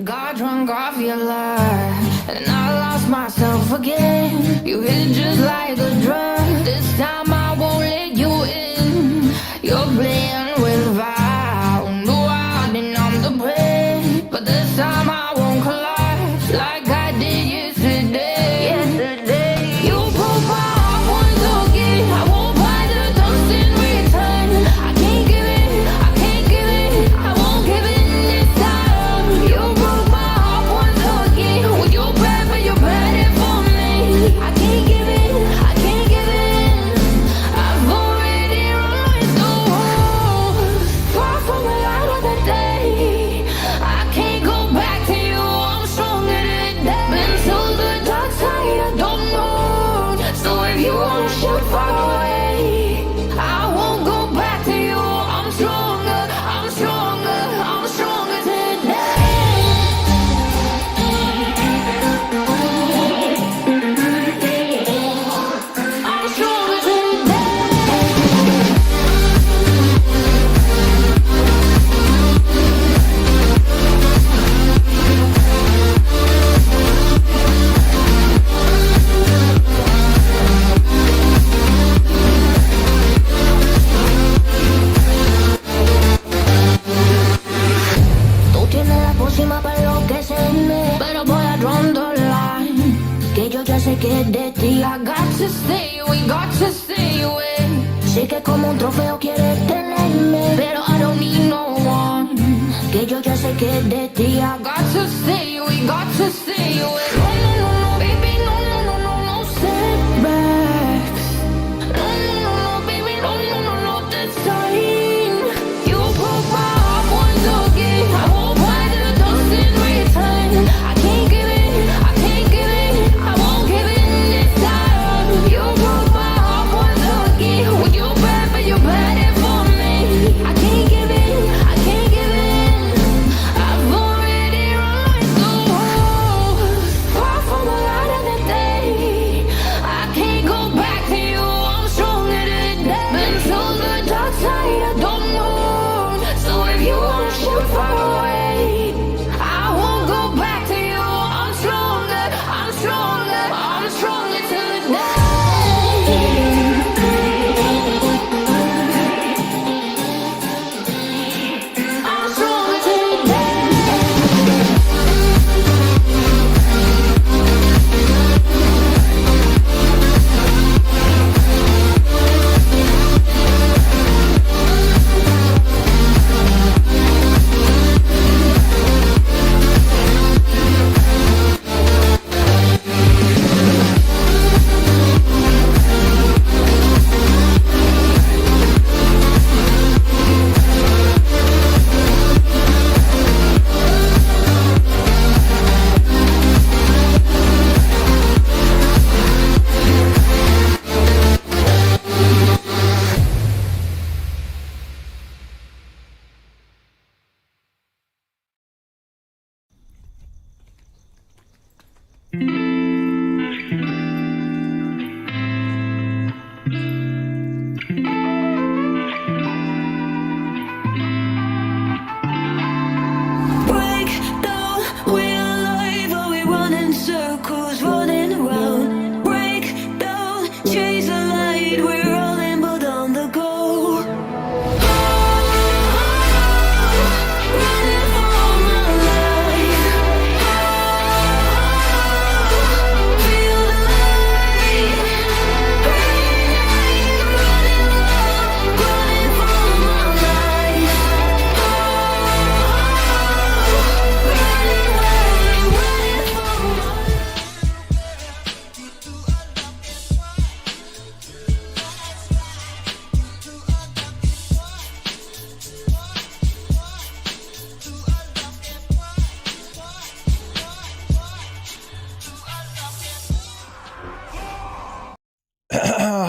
Got drunk off your life, and I lost myself again. You hit just like a drug. This time I won't let you in. You're playing with fire. No, I didn't on the break, but this time I won't collapse like I did yesterday. You broke my heart once again. I won't buy the dust in return. I can't give it, I can't give it, I won't give it this time. You broke my heart once again. With your bad, but you're bad it for me. I can't give it, I can't give it. I've already run the world. Far from the light of the day. I can't go back to you. I'm stronger today. Been to the dark side, I don't know. So if you wanna shoot far away, I won't go back to you. I'm stronger, I'm stronger, I'm stronger today. I'm stronger today. Tú tienes la pócima para enloquecerme, pero voy a draw the line. Que yo ya sé que es de ti. I got to stay away, got to stay away. Sé que como un trofeo quieres tenerme, pero I don't need no one. Que yo ya sé que es de ti. I got to stay away, got to stay away. No, no, no, no, baby, no, no, no, no, no setbacks. No, no, no, no, baby, no, no, no, no, this time. You broke my heart once again. I won't buy the dust in return. I can't give it, I can't give it, I won't give it this time. You broke my heart once again. With your bad, but you're bad it for me. I can't give it, I can't give it. I've already run the world. Far from the light of the day. I can't go back to you. I'm stronger today. Been to the dark side, I don't know. So if you wanna shoot far away, I won't go back to you. I'm stronger, I'm stronger, I'm stronger today. I'm stronger today. Break down, we're alive, are we running circles, running around? Break down, chase the light, we're rolling but on the go. Running for my life. Feel the light. Running for my life.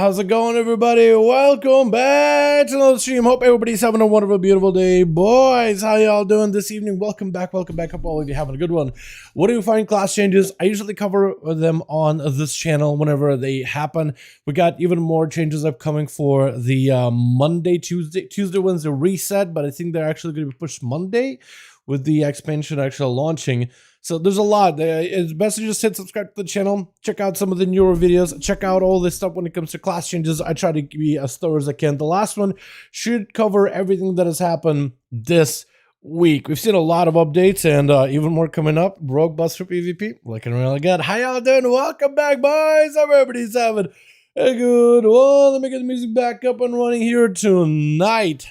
How's it going, everybody? Welcome back to another stream. Hope everybody's having a wonderful, beautiful day. Boys, how y'all doing this evening? Welcome back. Hope all of you having a good one. What do you find class changes? I usually cover them on this channel whenever they happen. We got even more changes upcoming for the Monday, Tuesday, Wednesday reset, but I think they're actually going to be pushed Monday. with the expansion actually launching. So there's a lot. It's best to just hit subscribe to the channel, check out some of the newer videos, check out all this stuff when it comes to class changes. I try to be as thorough as I can. The last one should cover everything that has happened this week. We've seen a lot of updates and even more coming up. Rogue Bus for PvP, looking really good. How y'all doing? Welcome back, boys. Hope everybody's having a good one. Let me get the music back up and running here tonight.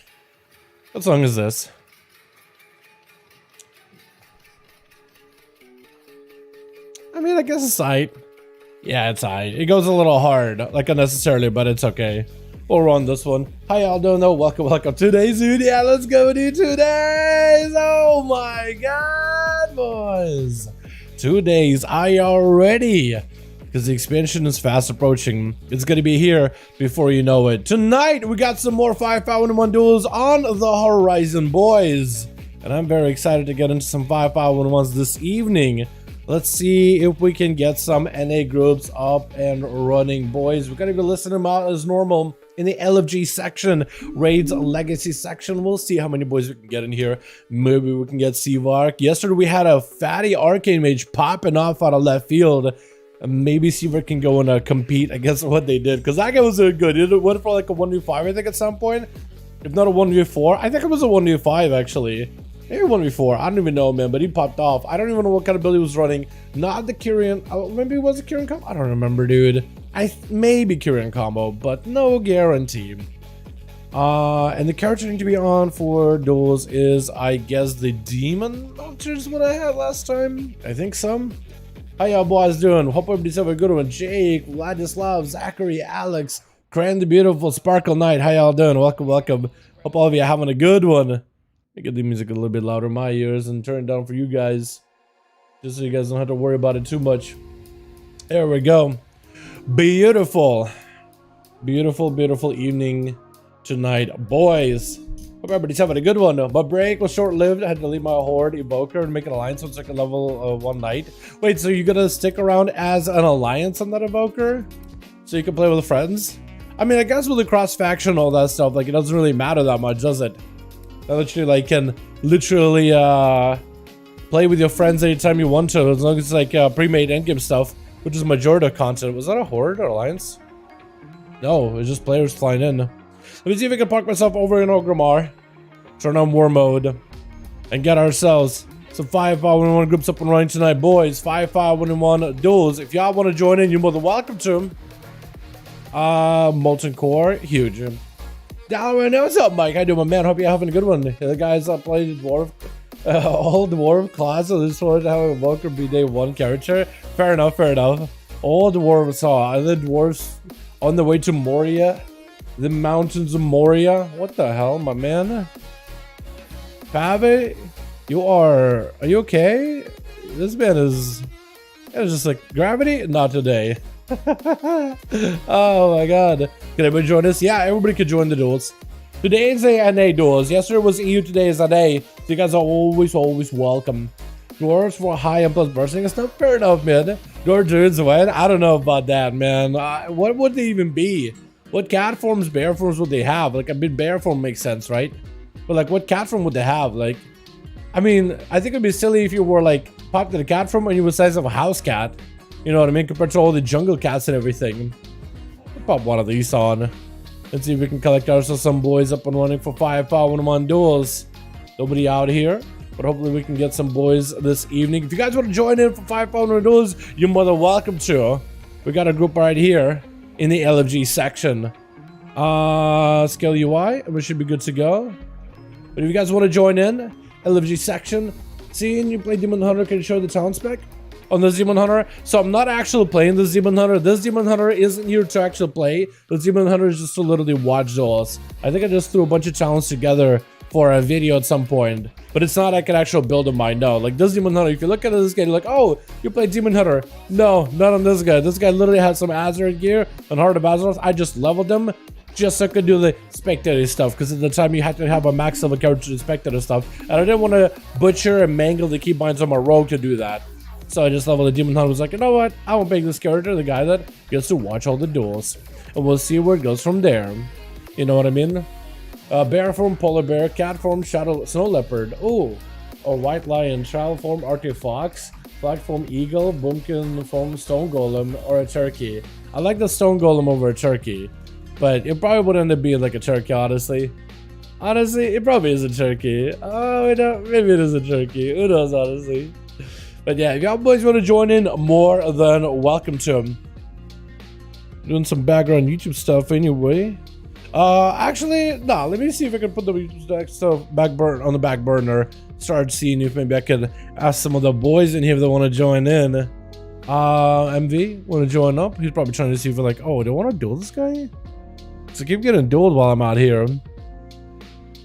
What song is this? I mean, I guess it's aight. Yeah, it's aight. It goes a little hard, like unnecessarily, but it's okay. We'll run this one. How y'all doing though? Welcome. Today's dude. Yeah, let's go do 2 days. Oh my god, boys. 2 days. Are y'all ready? Because the expansion is fast approaching. It's going to be here before you know it. Tonight, we got some more 5v5 1v1 duels on the horizon, boys. And I'm very excited to get into some 5v5 1v1s this evening. Let's see if we can get some NA groups up and running, boys. We're going to be listing them out as normal in the LFG section, Raids Legacy section. We'll see how many boys we can get in here. Maybe we can get Seavark. Yesterday, we had a fatty Arcane Mage popping off out of left field. Maybe Seavark can go and compete against what they did, because that guy was doing good. It went for like a 1v5, I think, at some point. If not a 1v4. I think it was a 1v5, actually. Maybe 1v4, I don't even know, man, but he popped off. I don't even know what kind of build he was running. Not the Kyrian, maybe it was a Kyrian combo? I don't remember, dude. Maybe Kyrian combo, but no guarantee. And the character need to be on for duels is, I guess, the Demon Launcher is what I had last time. I think so. How y'all boys doing? Hope everybody's having a good one. Jake, Vladislav, Zachary, Alex, Cran the Beautiful, Sparkle Knight. How y'all doing? Welcome. Hope all of you are having a good one. I get the music a little bit louder in my ears and turn it down for you guys, just so you guys don't have to worry about it too much. There we go. Beautiful evening tonight, boys. Hope everybody's having a good one. My break was short-lived. I had to leave my Horde Evoker and make an alliance with second level 1 night. Wait, so you're gonna stick around as an alliance on that Evoker so you can play with friends? I mean, I guess with the cross-faction and all that stuff, like, it doesn't really matter that much, does it? That literally, like, can literally play with your friends anytime you want to, as long as it's like pre-made endgame stuff, which is majority of content. Was that a Horde or Alliance? No, it's just players flying in. Let me see if I can park myself over in Ogrimmar, turn on war mode, and get ourselves some 5v5 1v1 groups up and running tonight, boys. 5v5 1v1 duels. If y'all want to join in, you're more than welcome to. Molten Core, huge. Dalaran, what's up, Mike? How you doing, my man? Hope you're having a good one. The guys that played Dwarf, all Dwarf class, so this wanted to have a Walker be day 1 character. Fair enough. All Dwarves saw. And the Dwarves on the way to Moria, the mountains of Moria. What the hell, my man? Pave, are you okay? This man is just like gravity. Not today. Oh my god. Can everybody join us? Yeah, everybody could join the duels. Today is a NA duels. Yesterday was EU, today is NA. So you guys are always welcome. Dwarves for high and plus bursting and stuff. Fair enough, man. Dwarf druids win? I don't know about that, man. What would they even be? What cat forms, bear forms would they have? Like, a bit bear form makes sense, right? But like, what cat form would they have? Like, I mean, I think it'd be silly if you were like popped in a cat form and you were the size of a house cat. You know what I mean? Compared to all the jungle cats and everything. We'll pop one of these on. Let's see if we can collect ourselves some boys up and running for 5v5 1v1 duels. Nobody out here, but hopefully we can get some boys this evening. If you guys want to join in for 5v5 1v1 duels, you're more than welcome to. We got a group right here in the LFG section. Scale UI, we should be good to go. But if you guys want to join in, LFG section, seeing you play Demon Hunter, can you show the talent spec on the Demon Hunter? So I'm not actually playing this Demon Hunter. This Demon Hunter isn't here to actually play. This Demon Hunter is just to literally watch duels. I think I just threw a bunch of talents together for a video at some point, but it's not like an actual build of mine. No, like this Demon Hunter, if you look at this guy, you're like, oh, you play Demon Hunter. No, not on this guy. This guy literally had some Azeroth gear and Heart of Azeroth. I just leveled him just so I could do the spectator stuff, because at the time you had to have a max level character to do spectator stuff, and I didn't want to butcher and mangle the keybinds on my rogue to do that. So I just leveled the Demon Hunter. Was like, you know what? I won't make this character the guy that gets to watch all the duels, and we'll see where it goes from there. You know what I mean? Bear form, polar bear, cat form, shadow, snow leopard. Oh, or White Lion, Child form Arctic Fox, Black form Eagle, Boomkin form Stone Golem, or a Turkey. I like the Stone Golem over a Turkey, but it probably would end up being like a Turkey, honestly. Honestly, it probably is a Turkey. Oh, maybe it is a Turkey. Who knows, honestly. But yeah, if y'all boys want to join in, more than welcome to them. Doing some background YouTube stuff anyway. Actually, no, let me see if I can put the YouTube stuff on the back burner. Start seeing if maybe I could ask some of the boys in here if they want to join in. MV, want to join up? He's probably trying to see if we're like, oh, do I want to duel this guy? So keep getting dueled while I'm out here.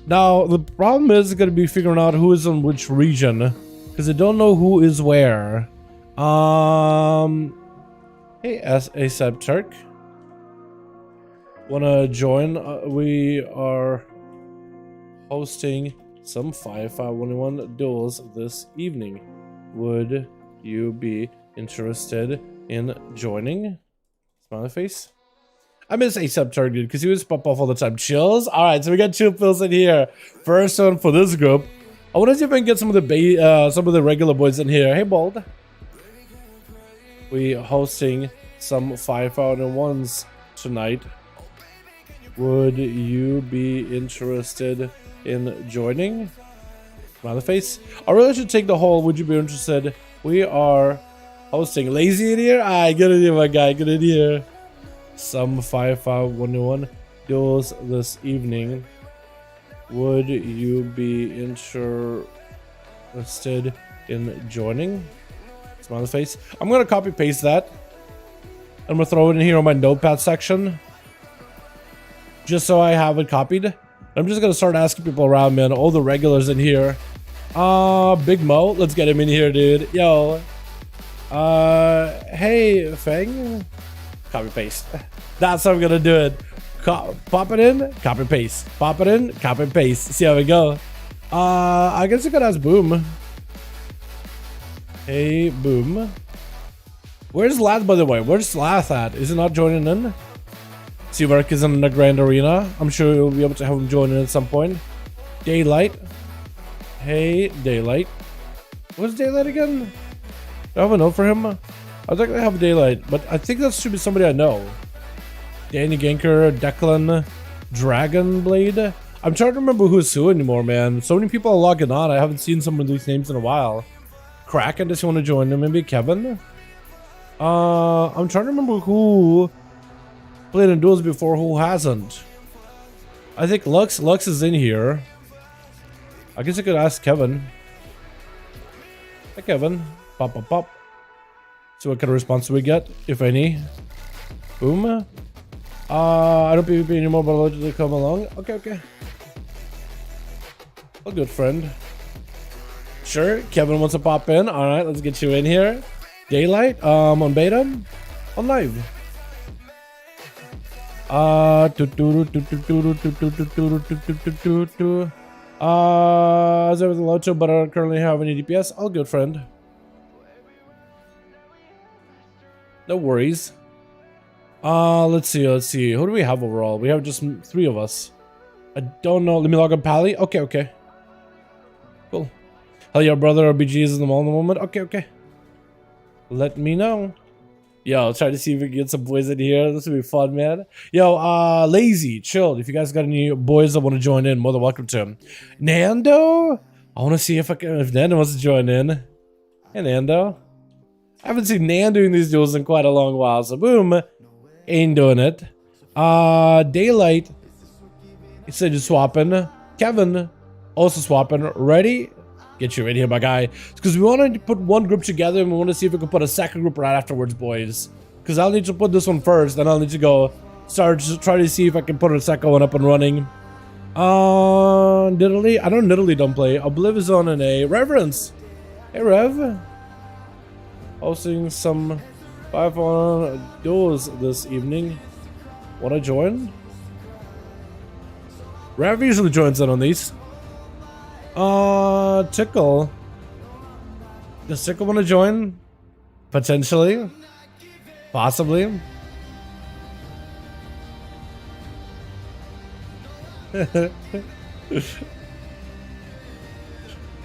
Now, the problem is going to be figuring out who is in which region, because I don't know who is where. Hey, ASAP Turk. Wanna join? We are hosting some 5V5 1v1 duels this evening. Would you be interested in joining? Smiley face. I miss ASAP Turk, dude, because he was pop off all the time. Chills? Alright, so we got chill pills in here. First one for this group. I want to see if I can get some of the regular boys in here. Hey, Bold. We hosting some 5V5 1v1s tonight. Would you be interested in joining? Smiley face. I really should take the whole would you be interested. We are hosting. Lazy in here? Alright, get in here, my guy. Get in here. Some 5V5 1v1 duels this evening. Would you be interested in joining? Smiley face. I'm gonna copy paste that. I'm gonna throw it in here on my notepad section, just so I have it copied. I'm just gonna start asking people around, man. All the regulars in here. Big Mo, let's get him in here, dude. Yo. Hey, Fang. Copy paste. That's how I'm gonna do it. Pop it in, copy paste. Pop it in, copy paste. See how we go. I guess I could ask Boom. Hey, Boom. Where's Lath, by the way? Where's Lath at? Is he not joining in? Seawork is in the Grand Arena. I'm sure you'll be able to have him join in at some point. Daylight. Hey, Daylight. What's Daylight again? Do I have a note for him? I think I have Daylight, but I think that should be somebody I know. Danny Ganker, Declan, Dragonblade. I'm trying to remember who's who anymore, man. So many people are logging on. I haven't seen some of these names in a while. Kraken, does he want to join them? Maybe Kevin? I'm trying to remember who played in duels before, who hasn't. I think Lux is in here. I guess I could ask Kevin. Hey, Kevin. Pop, pop, pop. See what kind of response we get, if any. Boom. I don't PvP anymore, but I'll let you come along. Okay. A good friend. Sure, Kevin wants to pop in. Alright, let's get you in here. Daylight, on beta? On live. Is everything low too, but I don't currently have any DPS? All good, friend. No worries. Let's see. Who do we have overall? We have just 3 of us. I don't know. Let me log on Pally. Okay. Cool. Hell yeah, brother. RBG is in the mall in the moment. Okay. Let me know. Yo, I'll try to see if we can get some boys in here. This will be fun, man. Yo, Lazy, chilled. If you guys got any boys that want to join in, more than welcome to them. Nando? I want to see if Nando wants to join in. Hey, Nando. I haven't seen Nando doing these duels in quite a long while, so boom. Ain't doing it. Daylight. He said you're swapping. Kevin also swapping. Ready? Get you in here, my guy. Because we want to put one group together and we want to see if we can put a second group right afterwards, boys. Because I'll need to put this one first, then I'll need to go start try to see if I can put a second one up and running. Nidalee? I know Nidalee don't play. Obliv is on NA. Reverence. Hey, Rev. Hosting some 5v1 duels this evening. Want to join? Rev usually joins in on these. Tickle. Does Tickle want to join? Potentially. Possibly.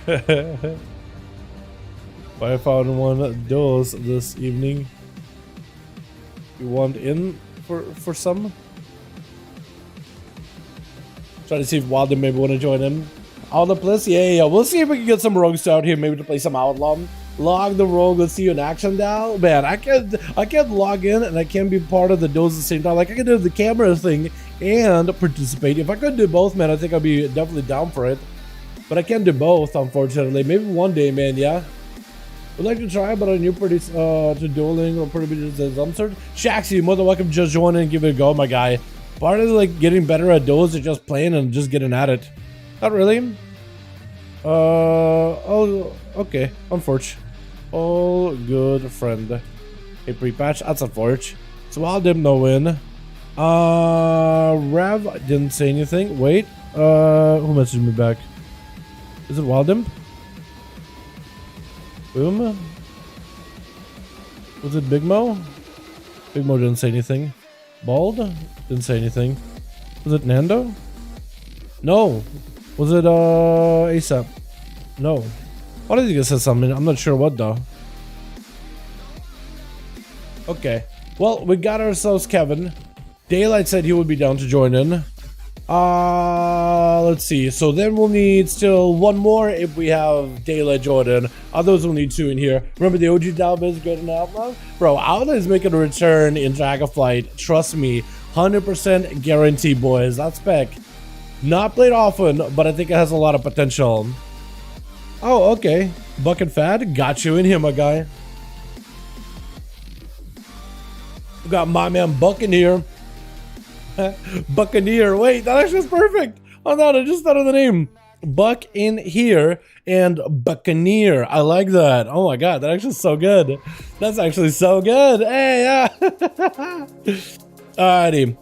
I found one duels this evening. You want in for some? Try to see if Wilder maybe want to join in. Outlaw plus? Yeah. We'll see if we can get some rogues out here, maybe to play some Outlaw. Log the rogue, let's see you in action now. Man, I can't log in and I can't be part of the duels at the same time. Like I can do the camera thing and participate. If I could do both, man, I think I'd be definitely down for it. But I can't do both, unfortunately. Maybe one day, man, yeah. Would like to try, but I knew pretty to dueling or pretty much as some sort. Shaxy, you're more than welcome to just join in and give it a go, my guy. Part of like getting better at duels is just playing and just getting at it. Not really. Oh, okay. Unfortunate. All good, friend. A pre-patch. That's unfortunate. So I'll dim no win. Rev didn't say anything. Wait. Who messaged me back? Is it Wildimp? Boom. Was it Big Mo? Big Mo didn't say anything. Bald? Didn't say anything. Was it Nando? No. Was it ASAP? No. What did you say something? I'm not sure what though. Okay. Well, we got ourselves Kevin. Daylight said he would be down to join in. Let's see. So then we'll need still one more if we have Daylight Jordan. Others will need two in here. Remember the OG Dalba is good in Outlaw? Bro, Outlaw is making a return in Dragonflight. Trust me. 100% guarantee, boys. That's spec. Not played often, but I think it has a lot of potential. Oh, okay. Buck and Fad, got you in here, my guy. We got my man Buck in here. Buccaneer. Wait, that actually is perfect. Oh no, I just thought of the name. Buck in here and Buccaneer. I like that. Oh my god, that actually is so good. That's actually so good. Hey, yeah. Alrighty.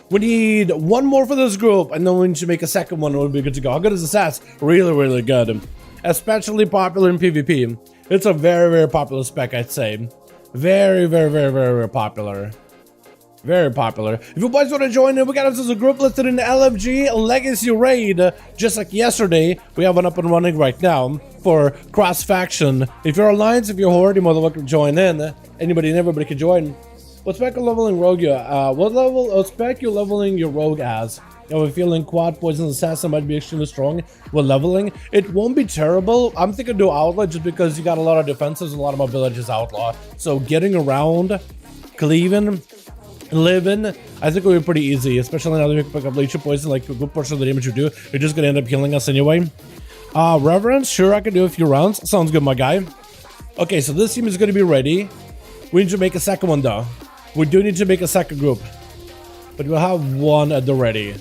We need one more for this group, and then we need to make a second one. It would be good to go. How good is the stats? Really, really good. Especially popular in PvP. It's a very, very popular spec, I'd say. Very, very, very, very, very popular. Very popular. If you guys want to join in, we got ourselves a group listed in the LFG Legacy Raid. Just like yesterday, we have one up and running right now for cross-faction. If you're Alliance, if you're Horde, you're more than welcome to join in. Anybody and everybody can join. What spec are leveling rogue you? What level spec you're leveling your rogue as? You know, feeling quad poison assassin might be extremely strong with leveling. It won't be terrible. I'm thinking do outlaw just because you got a lot of defenses and a lot of mobility as outlaw. So getting around, cleaving, living, I think it will be pretty easy, especially now that you can pick up leech poison. Like a good portion of the damage you do, you're just gonna end up healing us anyway. Reverence, sure, I can do a few rounds. Sounds good, my guy. Okay, so this team is gonna be ready. We need to make a second one though. We do need to make a second group, but we'll have one at the ready.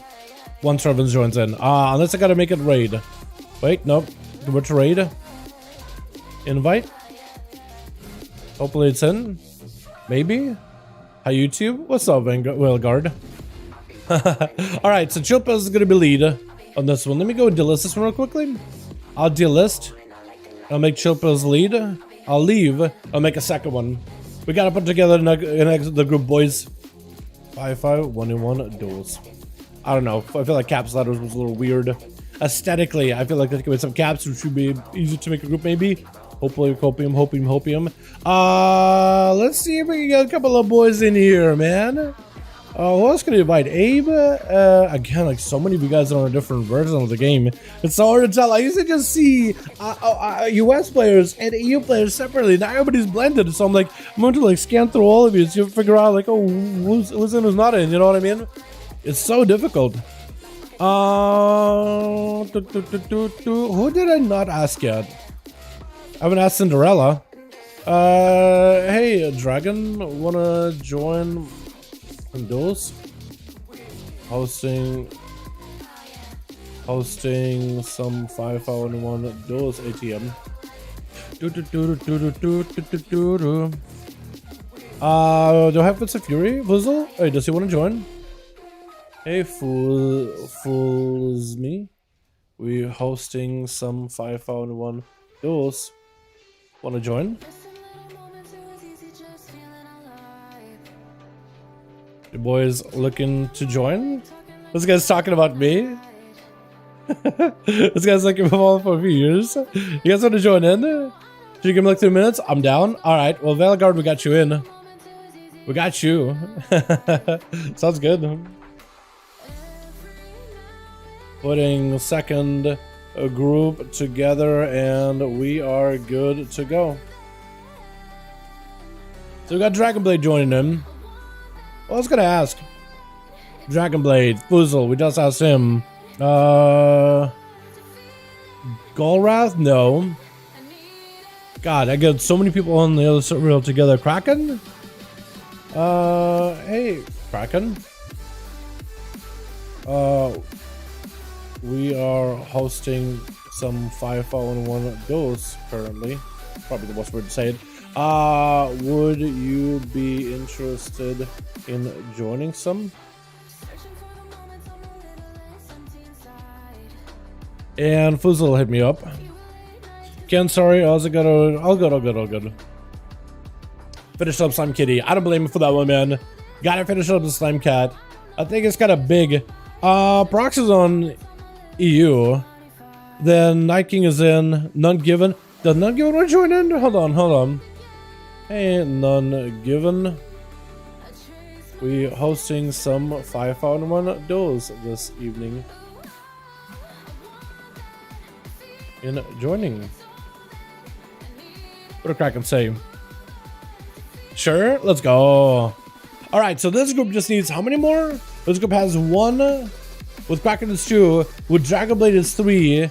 One servant joins in. Unless I gotta make it raid. Wait, nope. Which raid? Invite. Hopefully it's in. Maybe. Hi YouTube. What's up, Wellguard? Alright, so Chilpa is gonna be lead on this one. Let me go delist this one real quickly. I'll delist. I'll make Chilpa's lead. I'll leave. I'll make a second one. We gotta put together the group, boys. 5V5 1v1 Duels. I don't know. I feel like caps letters was a little weird. Aesthetically, I feel like there could be some caps which would be easier to make a group, maybe. Hopefully, hopium. Let's see if we can get a couple of boys in here, man. Who else can I invite? Abe? Again, like so many of you guys are on a different version of the game. It's so hard to tell. I used to just see US players and EU players separately. Now everybody's blended. So I'm like, I'm going to like scan through all of you to figure out like, oh, who's in, who's not in. You know what I mean? It's so difficult. Who did I not ask yet? I haven't asked Cinderella. Hey, Dragon, wanna join Duels? Hosting some 5v1 Duels ATM. Do I have Fits of Fury? Wuzzle? Hey, does he want to join? Hey, fools me. We're hosting some 5v1 Duels. Want to join? The boys looking to join? This guy's talking about me? This guy's like involved for a few years. You guys want to join in? Should you give me like 3 minutes? I'm down. All right. Well, Valgard, we got you in. We got you. Sounds good. Putting second group together, and we are good to go. So we got Dragonblade joining in. Well, I was gonna ask. Dragonblade, Fuzzle, we just asked him. Golrath? No. God, I got so many people on the other server together. Kraken? Hey, Kraken. We are hosting some 5V5 1v1 Duels currently. Probably the worst word to say it. Would you be interested in joining some? And Fuzzle hit me up. Ken, sorry, how's it going? All good. Finish up Slime Kitty. I don't blame him for that one, man. Gotta finish up the Slime Cat. I think it's kind of big. Prox is on EU. Then Night King is in. None Given. Does None Given want to join in? Hold on. Hey, None Given. We hosting some 5v1 Duels this evening. In joining. What did Kraken say? Sure, let's go. All right, so this group just needs how many more? This group has 1 with Kraken is 2, with Dragonblade is 3,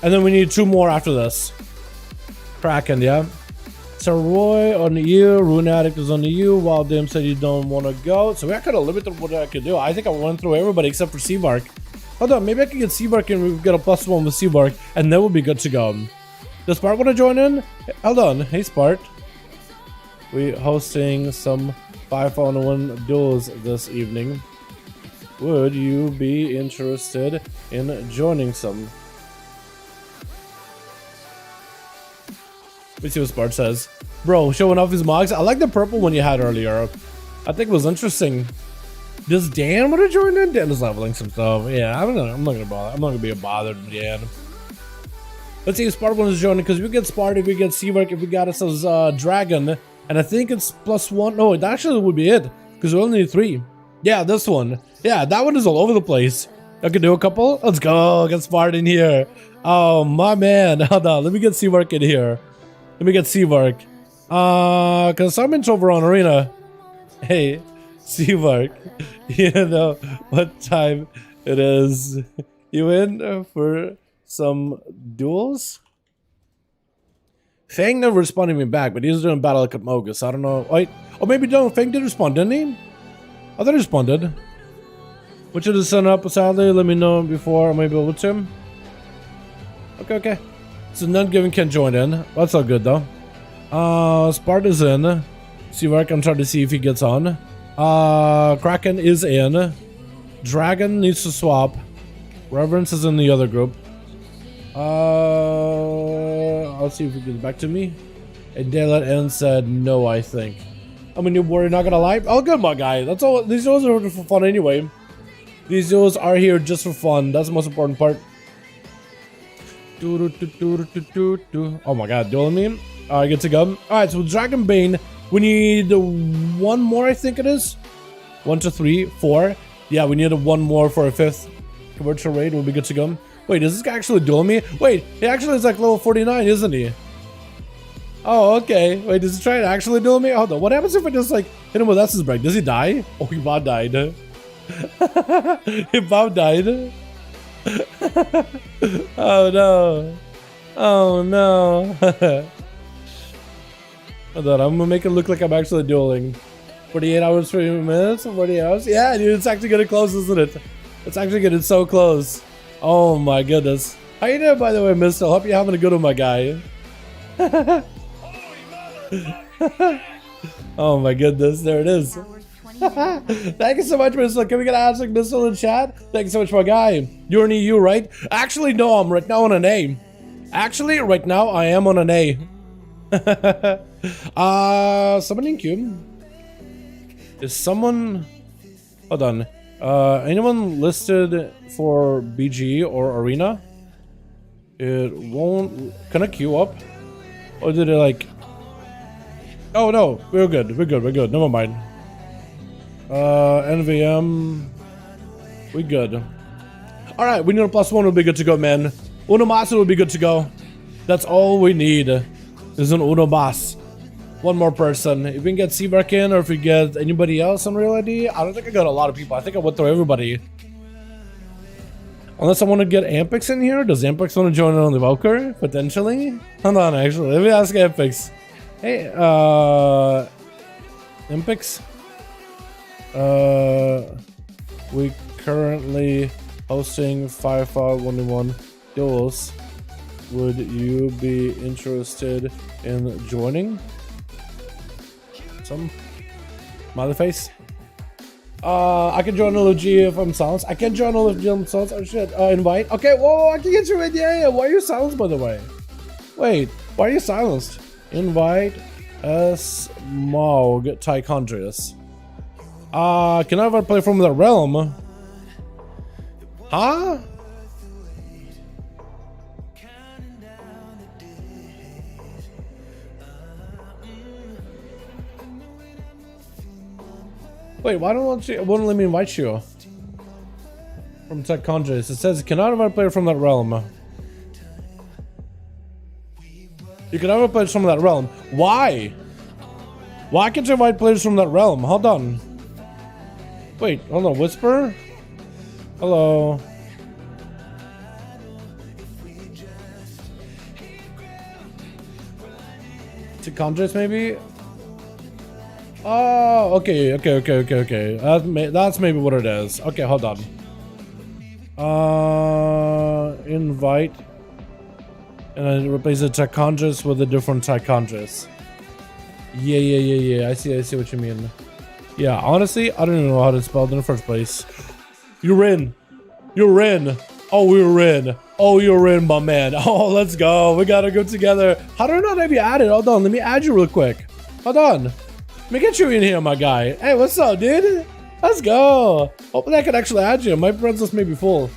and then we need 2 more after this. Kraken, yeah. So Roy on the EU, Rune Addict is on the EU, while Dim said you don't want to go. So we are kind of limited what I could do. I think I went through everybody except for Seabark. Hold on, maybe I can get Seabark and we get a +1 with Seabark, and then we'll be good to go. Does Spart want to join in? Hold on, hey Spart. We hosting some 5v1 Duels this evening. Would you be interested in joining some? Let me see what Spart says. Bro, showing off his mods. I like the purple one you had earlier. I think it was interesting. Does Dan want to join in? Dan is leveling some stuff. Yeah, I'm not gonna bother. I'm not gonna be bothered with Dan. Let's see if Spart wants to join in, because if we get Spart, if we get Seabark, if we got us as Dragon, and I think it's +1. No, it actually would be it, because we only need 3. Yeah, this one. Yeah, that one is all over the place. I could do a couple. Let's go. Get Spart in here. Oh my man. Hold on. Let me get Seabark in here. Let me get Seabark. Because Simon's over on Arena. Hey. Seabark, you know what time it is. You in for some duels? Fang never responded me back, but he's doing battle like at Mogus. I don't know. Wait, oh maybe don't. Fang did respond, didn't he? I thought he responded. What should have sent up sadly? Let me know before I may be able to. Okay. So None Given can join in. That's all good though. Sparta's in. Seabark, I'm trying to see if he gets on. Kraken is in. Dragon needs to swap. Reverence is in the other group. I'll see if he gets back to me. And Daylight N said no, I think. I'm a new warrior, not gonna lie. Oh, good, my guy. That's all. These duels are for fun anyway. These duels are here just for fun. That's the most important part. Oh my god, dueling me. Alright, good to go. Alright, so Dragon Bane. We need 1 more, I think it is. 1, 2, 3, 4. Yeah, we need 1 more for a 5th commercial raid. We'll be good to go. Wait, is this guy actually dueling me? Wait, he actually is like level 49, isn't he? Oh, okay. Wait, does he try to actually duel me? Hold on. What happens if I just like hit him with Essence Break? Does he die? Oh, he Bob died. He Bob died. Oh no. Oh no. Hold on, I'm gonna make it look like I'm actually dueling. 48 hours, 3 minutes, 48 hours. Yeah, dude, it's actually getting close, isn't it? It's actually getting so close. Oh my goodness. How you doing, by the way, mister? Hope you're having a good one, my guy. Oh my goodness, there it is. Thank you so much, Missile. Can we get a hashtag Missile in chat? Thank you so much, my guy. You're an EU, right? Actually, no, I'm right now on an A. Actually, right now, I am on an A. Somebody in queue. Is someone... Hold on. Anyone listed for BG or Arena? It won't... Can I queue up? Or did it like... Oh no, we're good, we're good, we're good, never mind. NVM... We good. Alright, we need a +1, we'll be good to go, man. Uno Mas will be good to go. That's all we need. Is an Uno Mas. One more person. If we can get Seaback in, or if we get anybody else on Real ID, I don't think I got a lot of people. I think I went through everybody. Unless I want to get Ampix in here. Does Ampix want to join on the Valkyrie? Potentially? Hold on, actually. Let me ask Ampix. Hey, Ampix? We currently hosting 5V5 1v1 Duels. Would you be interested in joining? Some Motherface. I can join LG if I'm silenced. I can join LG if I'm silenced. Oh shit. Invite. Okay, whoa, I can get you in. Yeah. Why are you silenced, by the way? Wait, why are you silenced? Invite Smog Tychondrius. Can I ever play from the realm? Huh? Wait, why don't you? It wouldn't let me invite you from Tech Conjures. It says cannot invite player from that realm. You can never play from that realm. Why? Why can't you invite players from that realm? Hold on. Wait, hold on. Whisper. Hello. Tech Conjures maybe. Oh, okay. That's maybe what it is. Okay, hold on. Invite. And then replace the Tychondrius with a different Tychondrius. Yeah. I see what you mean. Yeah, honestly, I don't even know how to spell it in the first place. You're in. Oh, we're in. Oh, you're in, my man. Oh, let's go. We gotta go together. How do I not have you added? Hold on, let me add you real quick. Hold on. Let me get you in here, my guy. Hey, what's up, dude? Let's go. Hopefully I can actually add you. My friends list may be full.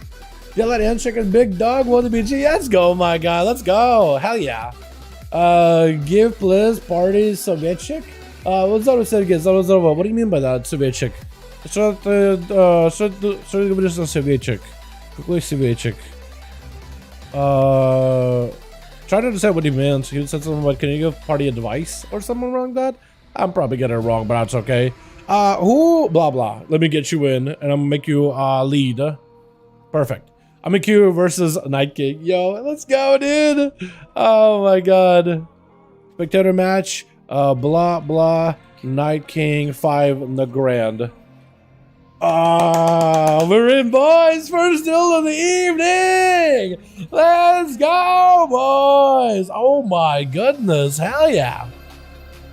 Yeah, that handshake is big dog. What the BG? Let's go, my guy. Let's go. Hell yeah. Give please parties Sovietchik. What's that? What do you mean by that, Sovietchik? Что ты говоришь на Советчик? Какой Советчик? Try to decide what he meant. He said something about, can you give party advice or something wrong like that? I'm probably getting it wrong, but that's okay. Who? Blah, blah. Let me get you in, and I'm gonna make you lead. Perfect. I'm gonna queue versus Night King. Yo, let's go, dude. Oh my god. Spectator match. Blah, blah. Night King 5 in the grand. We're in, boys. First duel of the evening. Let's go, boys. Oh my goodness. Hell yeah.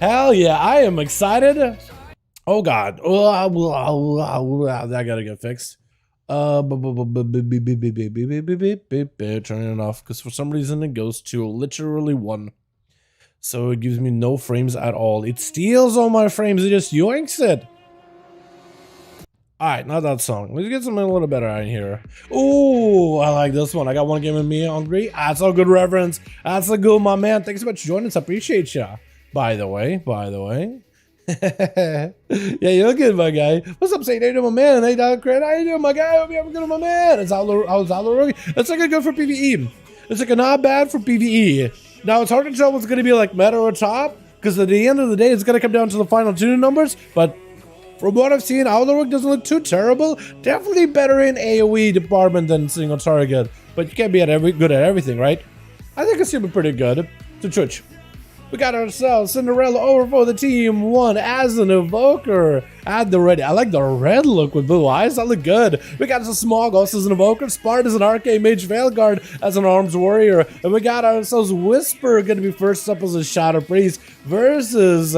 Hell yeah, I am excited. Oh god. That gotta get fixed. Turning it off because for some reason it goes to literally 1. So it gives me no frames at all. It steals all my frames. It just yoinks it. Alright, not that song. Let's get something a little better out here. Ooh, I like this one. I got one game with me hungry. That's a good reference. That's a good, my man. Thanks so much for joining us. I appreciate ya. By the way. Yeah, you look good, my guy. What's up, Saint? How you doing, my man? Hey, Dog Cred. How you doing, my guy? Hope you having good, my man. How's Dalaran? It's like a good for PvE. It's like a not bad for PvE. Now, it's hard to tell what's going to be like meta or top, because at the end of the day, it's going to come down to the final 2 numbers, but from what I've seen, Outlook doesn't look too terrible. Definitely better in AoE department than single target, but you can't be good at everything, right? I think it's super pretty good. To Twitch. We got ourselves Cinderella over for the team 1 as an evoker. Add the red. I like the red look with blue eyes. That look good. We got some Smog also as an evoker. Spart as an arcane mage. Veilguard as an arms warrior. And we got ourselves Whisper going to be first up as a shadow priest versus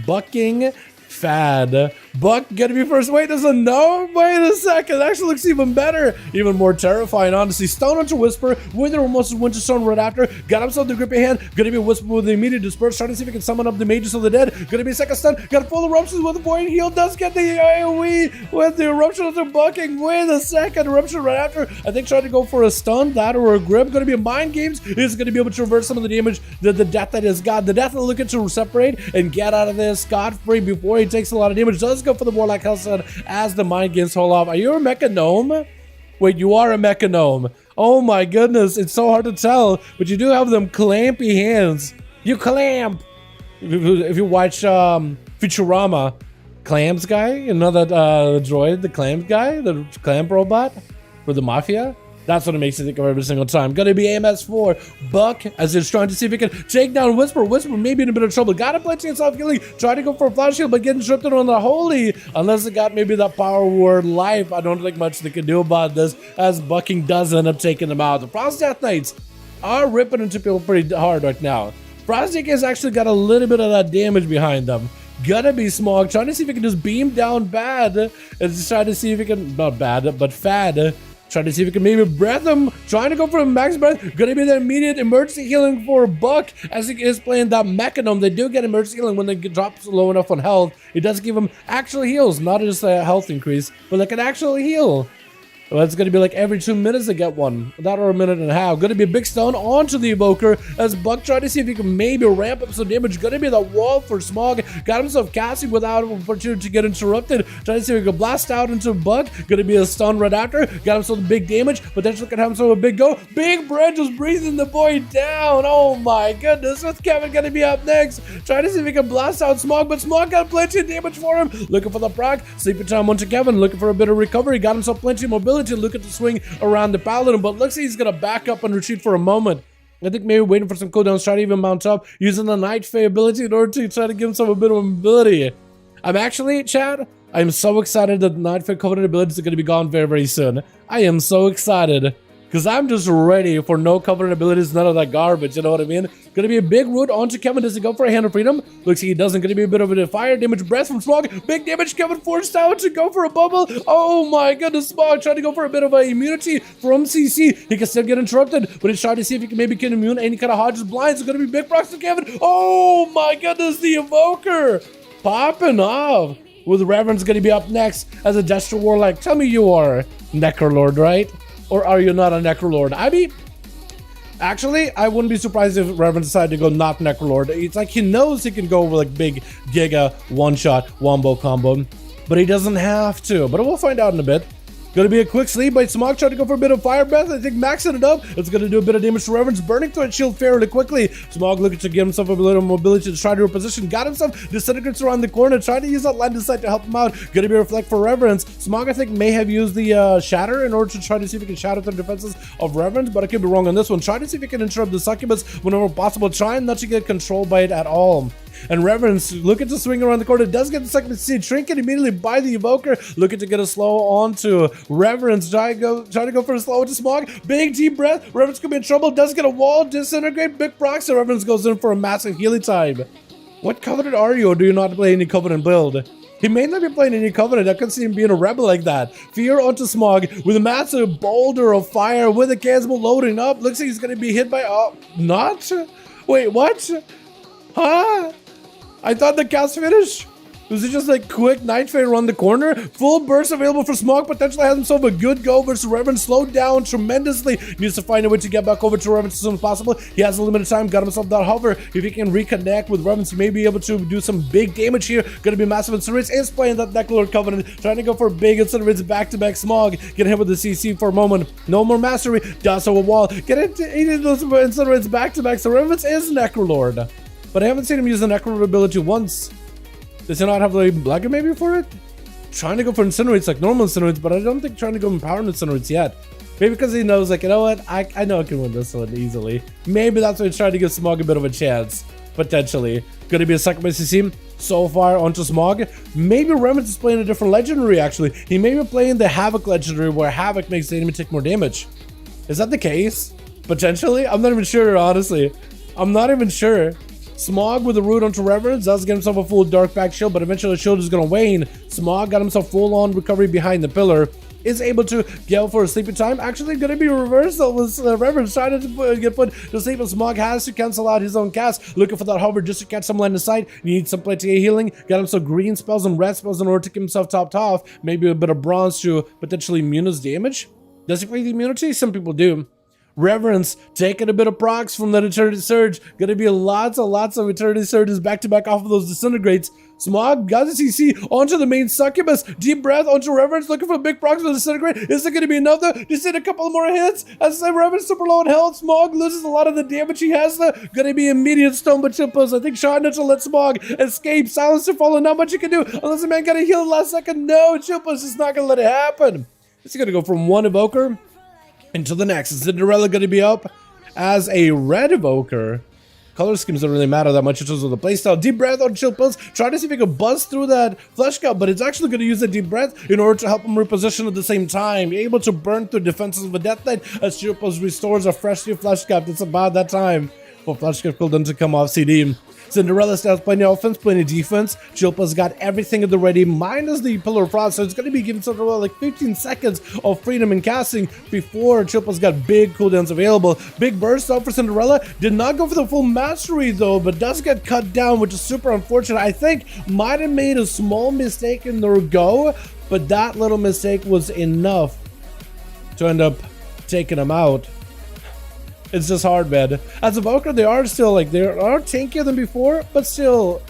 Bucking Fad Buck gonna be first. Wait, doesn't know? Wait a second. That actually looks even better. Even more terrifying, honestly. Stone onto Whisper. Wither almost Winter Stone right after. Got himself the grippy hand. Gonna be Whisper with the immediate disperse. Trying to see if he can summon up the Mages of the Dead. Gonna be a second stun. Got full eruptions with the Void Heal. Does get the AoE with the eruption of the bucking. Wait a second. Eruption right after. I think trying to go for a stun, that or a grip. Gonna be a Mind Games. He's gonna be able to reverse some of the damage that the death that is got. The death looking to separate and get out of this scot-free before he takes a lot of damage. Does go for the more, like I said, as the Mind Games hold off. Are you a Mecha Gnome? Wait, you are a Mecha Gnome. Oh my goodness, it's so hard to tell, but you do have them clampy hands. You clamp. If you watch Futurama, Clams guy, you know that droid, the Clams guy, the clamp robot for the Mafia? That's what it makes you think of every single time. Gonna be AMS4. Buck, as he's trying to see if he can take down Whisper. Whisper maybe in a bit of trouble. Got a plenty of self-healing. Trying to go for a flash shield, but getting stripped on the holy. Unless it got maybe that power word life. I don't think much they can do about this, as Bucking does end up taking them out. The Frost Death Knights are ripping into people pretty hard right now. Frostic has actually got a little bit of that damage behind them. Gonna be Smog, trying to see if he can just beam down bad. And just trying to see if he can, not bad, but fad. Trying to see if he can maybe breath him. Trying to go for a max breath. Gonna be the immediate emergency healing for Buck as he is playing that Mechanom. They do get emergency healing when they drop low enough on health. It does give them actual heals, not just a health increase, but like an actual heal. Well, it's going to be like every 2 minutes to get one. That or a minute and a half. Going to be a big stone onto the Evoker as Buck trying to see if he can maybe ramp up some damage. Going to be the wall for Smog. Got himself casting without an opportunity to get interrupted. Trying to see if he can blast out into Buck. Going to be a stun right after. Got himself the big damage. Potentially can have himself a big go. Big Brand just breathing the boy down. Oh my goodness. What's Kevin going to be up next? Trying to see if he can blast out Smog. But Smog got plenty of damage for him. Looking for the proc. Sleeping time onto Kevin. Looking for a bit of recovery. Got himself plenty of mobility. Look at the swing around the Paladin, but looks like he's gonna back up and retreat for a moment. I think maybe waiting for some cooldowns, try to even mount up, using the Night Fae ability in order to try to give himself a bit of mobility. I'm actually, Chad, I'm so excited that Night Fae Covenant abilities are gonna be gone very, very soon. I am so excited. Because I'm just ready for no Covenant abilities, none of that garbage, you know what I mean? Gonna be a big root onto Kevin. Does he go for a Hand of Freedom? Looks like he doesn't. Gonna be a bit of a fire damage breath from Smog. Big damage, Kevin forced out to go for a bubble. Oh my goodness, Smog trying to go for a bit of a immunity from CC. He can still get interrupted, but he's trying to see if he can maybe get immune any kind of Hodges blinds. It's gonna be big procs to Kevin. Oh my goodness, the Evoker popping off. With the Reverend's gonna be up next as a Destro Warlock. Tell me you are Necrolord, right? Or are you not a Necrolord? I mean, actually, I wouldn't be surprised if Reverend decided to go not Necrolord. It's like he knows he can go over like big Giga one-shot wombo combo, but he doesn't have to. But we'll find out in a bit. Gonna be a quick sleep by Smog, trying to go for a bit of fire breath. I think maxing it up. It's gonna do a bit of damage to Reverend's burning threat shield fairly quickly. Smog looking to give himself a little mobility to try to reposition. Got himself disintegrates around the corner, trying to use that line of sight to help him out. Gonna be reflect for Reverence. Smog, I think, may have used the shatter in order to try to see if he can shatter the defenses of Reverence, but I could be wrong on this one. Try to see if he can interrupt the succubus whenever possible, trying not to get controlled by it at all. And Reverence looking to swing around the corner, does get the second see trinket immediately by the Evoker, looking to get a slow onto Reverence, trying to go for a slow into Smog. Big deep breath. Reverence could be in trouble, does get a wall, disintegrate, big procs, and Reverence goes in for a massive healing time. What Covenant are you, or do you not play any Covenant build? He may not be playing any Covenant. I could see him being a rebel like that. Fear onto Smog with a massive boulder of fire with a Chasmal loading up. Looks like he's going to be hit by... not? Wait, what? Huh? I thought the cast finished. Was it just like quick Night Fae around the corner? Full burst available for Smog. Potentially has himself a good go versus Reverend. Slowed down tremendously. Needs to find a way to get back over to Reverend as soon as possible. He has a limited time. Got himself that hover. If he can reconnect with Reverend, he may be able to do some big damage here. Gonna be massive. Incinerates is playing that Necrolord Covenant. Trying to go for big Incinerates back-to-back Smog. Get hit with the CC for a moment. No more mastery. Does so a wall. Get into those Incinerates back-to-back. So Reverend is Necrolord. But I haven't seen him use the Necrolord ability once. Does he not have the Blagger maybe for it? Trying to go for Incinerates like normal Incinerates, but I don't think trying to go Empowered Incinerates yet. Maybe because he knows, like, you know what? I know I can win this one easily. Maybe that's why he's trying to give Smog a bit of a chance. Potentially. Gonna be a second base CC so far onto Smog. Maybe Reverend is playing a different legendary, actually. He may be playing the Havoc legendary, where Havoc makes the enemy take more damage. Is that the case? Potentially? I'm not even sure, honestly. I'm not even sure. Smog with the root onto Reverence does get himself a full dark back shield, but eventually the shield is going to wane. Smog got himself full on recovery behind the pillar. Is able to go for a sleeping time. Actually going to be reversal with Reverence trying to get put to sleep, and Smog has to cancel out his own cast, looking for that hover just to catch some line of sight. Needs some plenty of healing. Got him some green spells and red spells in order to keep himself topped off. Maybe a bit of bronze to potentially immune his damage. Does he play the immunity? Some people do. Reverence taking a bit of procs from that Eternity Surge. Gonna be lots of Eternity Surges back to back off of those disintegrates. Smog got the CC onto the main Succubus. Deep breath onto Reverence, looking for big procs with the disintegrate. Is it gonna be enough though? Just hit a couple more hits. As I say, Reverence super low on health. Smog loses a lot of the damage he has though. Gonna be immediate stone but Chimpos. I think Shot to let Smog escape. Silencer falling. Not much you can do unless the man got to heal the last second. No, Chimpos is not gonna let it happen. It's gonna go from one Evoker into the next. Cinderella going to be up as a red Evoker. Color schemes don't really matter that much in terms of the playstyle. Deep breath on Chill Pills. Try to see if he can buzz through that flesh cup, but it's actually going to use a deep breath in order to help him reposition at the same time. Able to burn through defenses of a Death Knight as Chill Pills restores a fresh new flesh cup. It's about that time for flesh cup cooldown to come off CD. Cinderella still has plenty of offense, plenty of defense. Chilpa's got everything at the ready, minus the Pillar of Frost, so it's going to be giving Cinderella like 15 seconds of freedom in casting before Chilpa's got big cooldowns available. Big burst out for Cinderella. Did not go for the full mastery though, but does get cut down, which is super unfortunate. I think might have made a small mistake in their go, but that little mistake was enough to end up taking him out. It's just hard, man. As a Evoker, they are still like, they are tankier than before, but still,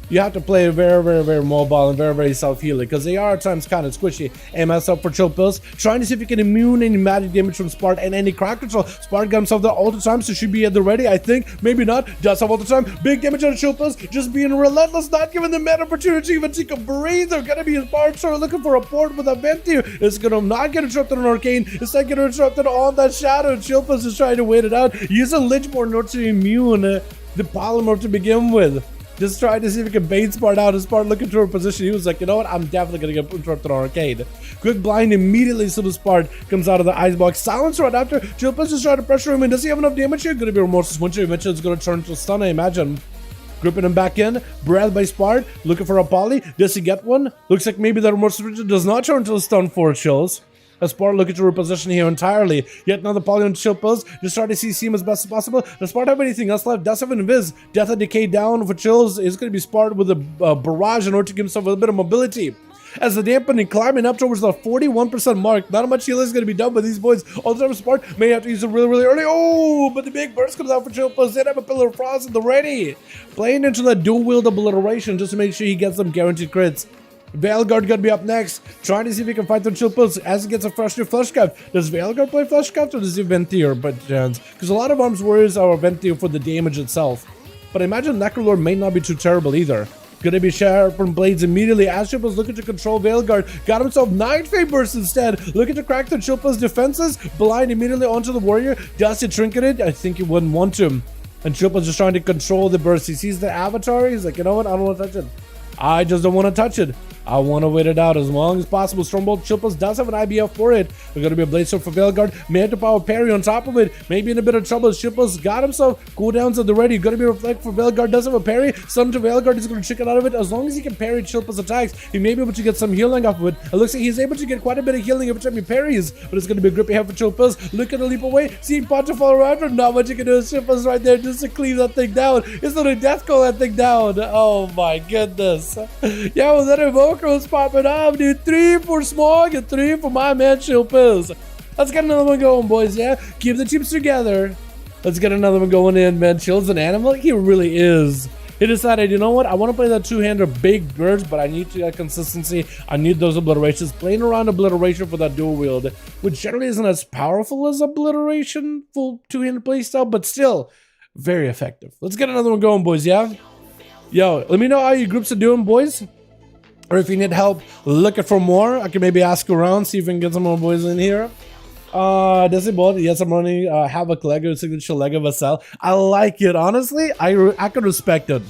you have to play very mobile and very self-healing because they are at times kind of squishy. MS up for Chill Pills, trying to see if he can immune any magic damage from Spart and any crack control. Spart got himself there all the time, so should be at the ready, I think. Maybe not. Does have all the time. Big damage on Chill Pills, just being relentless, not giving them that opportunity even to take a breathe. They're gonna be in Spart, so looking for a port with a vent here. It's gonna not get interrupted on Arcane. It's not getting interrupted on that Shadow. Chill Pills is trying to wait it out. Using Lichborn in order to immune the Polymer to begin with. Just trying to see if he can bait Spart out. And Spart looking to her position. He was like, you know what? I'm definitely going to get interrupted on Arcade. Quick blind immediately so the Spart comes out of the icebox. Silence right after. Chilpa's just trying to pressure him in. Does he have enough damage here? Going to be Remorseless Winter. Eventually it's going to turn to a stun, I imagine. Gripping him back in. Breath by Spart. Looking for a poly. Does he get one? Looks like maybe that Remorseless Winter does not turn to a stun for Chills. As Spart looking to reposition here entirely. Yet another poly on Chill Pills. Just try to see him as best as possible. Does Spart have anything else left? Does have an Invis. Death and Decay down for Chills. Is going to be Spart with a barrage in order to give himself a bit of mobility. As the dampening climbing up towards the 41% mark. Not much healing is going to be done by these boys. All the time Spart may have to use it really early. Oh, but the big burst comes out for Chill Pills. They have a Pillar of Frost at the ready. Playing into that dual wield obliteration just to make sure he gets some guaranteed crits. Veilguard gonna be up next, trying to see if he can fight through Chill Pills as he gets a fresh new Flesh Cup. Does Veilguard play Flesh Cup or does he Venthier? But because a lot of arms warriors are Venthier for the damage itself. But I imagine Necrolord may not be too terrible either. Gonna be sharpened blades immediately as Chill Pills looking to control Veilguard. Got himself 9 Fate Bursts instead. Looking to crack the Chill Pills defenses. Blind immediately onto the warrior. Does he trinket it? I think he wouldn't want to. And Chill Pills just trying to control the burst. He sees the avatar. He's like, you know what? I don't want to touch it. I just don't want to touch it. I want to wait it out as long as possible. Stormbolt Chill Pills does have an IBF for it. There's going to be a Blade Sword for Veilguard. May have to power parry on top of it. Maybe in a bit of trouble. Chill Pills got himself cooldowns at the ready. Going to be Reflect for Veilguard. Does have a parry. Stun to Veilguard. He's going to chicken out of it. As long as he can parry Chill Pills attacks, he may be able to get some healing off of it. It looks like he's able to get quite a bit of healing every time he parries. But it's going to be a grippy head for Chill Pills. Looking to leap away. Seeing Pot to fall around. But not much you can do. Chill Pills right there just to cleave that thing down. It's not a death call that thing down. Oh my goodness. Yeah, well, that Evoker was popping up. Dude, 3 for Smog and 3 for my man Chill Pills. Let's get another one going, boys. Yeah, keep the teams together. Let's get another one going in, man. Chill's an animal. He really is. He decided, you know what? I want to play that two-hander big birds, but I need to get consistency. I need those obliterations. Playing around obliteration for that dual wield, which generally isn't as powerful as obliteration, full two-handed playstyle, but still very effective. Let's get another one going, boys. Yeah. Yo, let me know how your groups are doing, boys. Or if you need help looking for more, I can maybe ask around, see if we can get some more boys in here. Does it both? Yes, I'm running Havoc Lego, signature Lego Vassal. I like it, honestly. I can respect it.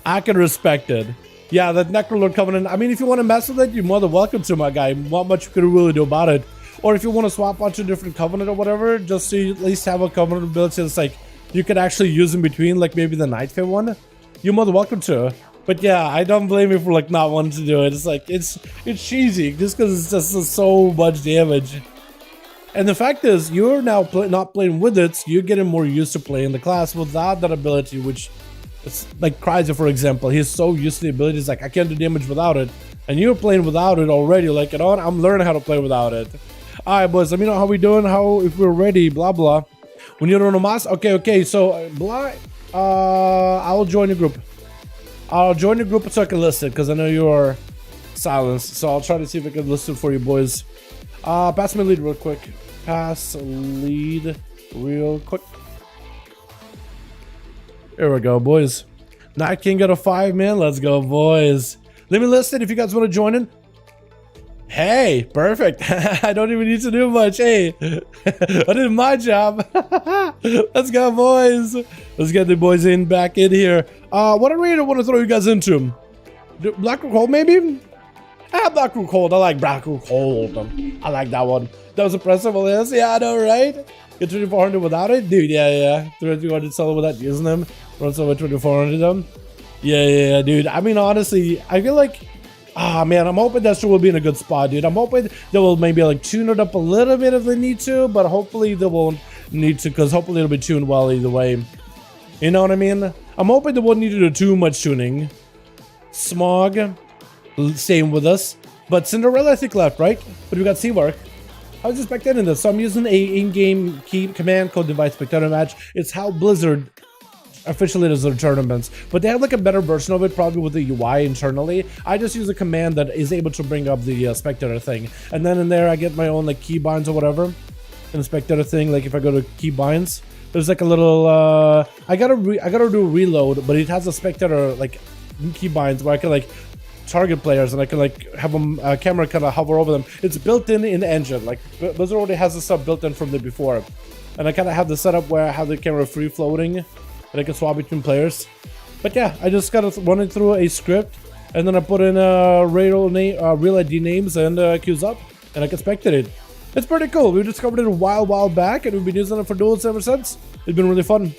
I can respect it. Yeah, that Necrolord Covenant. I mean, if you want to mess with it, you're more than welcome to, my guy. Not much you can really do about it. Or if you want to swap onto a different Covenant or whatever, just so you at least have a Covenant ability that's like, you could actually use in between, like maybe the Nightfall one. you're more than welcome to. But yeah, I don't blame you for like not wanting to do it. It's like, it's cheesy just because it's just so much damage. And the fact is, you're now not playing with it, so you're getting more used to playing the class without that ability, which it's like Chrysler, for example. He's so used to the ability, he's like, I can't do damage without it. And you're playing without it already, like, you know what? I'm learning how to play without it. Alright, boys, let me know how we doing, if we're ready, blah, blah. When you're on a mass, okay, so, blah, I'll join your group. I'll join your group so I can list it, because I know you are silenced. So I'll try to see if I can list it for you, boys. Pass me lead real quick. Pass lead real quick. Here we go, boys. Night King got a 5, man. Let's go, boys. Let me list it if you guys want to join in. Hey, perfect. I don't even need to do much. Hey, I did my job. Let's go, boys. Let's get the boys back in here. What arena I want to throw you guys into? Blackrook Hold, maybe? Blackrook Hold. I like Blackrook Hold. I like that one. That was impressive. Yes, yeah, I know, right? Get 2400 without it? Dude, yeah. 3200 solo without using them. Run solo with 2400 them. Yeah, dude. I mean, honestly, I feel like, man, I'm hoping that will be in a good spot, dude. I'm hoping they will maybe like tune it up a little bit if they need to, but hopefully they won't need to, because hopefully it'll be tuned well either way. You know what I mean? I'm hoping they won't need to do too much tuning. Smog, staying with us. But Cinderella, I think, left, right? But we got Seawork. I was expecting this, so I'm using a in-game key command called device spectator match. It's how Blizzard officially does their tournaments, but they have like a better version of it, probably with the UI internally. I just use a command that is able to bring up the spectator thing, and then in there I get my own like keybinds or whatever. In the spectator thing, like if I go to keybinds, there's like a little I gotta do a reload, but it has a spectator like keybinds where I can like target players and I can like have them camera kind of hover over them. It's built in the engine, like Blizzard already has the stuff built in from the before, and I kind of have the setup where I have the camera free floating and I can swap between players. But yeah, I just gotta run it through a script, and then I put in real ID names and queues up, and I can spectate it. It's pretty cool. We discovered it a while back, and we've been using it for duels ever since. It's been really fun.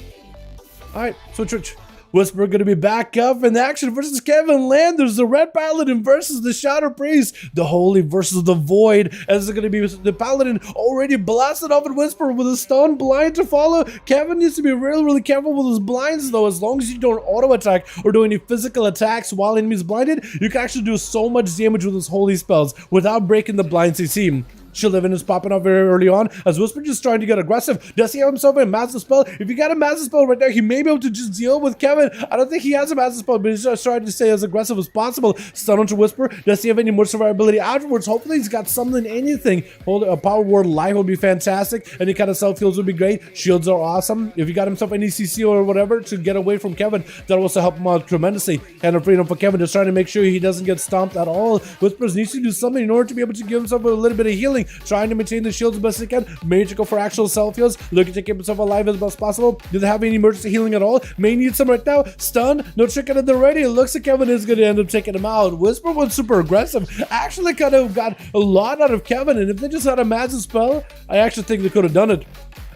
Alright, switch. Whisper gonna be back up in action versus Kevin Landers, the Red Paladin versus the Shadow Priest, the Holy versus the Void, as it's gonna be the Paladin already blasted off at Whisper with a stun blind to follow. Kevin needs to be really careful with his blinds though. As long as you don't auto attack or do any physical attacks while enemies blinded, you can actually do so much damage with his holy spells without breaking the blind CC. Shieldevin is popping up very early on as Whisper just trying to get aggressive. Does he have himself a massive spell? If he got a massive spell right there, he may be able to just deal with Kevin. I don't think he has a massive spell, but he's just trying to stay as aggressive as possible. Stun onto Whisper. Does he have any more survivability afterwards? Hopefully he's got something, anything. Hold a Power Word Life would be fantastic. Any kind of self heals would be great. Shields are awesome. If you got himself any CC or whatever to get away from Kevin, that'll also help him out tremendously. Hand of freedom for Kevin, just trying to make sure he doesn't get stomped at all. Whispers needs to do something in order to be able to give himself a little bit of healing. Trying to maintain the shields as best they can. May to go for actual self heals, looking to keep himself alive as best possible. Do they have any emergency healing at all? May need some right now. Stun, no tricking it already. It looks like Kevin is going to end up taking him out. Whisper was super aggressive. Actually kind of got a lot out of Kevin, and if they just had a massive spell, I actually think they could have done it.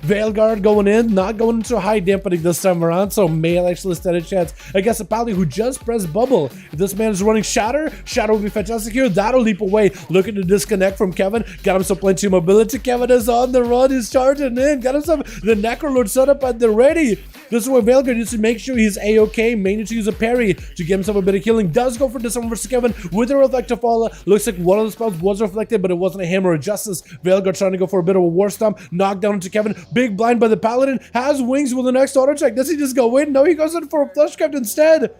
Veilguard going in, not going into high dampening this time around, so Mail actually stand a chance against a Pally who just pressed bubble. If this man is running Shatter will be fantastic here. That'll leap away, looking to disconnect from Kevin. Got himself plenty of mobility. Kevin is on the run, he's charging in. Got himself the Necrolord set up and they're ready. This is where Veilguard needs to make sure he's a-okay. May need to use a parry to get himself a bit of healing. Does go for this one versus Kevin with a reflective fall. Looks like one of the spells was reflected, but it wasn't a Hammer of Justice. Veilguard trying to go for a bit of a War Stomp. Knockdown into Kevin. Big blind by the Paladin. Has wings with the next auto check. Does he just go in? No, he goes in for a Fleshcraft instead.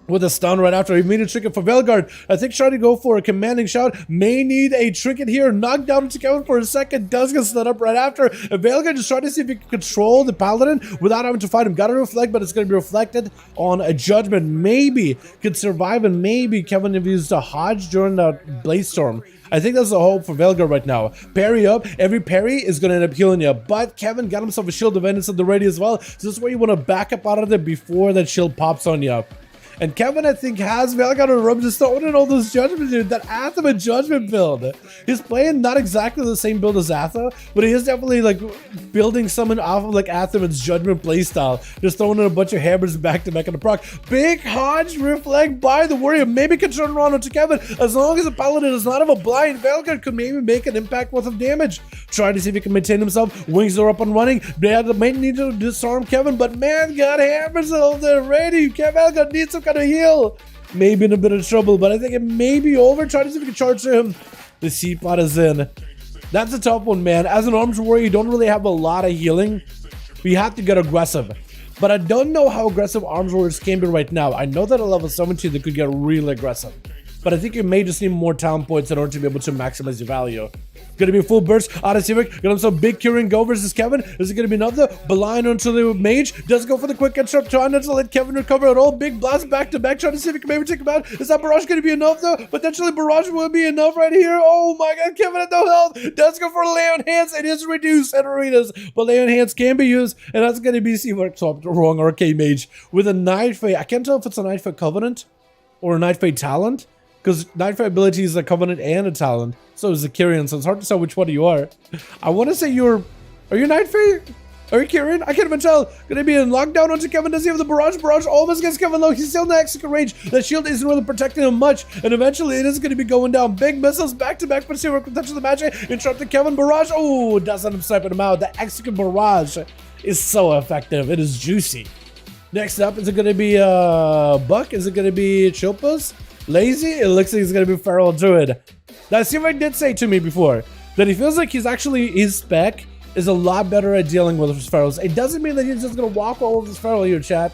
With a stun right after. He made a trinket for Veilguard. I think trying to go for a commanding shout. May need a trinket here. Knockdown into Kevin for a second. Does get set up right after. And Veilguard just trying to see if he can control the Paladin without having to fight him. Got to reflect, but it's going to be reflected on a judgment. Maybe could survive, and maybe Kevin if he used a Hodge during that Blaze Storm. I think that's the hope for Veilguard right now. Parry up. Every parry is going to end up healing you. But Kevin got himself a Shield of Endless at the ready as well. So this is where you want to back up out of there before that shield pops on you. And Kevin, I think, has Valgard and Rub just throwing in all those judgments, dude. That Atha and judgment build. He's playing not exactly the same build as Atha, but he is definitely like building someone off of like Athaman's judgment playstyle. Just throwing in a bunch of hammers back to back on the proc. Big Hodge reflect by the warrior. Maybe can turn around onto Kevin. As long as the paladin does not have a blind, Valgard could maybe make an impact worth of damage. Trying to see if he can maintain himself. Wings are up and running. They might need to disarm Kevin, but man got hammers out there ready. Valgard needs some kind of heal. Maybe in a bit of trouble, but I think it may be over. Trying to see if we can charge to him. The C-pot is in. That's a tough one, man. As an arms warrior, you don't really have a lot of healing. You have to get aggressive. But I don't know how aggressive arms warriors can be right now. I know that at level 17 they could get really aggressive. But I think you may just need more talent points in order to be able to maximize your value. Gonna be a full burst out of Civic. Got him some big Kyrian go versus Kevin. Is it gonna be another? Blind onto the mage. Does go for the quick catch up. Trying to let Kevin recover at all. Big blast back to back. Trying to see if he can maybe take him out. Is that barrage gonna be enough though? Potentially barrage will be enough right here. Oh my god, Kevin had no health. Does go for lay on hands. It is reduced at arenas, but lay on hands can be used, and that's gonna be Civic swapped wrong arcade mage with a Night Fae. I can't tell if it's a Night Fae Covenant or a Night Fae Talent. Because Night Fae ability is a Covenant and a Talent. So is the Kyrian, so it's hard to tell which one you are. I want to say are you Night Fae? Are you Kyrian? I can't even tell. Gonna be in lockdown onto Kevin. Does he have the barrage? Barrage almost gets Kevin low. He's still in the execute range. The shield isn't really protecting him much. And eventually it is gonna be going down. Big missiles back to back. But see where touches the magic. Interrupted Kevin. Barrage. Oh, does end up sniping him out. The execute barrage is so effective. It is juicy. Next up, is it gonna be Buck? Is it gonna be Chilpas? Lazy? It looks like he's gonna be Feral Druid. Now, Civic did say to me before that he feels like his spec is a lot better at dealing with his Ferals. It doesn't mean that he's just gonna walk all over his Feral here, chat,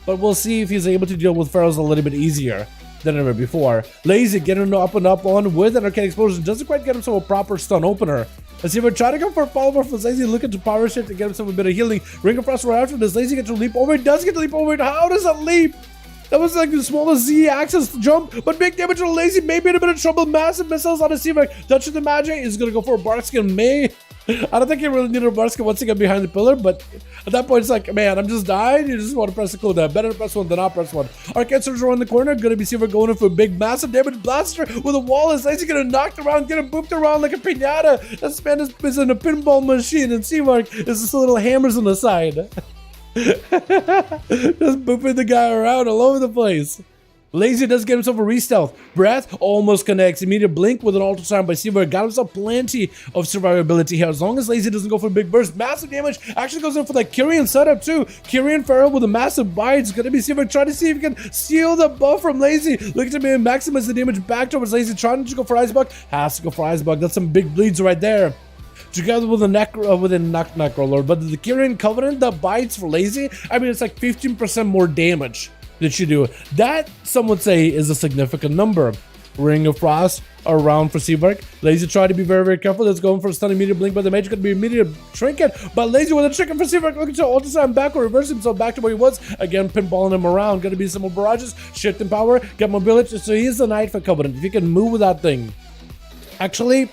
but we'll see if he's able to deal with Ferals a little bit easier than ever before. Lazy getting up and up on with an arcane explosion. Doesn't quite get himself a proper stun opener. Let's see if we're trying to go for a follower for Lazy, looking to power shift to get himself a bit of healing. Ring of Frost right after. Does Lazy get to leap over? He does get to leap over. How does that leap? That was like the smallest Z-axis jump, but big damage on Lazy, maybe in a bit of trouble. Massive missiles on a Civic. Touching the magic is going to go for a Barkskin May. I don't think you really need a Barkskin once you get behind the pillar, but at that point it's like, man, I'm just dying. You just want to press the cooldown. Better to press one than not press one. Arcane Surge around the corner. Going to be Civic going in for a big, massive damage blaster with a wall. Is Lazy going to knock around, get him booped around like a pinata. This man is in a pinball machine, and Civic is just little hammers on the side. Just booping the guy around all over the place. Lazy does get himself a re-stealth. Breath almost connects. Immediate blink with an alter sign by Seaver. Got himself plenty of survivability here. As long as Lazy doesn't go for a big burst. Massive damage. Actually goes in for that Kyrian setup too. Kyrian Pharaoh with a massive bite. It's going to be Seaver trying to see if he can steal the buff from Lazy. Looking to maximize the damage back towards Lazy. Trying to go for Icebug. Has to go for Icebug. That's some big bleeds right there. Together with the Necrolord, but the Kyrian Covenant that bites for Lazy, I mean, it's like 15% more damage that you do. That, some would say, is a significant number. Ring of Frost around for Seabark. Lazy try to be very, very careful. That's going for a stun immediate blink, but the mage could be immediate trinket. But Lazy with a chicken for Seabark, looking to ultra sign back or reverse himself back to where he was. Again, pinballing him around. Gonna be some more barrages, shift in power, get mobility. So he's the Knight for Covenant. If you can move with that thing. Actually,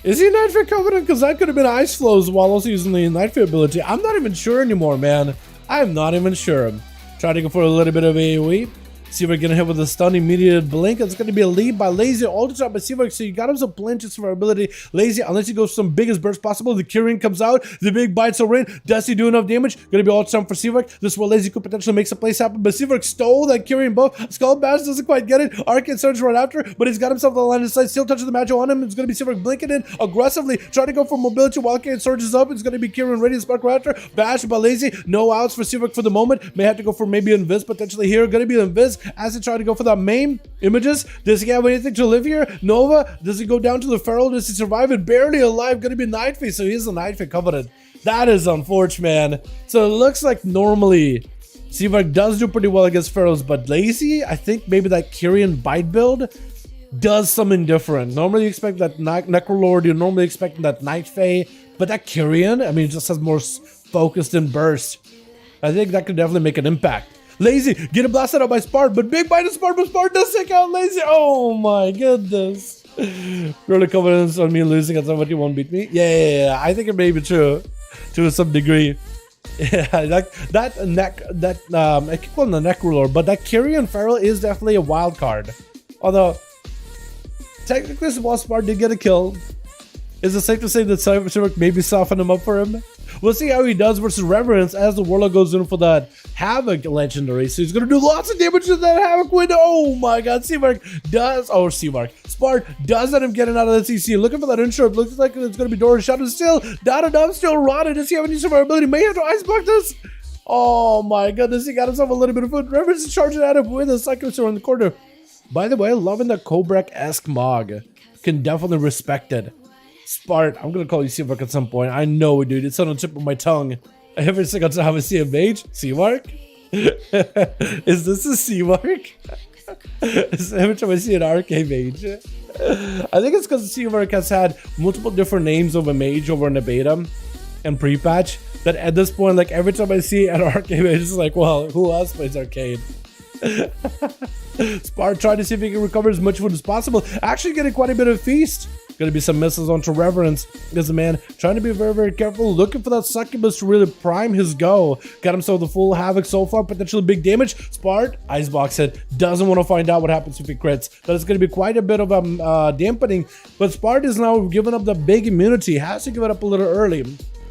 is he Night Fae Covenant? Because that could have been Ice Flows while also using the Night Fae ability. I'm not even sure anymore, man. I'm not even sure. Trying to go for a little bit of AoE. See if we're gonna hit with a stun immediate blink. It's gonna be a lead by Lazy, ultra shot by Seavark. So you got him some plenty of survivability. Lazy, unless he goes for some biggest burst possible. The Kyrian comes out, the big bites are in. Does he do enough damage? Gonna be ultra shot for Seavark. This is where Lazy could potentially make some plays happen. But Seavark stole that Kyrian buff. Skull Bash doesn't quite get it. Arcane Surge right after, but he's got himself the line of sight. Still touching the magic on him. It's gonna be Seavark blinking in aggressively, trying to go for mobility while Arcane Surge is up. It's gonna be Kyrian ready to spark right after. Bash by Lazy. No outs for Seavark for the moment. May have to go for maybe Invis potentially here. Gonna be Invis as he try to go for that main images. Does he have anything to live here? Nova, does he go down to the Feral? Does he survive it? Barely alive. Gonna be Night Fae, so he's a Night Fae Covenant. That is unfortunate, man. So it looks like normally Seavark does do pretty well against Ferals, but Lazy, I think maybe that Kyrian bite build does something different. Normally you expect that Necrolord, you're normally expecting that Night Fae, but that Kyrian, I mean, it just has more focused in burst. I think that could definitely make an impact. Lazy, get it blasted out by Spart, but big bite of Spart, but Spart does take out Lazy. Oh my goodness. Really confidence on me losing at somebody won't beat me? Yeah, I think it may be true to some degree. Yeah, that neck, I keep calling the neck ruler, but that Kyrian Feral is definitely a wild card. Although, technically, Smart did get a kill. Is it safe to say that Cybertruck maybe softened him up for him? We'll see how he does versus Reverence as the Warlock goes in for that Havoc legendary. So he's going to do lots of damage to that Havoc window. Oh my god, Smart does let him get it out of the CC. Looking for that interrupt. Looks like it's going to be door shot. And still, not enough. Still rotted. Does he have any survivability? May have to icebox this. Oh my goodness, he got himself a little bit of food. Reverence is charging at him with a Psycho Sword in the corner. By the way, loving the Kobrek-esque Mog. Can definitely respect it. Spart, I'm gonna call you Seamark at some point. I know it, dude. It's on the tip of my tongue. Every single time I see a mage, Seamark? Is this a Seamark? Every time I see an arcade mage. I think it's because Seamark has had multiple different names of a mage over in the beta and pre-patch. That at this point, like every time I see an arcade mage, it's like, well, who else plays arcade? Spart trying to see if he can recover as much food as possible. Actually getting quite a bit of feast. Gonna be some misses onto Reverence. There's a man trying to be very, very careful, looking for that succubus to really prime his go. Got himself the full Havoc so far, potentially big damage. Spart, icebox it, doesn't want to find out what happens if he crits. That is gonna be quite a bit of dampening, but Spart is now giving up the big immunity. Has to give it up a little early,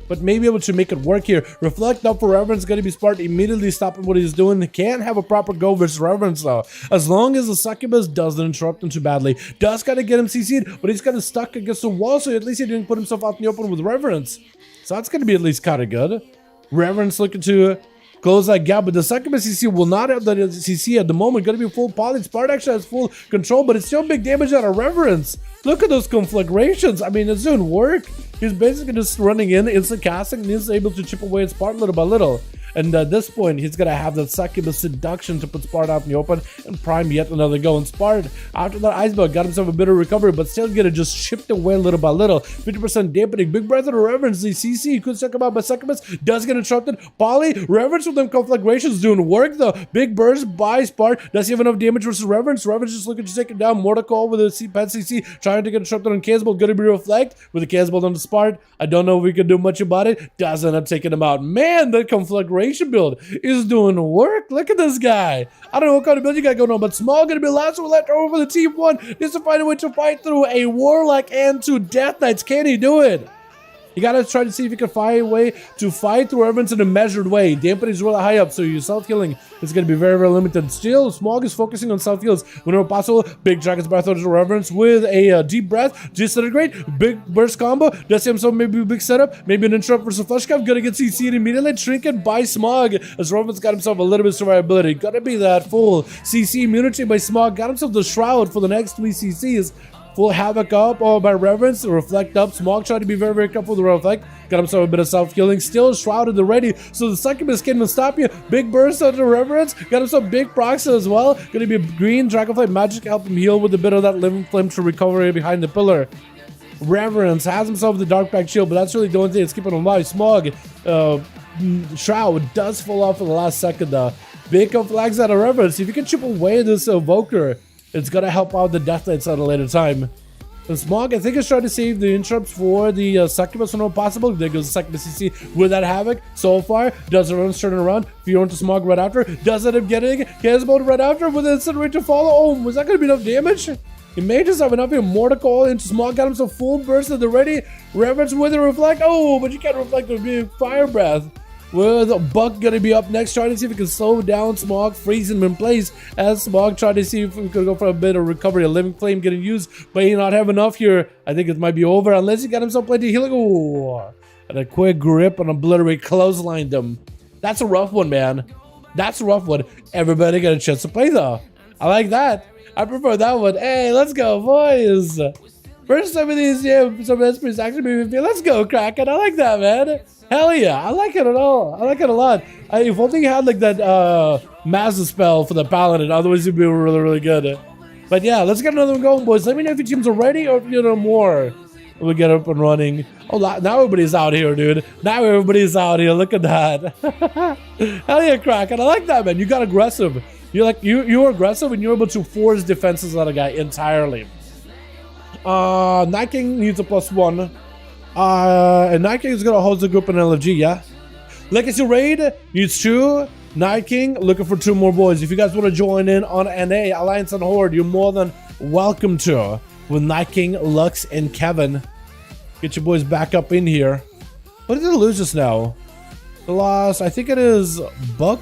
but may be able to make it work here. Reflect up for Reverence, going to be Spart immediately stopping what he's doing. Can't have a proper go versus Reverence though. As long as the succubus doesn't interrupt him too badly. Does got to get him CC'd, but he's kind of stuck against the wall, so at least he didn't put himself out in the open with Reverence. So that's going to be at least kind of good. Reverence looking to close that gap, but the succubus CC will not have the CC at the moment. Going to be full poly. Spart actually has full control, but it's still big damage out of Reverence. Look at those conflagrations. I mean, it's doing work. He's basically just running in, instant casting, and he's able to chip away at Spart little by little. And at this point, he's going to have that succubus seduction to put Spart out in the open and prime yet another go. And Spart, after that Icebug, got himself a bit of recovery, but still going to just chipped away little by little. 50% dampening. Big breath of Reverence. The CC could check him out, but succubus does get interrupted. Poly, Reverence with them conflagrations doing work though. Big burst by Spart. Does he have enough damage versus Reverence? Reverence just looking to take it down. Mordecall with a pet CC trying to get interrupted on Casebolt. Going to be reflect with the Casebolt on the Spart. I don't know if we can do much about it. Does end up taking him out. Man, the conflagration build is doing work. Look at this guy. I don't know what kind of build you got going on, but Small gonna be last one left over the team one. Needs to find a way to fight through a Warlock and two Death Knights. Can he do it? You gotta try to see if you can find a way to fight through Reverence in a measured way. Dampening is really high up, so your self-healing is gonna be very, very limited. Still, Smog is focusing on self-heals whenever possible. Big Dragon's Breath to Reverence with a deep breath. Disintegrate. Big burst combo. Does he himself maybe a big setup? Maybe an interrupt versus Flush Cap. Gonna get CC'd immediately. Trinket by Smog as Reverence got himself a little bit of survivability. Gotta be that full CC immunity by Smog. Got himself the Shroud for the next 3 CCs. Full Havoc up by Reverence, reflect up. Smog trying to be very, very careful with the reflect. Got himself a bit of self-healing. Still shrouded already, so the succubus can't even stop you. Big burst under Reverence. Got himself big proxy as well. Gonna be a green Dragonflight magic to help him heal with a bit of that living flame to recover behind the pillar. Reverence has himself the dark pack shield, but that's really the only thing that's keeping him alive. Smog Shroud does fall off in the last second though. Big flags out of Reverence. If you can chip away this Evoker, it's gonna help out the Death Knights at a later time. And Smog, I think, is trying to save the interrupts for the succubus whenever possible. There goes the succubus CC with that Havoc. So far, does the runs turn around? Fear into Smog right after. Does end up getting Casebolt right after with an Incinerate to follow. Oh, was that gonna be enough damage? He may just have enough here. Mordecall into Smog, got him some full burst at the ready. Reverence with a reflect. Oh, but you can't reflect with a big fire breath. With Buck gonna be up next, trying to see if we can slow down Smog, freeze him in place as Smog trying to see if we could go for a bit of recovery. A living flame getting used, but he not have enough here. I think it might be over unless he got himself plenty of healing. Oh, and a quick grip and obliterate clotheslined him. That's a rough one, man. That's a rough one. Everybody got a chance to play though. I like that. I prefer that one. Hey, let's go, boys. First some of these, yeah, some of this actually made me feel. Let's go, Kraken. I like that, man. Hell yeah, I like it at all. I like it a lot. If only you had like that Mazda spell for the Paladin, otherwise it'd be really, really good. But yeah, let's get another one going, boys. Let me know if your teams are ready or if you know more. We'll get up and running. Oh, now everybody's out here, dude. Now everybody's out here. Look at that. Hell yeah, Kraken. I like that, man. You got aggressive. You're like you were aggressive and you're able to force defenses on a guy entirely. Night King needs a +1. And Night King is gonna hold the group in LFG, yeah? Legacy Raid needs 2. Night King looking for 2 more boys. If you guys want to join in on NA, Alliance and Horde, you're more than welcome to. With Night King, Lux, and Kevin. Get your boys back up in here. What did they lose just now? They lost, I think it is Buck.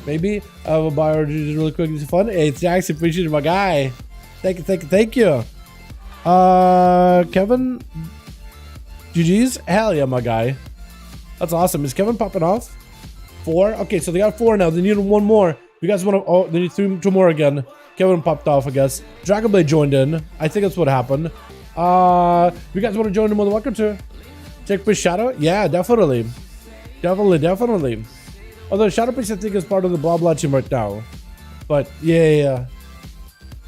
Maybe. I have a buyer really quick. It's fun. Hey, thanks. Appreciate it, my guy. Thank you. Kevin. GG's. Hell yeah, my guy. That's awesome. Is Kevin popping off? 4? Okay, so they got 4 now. They need 1 more. You guys want to... Oh, they need 2 more again. Kevin popped off, I guess. Dragonflight joined in. I think that's what happened. You guys want to join in? Welcome to Check for Shadow? Yeah, definitely. Definitely. Although Shadow Priest, I think, is part of the blah blah team right now. But yeah.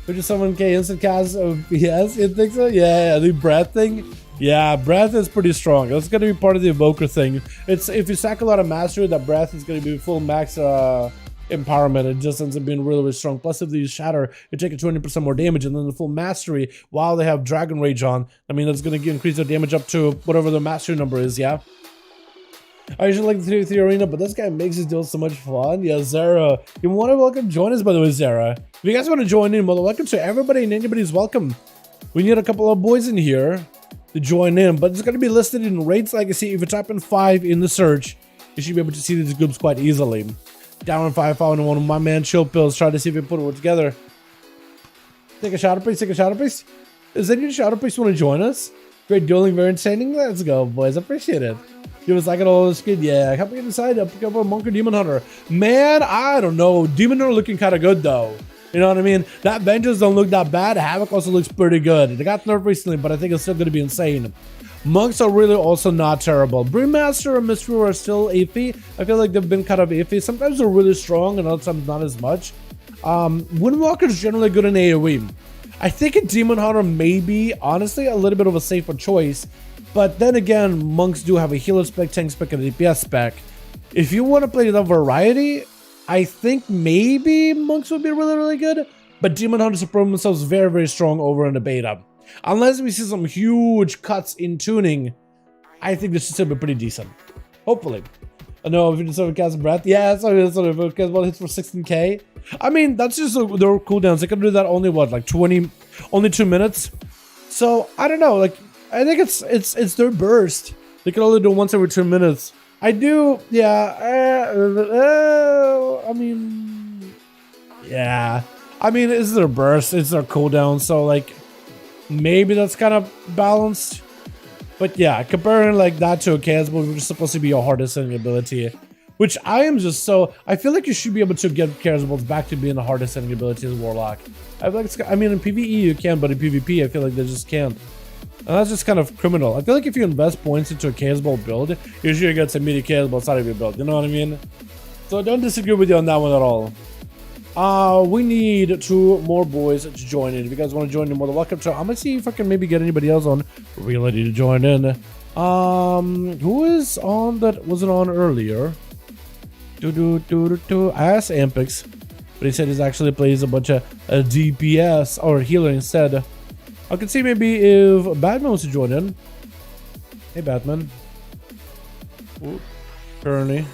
57k instant cast of yes, you think so? Yeah, the breath thing. Yeah, breath is pretty strong. That's gonna be part of the evoker thing. It's if you sack a lot of mastery, that breath is gonna be full max empowerment. It just ends up being really strong. Plus, if they use shatter, you're taking 20% more damage, and then the full mastery while they have Dragon Rage on. I mean, that's gonna increase their damage up to whatever the mastery number is. Yeah. I usually like the 3 arena, but this guy makes his deal so much fun. Yeah, Zara. You want to welcome join us, by the way, Zara. If you guys want to join in, well, welcome to everybody and anybody's welcome. We need a couple of boys in here to join in, but it's going to be listed in Raids Legacy. If you type in 5 in the search, you should be able to see these groups quite easily. Down 5, following one of my man Chill Pills, try to see if we can put it together. Take a Shadow Priest, Is any Shadow Priest want to join us? Great dueling, very entertaining. Let's go, boys. Appreciate it. Give us like an old skin. Yeah, help me get inside. Pick up a Monk or Demon Hunter. Man, I don't know. Demon Hunter looking kind of good though. You know what I mean? That Vengeance don't look that bad. Havoc also looks pretty good. They got nerfed recently, but I think it's still going to be insane. Monks are really also not terrible. Brewmaster and Mystery are still iffy. I feel like they've been kind of iffy. Sometimes they're really strong and other times not as much. Windwalker is generally good in AoE. I think a Demon Hunter may be, honestly, a little bit of a safer choice. But then again, Monks do have a healer spec, tank spec, and a DPS spec. If you want to play the variety, I think maybe Monks would be really good. But Demon Hunters have proven themselves very strong over in the beta. Unless we see some huge cuts in tuning, I think this should still be pretty decent. Hopefully. I know if you just have a cast of breath. Yeah, that's what it is. Well, hits for 16k. I mean, that's just their cooldowns. They can do that only what, like only 2 minutes. So I don't know. Like, I think it's their burst. They can only do once every 2 minutes. I do, yeah. I mean, yeah. I mean, it's their burst. It's their cooldown. So like, maybe that's kind of balanced. But yeah, comparing like that to a Casbolt, which is supposed to be your hardest hitting ability, which I am just so... I feel like you should be able to get Casbolts back to being the hardest hitting ability as Warlock. I feel like I mean, in PvE you can, but in PvP I feel like they just can't. And that's just kind of criminal. I feel like if you invest points into a Casbolt build, you're sure you get some meaty Casbolts out of your build. You know what I mean? So I don't disagree with you on that one at all. We need 2 more boys to join in. If you guys want to join in, more than welcome to. I'm gonna see if I can maybe get anybody else on reality to join in. Who is on that wasn't on earlier? I asked Ampix, but he said he actually plays a bunch of DPS or healer instead. I can see maybe if Batman wants to join in. Hey Batman. Ooh. Currently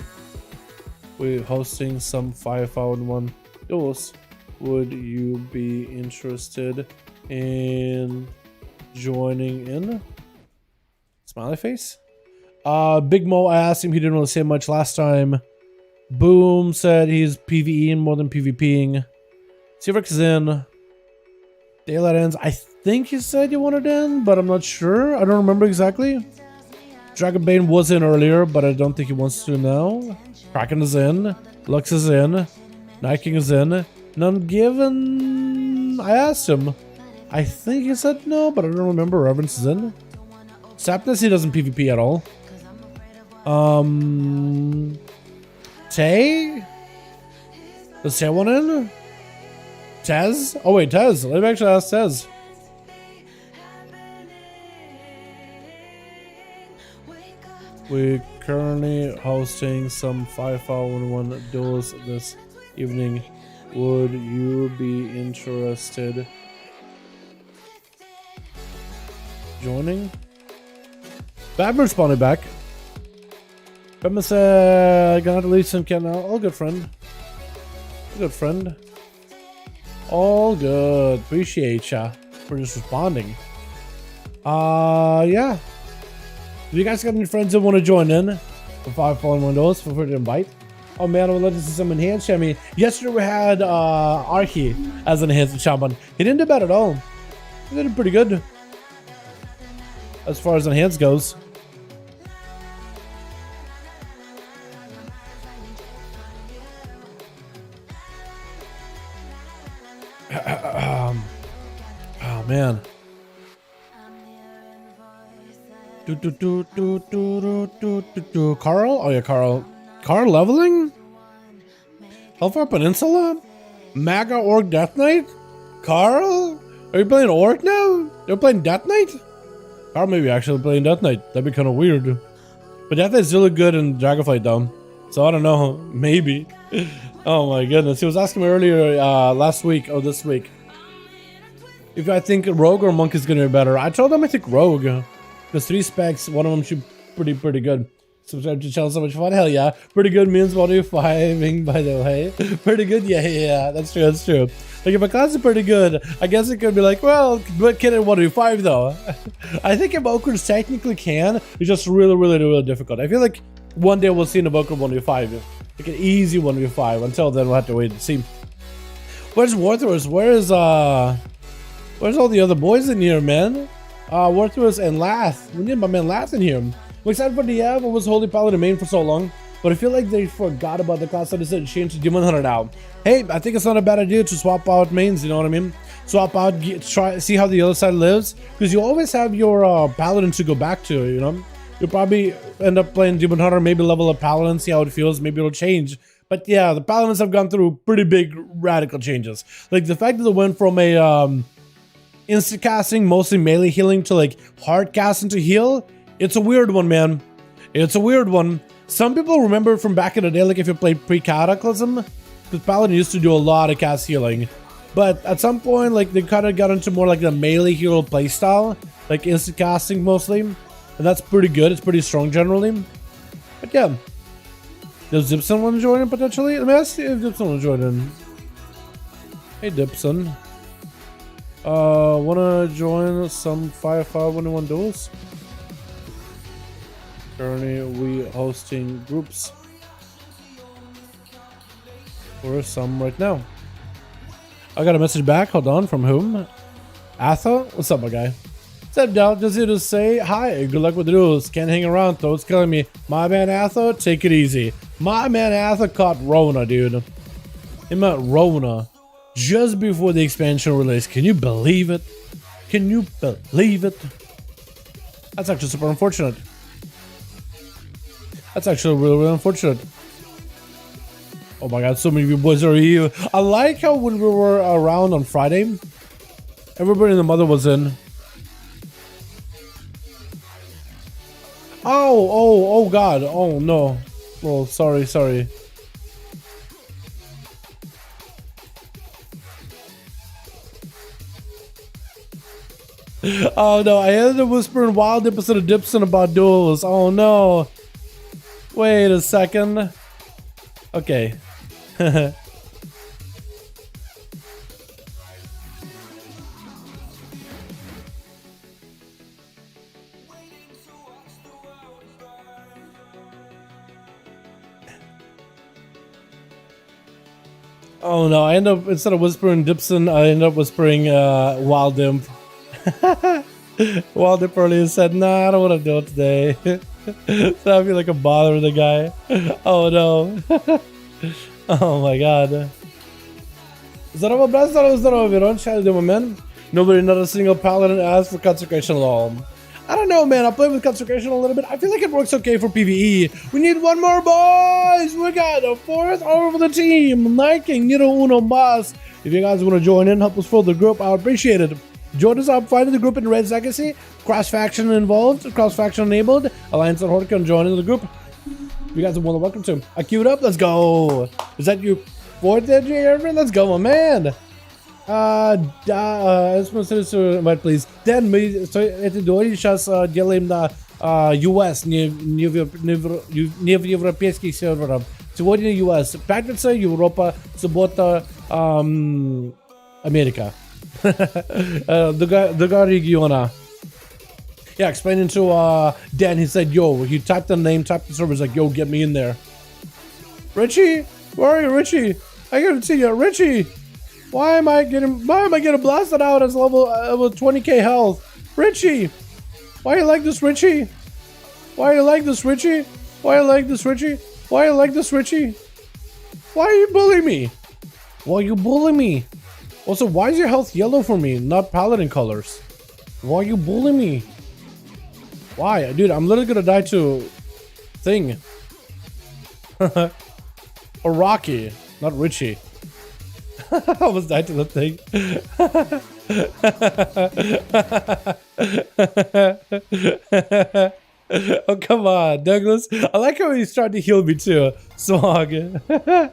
we're hosting some 5v5 1v1 duels. Would you be interested in joining in? Smiley face. Big Mo, I asked him, he didn't really say much last time. Boom said he's PvEing more than PvPing. Seavrix is in. Dalaran, I think he said you wanted in, but I'm not sure. I don't remember exactly. Dragonbane was in earlier, but I don't think he wants to now. Kraken is in. Lux is in. Night King is in. None given. I asked him. I think he said no, but I don't remember. Reverence is in. Sapness, he doesn't PvP at all. Tay? Does Tay want in? Tez? Oh wait, Tez. Let me actually ask Tez. We're currently hosting some 5v1 duels this evening. Would you be interested joining? Batman responded back. Perma said, gonna delete some channel. All good, friend. All good, friend. All good. Appreciate ya for just responding. Yeah. If you guys got any friends that want to join in for 5V5 1v1 DUELS, feel free to invite. Oh man, I would love to see some enhanced champion. Yesterday we had Archie as an enhanced champion. He didn't do bad at all. He did pretty good as far as enhanced goes. Oh man. Carl? Oh yeah, Carl. Carl leveling? Hellfire Peninsula? Maga Orc Death Knight? Carl? Are you playing Orc now? You're playing Death Knight? Carl maybe actually playing Death Knight. That'd be kind of weird. But Death Knight's really good in Dragonflight though. So I don't know. Maybe. Oh my goodness. He was asking me earlier last week or this week if I think Rogue or Monk is going to be better. I told him I think Rogue. Because 3 specs, one of them should be pretty good. Subscribe to the channel, so much fun. Hell yeah. Pretty good means 1v5, by the way. Pretty good, yeah. That's true, that's true. Like if a class is pretty good, I guess it could be like, well, but can it 1v5 though? I think Evokers technically can. It's just really difficult. I feel like one day we'll see an Evoker 1v5. Like an easy 1v5. Until then, we'll have to wait and see. Where's Warthros? Where's all the other boys in here, man? Warthros and Lath. We need my man Lath in here. I'm excited for the Ev. I was Holy Paladin main for so long, but I feel like they forgot about the class, so they said change to Demon Hunter now. Hey, I think it's not a bad idea to swap out mains, you know what I mean? Swap out, try, see how the other side lives, because you always have your Paladin to go back to, you know? You'll probably end up playing Demon Hunter, maybe level up Paladin, see how it feels, maybe it'll change. But yeah, the Paladins have gone through pretty big radical changes. Like the fact that they went from a instant casting, mostly melee healing, to like hard casting to heal, it's a weird one, man. It's a weird one. Some people remember from back in the day, like if you played pre-Cataclysm, because Paladin used to do a lot of cast healing. But at some point, like they kind of got into more like the melee hero playstyle, like instant casting mostly. And that's pretty good. It's pretty strong generally. But yeah. Does Dipson want to join in potentially? Let me ask you if Dipson want to join in. Hey Dipson. Wanna join some 5V5 1v1 DUELS? Currently we hosting groups for some right now. I got a message back, hold on, from whom? Atha? What's up, my guy? What's up, Dal? Just here to say hi, good luck with the duels. Can't hang around though, it's killing me. My man Atha, take it easy. My man Atha caught Rona, dude. He met Rona just before the expansion release. Can you believe it? Can you believe it? That's actually super unfortunate. That's actually really unfortunate. Oh my god, so many of you boys are here. I like how when we were around on Friday, everybody in the mother was in. Oh god, oh no. Oh, sorry. Oh no, I ended up whispering wild episode of Dipson about duels. Oh no. Wait a second. Okay. Oh no, I end up, instead of whispering Dipson, I end up whispering Wild Imp. Wild Imp earlier said, nah, I don't want to do it today. So I feel like I'm bothering the guy. Oh no. Oh my god. Здорово, брат, здорово, Viron. How you doing, man? Nobody, not a single paladin asked for consecration at all. I don't know, man. I played with consecration a little bit. I feel like it works okay for PvE. We need one more, boys. We got a 4th over the team. Liking, uno más. If you guys want to join in, help us fill the group, I would appreciate it. Join us up, find the group in Red Legacy. Cross-faction involved, cross-faction enabled. Alliance and Horde can join in the group. You guys are more than welcome to. I queued up. Let's go. Is that your 4th edge? Let's go, my man. Invite, please. Den, så jag inte då, сейчас делаем US, не в европейских серверах. Сегодня US, пятница, Европа, суббота, America. Другая региона. Yeah, explaining to Dan, he said, yo, he typed the name, typed the server, he's like, yo, get me in there. Richie? Where are you, Richie? I gotta see you, Richie. Why am I getting blasted out as level 20k health? Richie! Why you like this, Richie? Why you like this, Richie? Why you like this, Richie? Why you like this, Richie? Why are you bullying me? Why you bullying me? Also, why is your health yellow for me, not paladin colors? Why you bullying me? Why? Dude, I'm literally gonna die to thing. Or Rocky, not Richie. I almost died to the thing. Oh, come on, Douglas. I like how he's trying to heal me too. Smog. I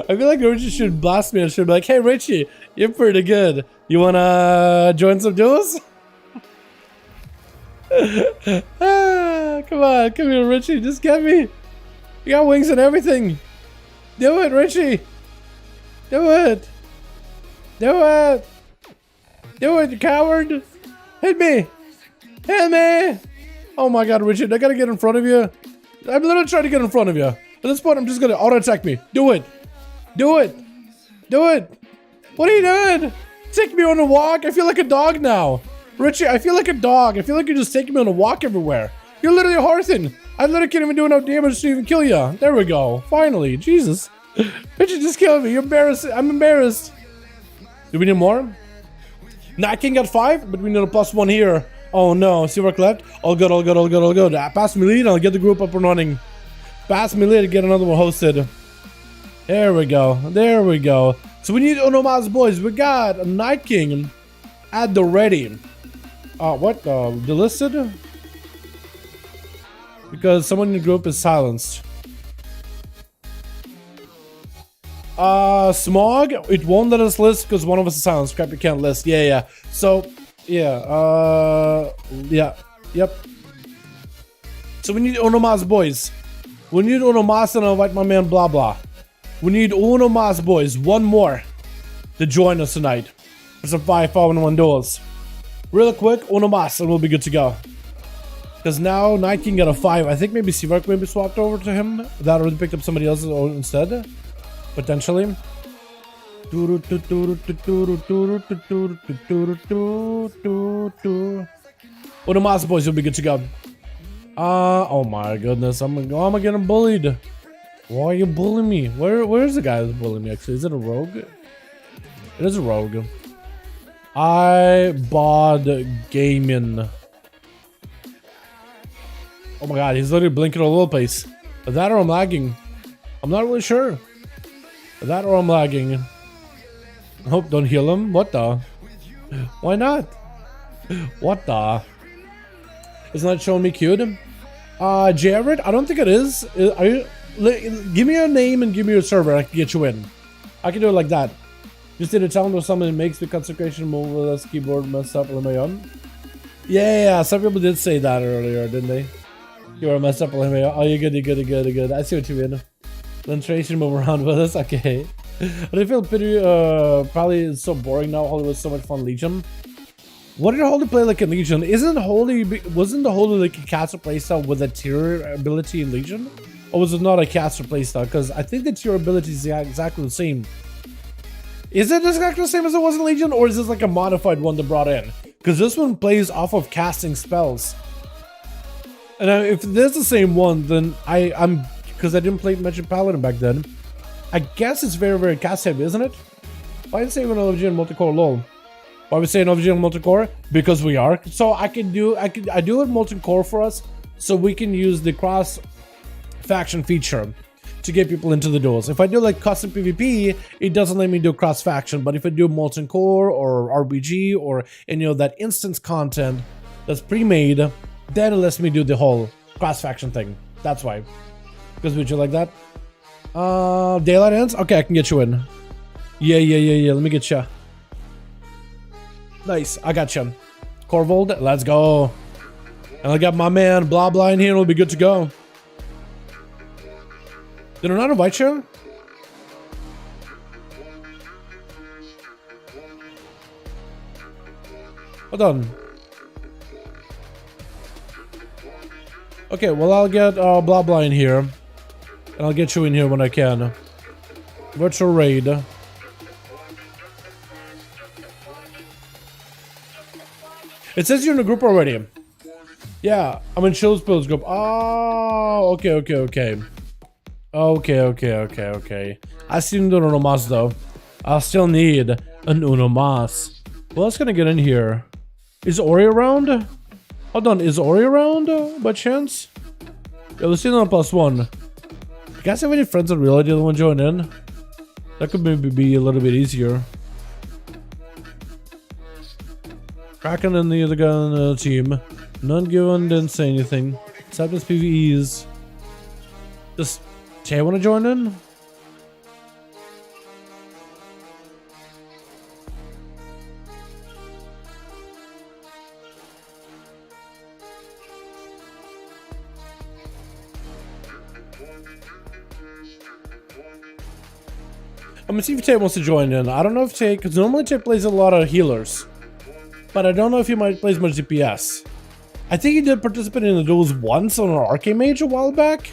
feel like Richie should blast me and should be like, hey Richie, you're pretty good. You wanna join some duels? Come on, come here, Richie. Just get me. You got wings and everything. Do it, Richie. Do it. Do it. Do it, you coward. Hit me. Hit me. Oh my god, Richard, I gotta get in front of you. I'm literally trying to get in front of you. At this point, I'm just gonna auto-attack me. Do it. Do it. Do it. What are you doing? Take me on a walk. I feel like a dog now. Richie, I feel like a dog. I feel like you're just taking me on a walk everywhere. You're literally a Hearthen. I literally can't even do enough damage to even kill you. There we go. Finally. Jesus. Richie just killed me. You're embarrassed. I'm embarrassed. Do we need more? Night King got 5, but we need a +1 here. Oh no. See where I left? All good, all good, all good, all good. Pass me lead and I'll get the group up and running. Pass me lead to get another one hosted. There we go. There we go. So we need Onomaz boys. We got a Night King at the ready. What? Delisted? Because someone in the group is silenced. Smog, it won't let us list because one of us is silenced. Crap, you can't list. Yeah, yeah. So, yeah, yeah, yep. So we need Onomaz boys. We need Onomaz and I'll invite my man blah blah. We need Onomaz boys, one more, to join us tonight for some 5V5 1v1 duels. Real quick, Onomaz and we'll be good to go. Because now Night King got a 5. I think maybe Seavark maybe swapped over to him. That already picked up somebody else's instead. Potentially. Onomaz boys will be good to go. Oh my goodness, I'm getting bullied. Why are you bullying me? Where's the guy who's bullying me actually? Is it a rogue? It is a rogue. I bought gaming. Oh my god, he's literally blinking all over the place. Is that or I'm lagging? I'm not really sure. Is that or I'm lagging? I hope don't heal him. What the? Why not? What the? It's not showing me queued. Jared, I don't think it is. Are you? Give me your name and give me your server. I can get you in. I can do it like that. Just need to tell him there's something that makes the consecration move with this keyboard messed up. Am I on? Yeah, some people did say that earlier, didn't they? You were messed up. Oh, you're good, you're good, you're good, you're good. I see what you mean. Lentration move around with us. Okay. But I feel pretty, probably it's so boring now. Holy was so much fun. Legion. What did Holy play like in Legion? Wasn't the Holy like a caster playstyle with a tier ability in Legion? Or was it not a caster playstyle? Because I think the tier ability is exactly the same. Is it exactly the same as it was in Legion? Or is this like a modified one they brought in? Because this one plays off of casting spells. And if there's the same one, then I'm because I didn't play Magic Paladin back then. I guess it's very, very cast heavy, isn't it? Why did I say when OVG and multicore lol? Why are we saying OVG and multicore? Because we are. So I do it multicore for us, so we can use the cross faction feature to get people into the duels. If I do like custom PvP, it doesn't let me do cross faction. But if I do molten core or RBG or any of that instance content that's pre-made, then it lets me do the whole cross faction thing. That's why. Because would you like that? Daylight ends? Okay, I can get you in. Yeah. Let me get you. Nice, I got you. Corvold, let's go. And I got my man blah blah in here, we'll be good to go. Did I not invite you? Hold on. Okay, well I'll get blah blah in here. And I'll get you in here when I can. Virtual raid. It says you're in a group already. Yeah, I'm in Chill's Pills group. Oh, okay. Okay. I still need an Uno Mas though. I still need an Uno Mas. Well, let's gonna get in here. Is Ori around? Hold on, is Ori around by chance? Yeah, let's see on +1. You guys have any friends that really didn't want to join in? That could maybe be a little bit easier. Kraken and the other guy on the team. None given, didn't say anything. Except his PvEs. Does Tay want to join in? I'm gonna see if Tay wants to join in. I don't know if Tay, because normally Tay plays a lot of healers. But I don't know if he might play as much DPS. I think he did participate in the duels once on an arcade mage a while back.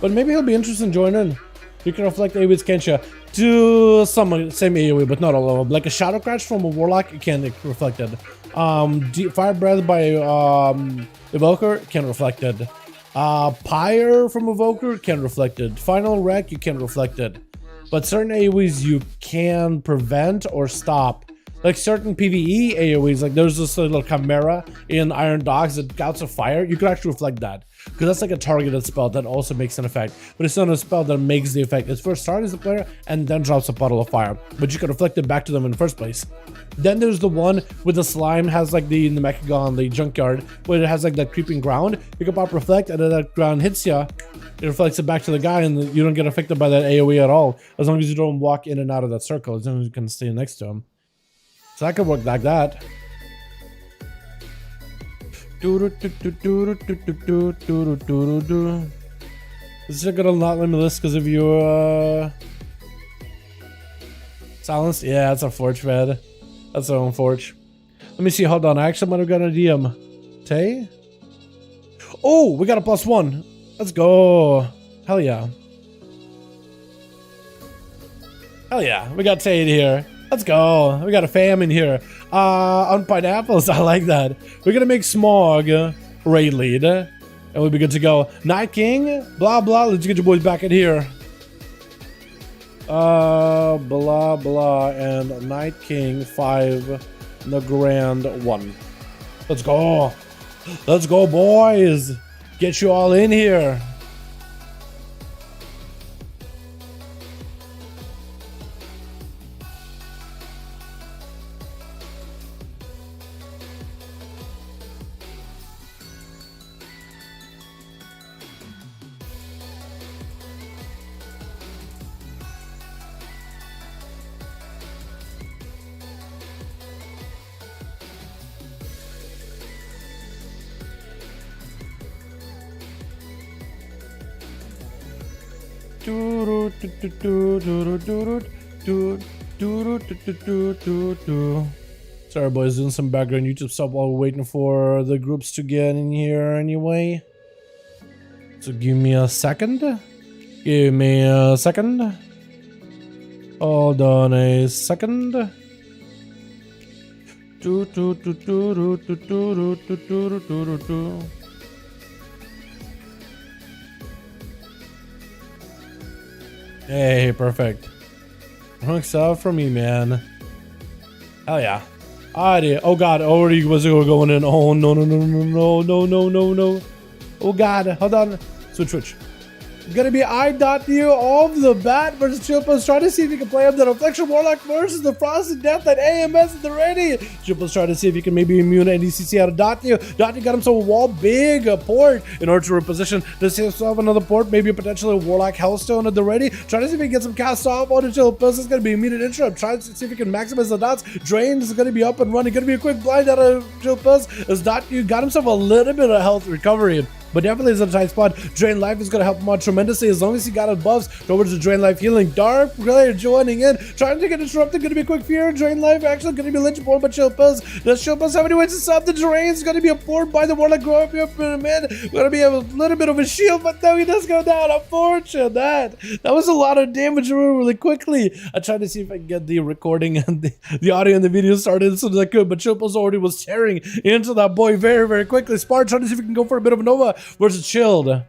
But maybe he'll be interested in joining. You can reflect AoE's Kensha to some same AoE, but not all of them. Like a Shadow Crash from a Warlock, it can reflect it. Fire Breath by Evoker, can reflect it. Pyre from Evoker, can reflect it. Final Wreck, you can reflect it. But certain AoEs you can prevent or stop. Like certain PvE AoEs, like there's this little chimera in Iron Dogs that gouts of fire, you can actually reflect that. Because that's like a targeted spell that also makes an effect. But it's not a spell that makes the effect. It first starts the player and then drops a puddle of fire. But you can reflect it back to them in the first place. Then there's the one with the slime, has like the Mechagon, the junkyard, where it has like that creeping ground. You can pop reflect and then that ground hits you. It reflects it back to the guy and you don't get affected by that AoE at all. As long as you don't walk in and out of that circle, as long as you can stay next to him. So that could work like that. Is it gonna not let me list because of your silence? Yeah, that's a forge, man. That's our own forge. Let me see, hold on. I actually might have got a DM. Tay? Oh, we got a +1. Let's go. Hell yeah. Hell yeah. We got Tay in here. Let's go. We got a fam in here. On pineapples, I like that. We're gonna make Smog raid lead. And we'll be good to go. Night King, blah blah. Let's get your boys back in here. Blah blah and Night King 5 the grand 1. Let's go. Let's go, boys. Get you all in here. Sorry boys, doing some background YouTube stuff while we're waiting for the groups to get in here anyway. So give me a second. Give me a second. Hold on a second. Hey, perfect. Hooks up for me, man. Hell yeah. Alrighty. Oh god, already was going in. Oh no. Oh god, hold on. Switch. Gonna be I.U off the bat versus Chillpus, trying to see if he can play up the Reflection Warlock versus the Frosted Death at AMS at the ready. Chillpus trying to see if he can maybe immune any CC out of .U. .U got himself a wall, big port in order to reposition to save himself another port, maybe potentially a Warlock Hellstone at the ready. Trying to see if he can get some cast off on the Chillpus. It's gonna be immediate interrupt. Trying to see if he can maximize the dots. Drain is gonna be up and running. Gonna be a quick blind out of Chillpus as .U got himself a little bit of health recovery. But definitely is a tight spot. Drain Life is going to help him out tremendously as long as he got his buffs towards the Drain Life healing. Dark Player joining in, trying to get disrupted. Going to be a quick fear. Drain Life actually going to be lynchable by Chillpus. Does Chillpus have any ways to stop the Drain? It's going to be a port by the Warlock. Go up here in a minute. Going to be a little bit of a shield, but no, he does go down. Unfortunate. That was a lot of damage really quickly. I tried to see if I can get the recording and the audio and the video started as soon as I could, but Chillpus already was tearing into that boy very quickly. Spart trying to see if he can go for a bit of a Nova versus Chilled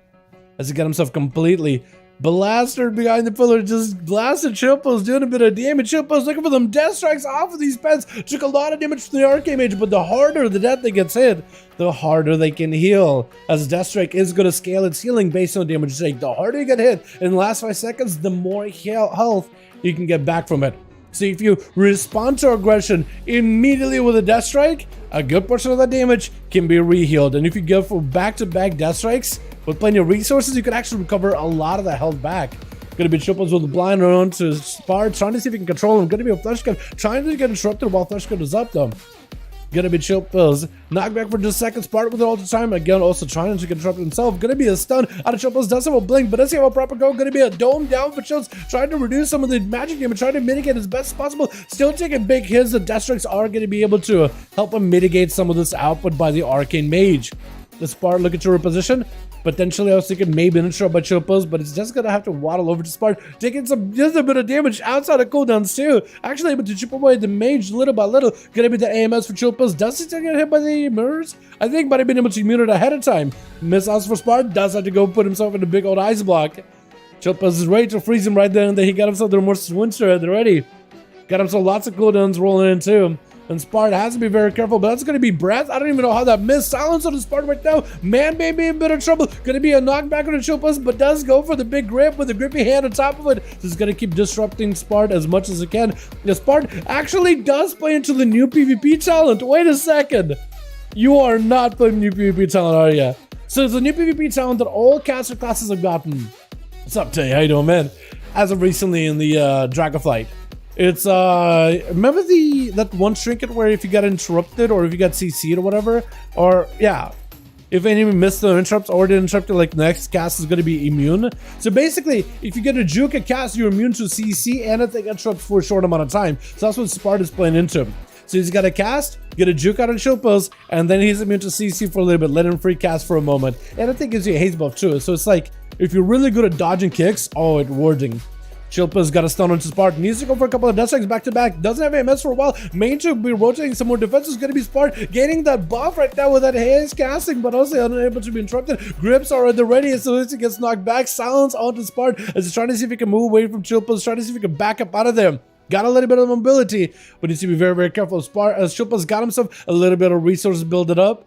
as he got himself completely blasted behind the pillar. Just blasted Chillpus, doing a bit of damage. Chillpus looking for them death strikes off of these pets. Took a lot of damage from the Arcane Mage, but the harder the death that gets hit, the harder they can heal, as Death Strike is going to scale its healing based on damage take. The harder you get hit in the last 5 seconds, the more health you can get back from it. So if you respond to aggression immediately with a Death Strike, a good portion of that damage can be re-healed. And if you go for back-to-back Death Strikes with plenty of resources, you can actually recover a lot of that health back. Gonna be Chillpus with the blind around to Spar, trying to see if he can control him. Gonna be a Flesh Gun, trying to get interrupted while Flesh Gun is up though. Gonna be Chillpus, knockback for just a second. Spart with it all the time. Again, also trying to interrupt himself. Gonna be a stun out of Chillpus. Does have a blink, but does he have a proper go? Gonna be a dome down for Chills, trying to reduce some of the magic damage, trying to mitigate as best as possible. Still taking big hits. The Death Strikes are gonna be able to help him mitigate some of this output by the Arcane Mage. The Spart looking to reposition. Potentially, I was thinking maybe an intro by Chillpus, but it's just gonna have to waddle over to Spart, taking just a bit of damage outside of cooldowns too. Actually able to chip away the mage little by little. Gonna be the AMS for Chillpus. Does he still get hit by the mirrors? I think might have been able to immune it ahead of time. Miss us for Spart. Does have to go put himself in a big old ice block. Chillpus is ready to freeze him right there, and then he got himself the Remorseless Winter at the ready. Got himself lots of cooldowns rolling in too. And Spart has to be very careful, but that's going to be Breath. I don't even know how that missed. Silence on the Spart right now. Man may be in a bit of trouble. Going to be a knockback on the Chillpus, but does go for the big grip with the grippy hand on top of it. This is going to keep disrupting Spart as much as it can. The Spart actually does play into the new PvP talent. Wait a second. You are not playing new PvP talent, are you? So it's a new PvP talent that all caster classes have gotten. What's up, Tay? How you doing, man? As of recently in the Dragonflight. It's remember that one trinket where if you got interrupted or if you got CC'd or whatever, or yeah, if any missed the interrupts or did interrupted, like the next cast is going to be immune. So basically, if you get a juke a cast, you're immune to CC and it interrupts for a short amount of time. So that's what Spart is playing into. So he's got a cast, get a juke out of Chillpus, and then he's immune to CC for a little bit, let him free cast for a moment. And I think it gives you a haze buff too. So it's like, if you're really good at dodging kicks, oh, it's warding. Chillpus got a stun onto Spart. Needs to go for a couple of Death Strikes back to back. Doesn't have AMS for a while. Main to be rotating some more defense is going to be Spart. Gaining that buff right now with that haze casting, but also unable to be interrupted. Grips are at the ready as soon as he gets knocked back. Silence onto Spart as he's trying to see if he can move away from Chillpus. Trying to see if he can back up out of there. Got a little bit of mobility, but needs to be very careful. Spart, as Chillpus got himself a little bit of resources build it up.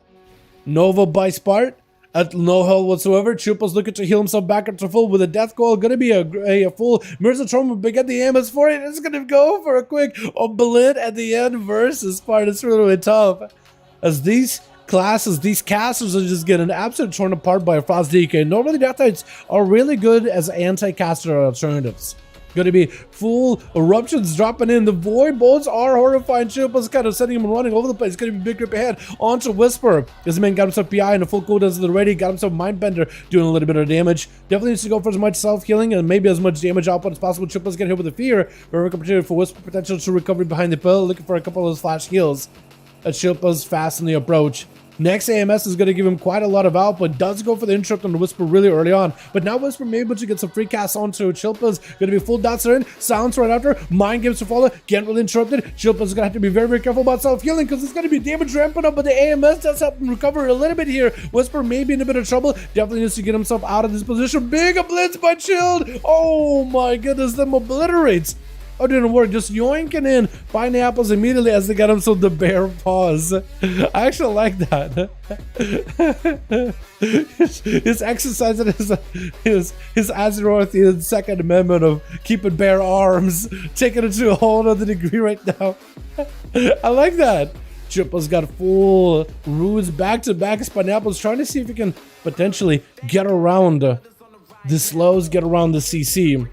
Nova by Spart. At no health whatsoever. Chillpus looking to heal himself back up to full with a death coil. Gonna be a full Mirrors of Trauma, but get the AMS for it. It's gonna go for a quick Oblid at the end versus Spart. It's really tough. As these classes, these casters are just getting absolutely torn apart by a Frost DK. Normally Death Knights are really good as anti-caster alternatives. Going to be full eruptions dropping in. The void bolts are horrifying. Chillpus kind of sending him running over the place. It's going to be big grip ahead onto Whisper. This man got himself PI and a full cooldowns to the ready. Got himself Mindbender doing a little bit of damage. Definitely needs to go for as much self-healing and maybe as much damage output as possible. Chillpus getting hit with the fear. Very opportunity for Whisper potential to recovery behind the pill. Looking for a couple of those flash heals. Chillpus fast in the approach. Next AMS is going to give him quite a lot of output. Does go for the interrupt on the Whisper really early on. But now Whisper may be able to get some free casts onto Chillpus. Going to be full dots in. Silence right after. Mind games to follow. Can't really interrupted. Chillpus is going to have to be very careful about self-healing because it's going to be damage ramping up. But the AMS does help him recover a little bit here. Whisper may be in a bit of trouble. Definitely needs to get himself out of this position. Big blitz by Chilled. Oh my goodness. Them obliterates. Oh, it didn't work. Just yoinking in pineapples immediately as they got him. So the bear paws. I actually like that. his exercise and his Azeroth second amendment of keeping bare arms, taking it to a whole other degree right now. I like that. Triple's got full roots back to back as pineapples, trying to see if he can potentially get around the slows, get around the CC.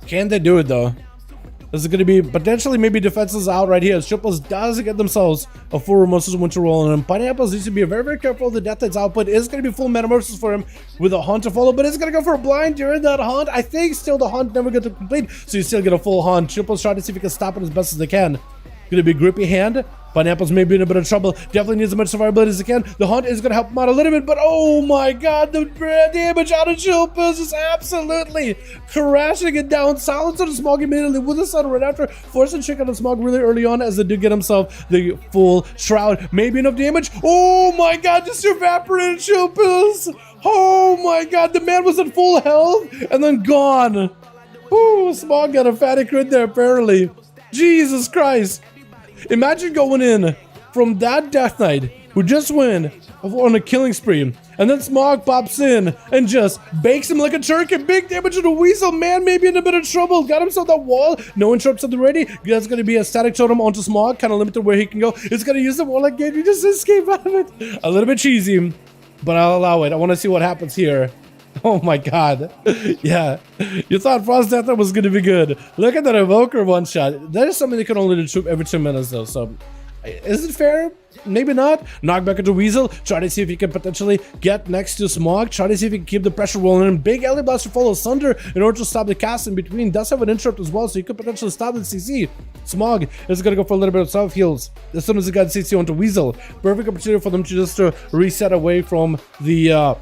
Can they do it though? This is going to be potentially maybe defenses out right here. As Triples does get themselves a full Metamorphosis Winter Roll, and Pineapples needs to be very, very careful of the Death Tide's output. It's going to be full Metamorphosis for him with a Hunt to follow, but it's going to go for a blind during that Hunt. I think still the Hunt never get to complete, so you still get a full Hunt. Triples trying to see if he can stop it as best as they can. Going to be grippy hand. Pineapples may be in a bit of trouble. Definitely needs as much survivability as he can. The Hunt is going to help him out a little bit, but oh my god, the damage out of Chilpus is absolutely crashing it down. Silence on the Smog immediately with the Sun right after, forcing check on the Smog really early on as they do get himself the full Shroud. Maybe enough damage. Oh my god, just evaporated Chilpus. Oh my god, the man was at full health and then gone. Ooh, Smog got a fatty crit there apparently. Jesus Christ. Imagine going in from that Death Knight who just went on a killing spree, and then Smog pops in and just bakes him like a turkey. Big damage to the Weasel. Man may be in a bit of trouble. Got himself that wall. No interrupts at the ready. That's going to be a static totem onto Smog. Kind of limited where he can go. It's going to use the wall again. You just escape out of it. A little bit cheesy, but I'll allow it. I want to see what happens here. Oh my god. Yeah. You thought Frost Death was going to be good. Look at that Evoker one shot. That is something they can only do every 2 minutes though. So is it fair? Maybe not. Knock back into Weasel. Try to see if he can potentially get next to Smog. Try to see if he can keep the pressure rolling in. Big Ellie Blast to follow Sunder in order to stop the cast in between. Does have an interrupt as well, so he could potentially stop the CC. Smog is going to go for a little bit of self-heals as soon as he got CC onto Weasel. Perfect opportunity for them to just reset away from the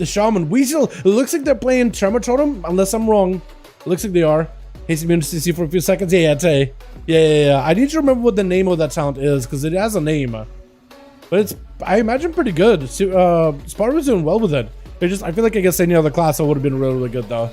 Shaman. Weasel, it looks like they're playing Tremor Totem, unless I'm wrong. It looks like they are. He's immune to CC for a few seconds. Yeah, I'd say. Yeah. I need to remember what the name of that talent is, because it has a name. But it's, I imagine, pretty good. Spartan's doing well with it. I feel like against any other class, that would have been really, really good, though.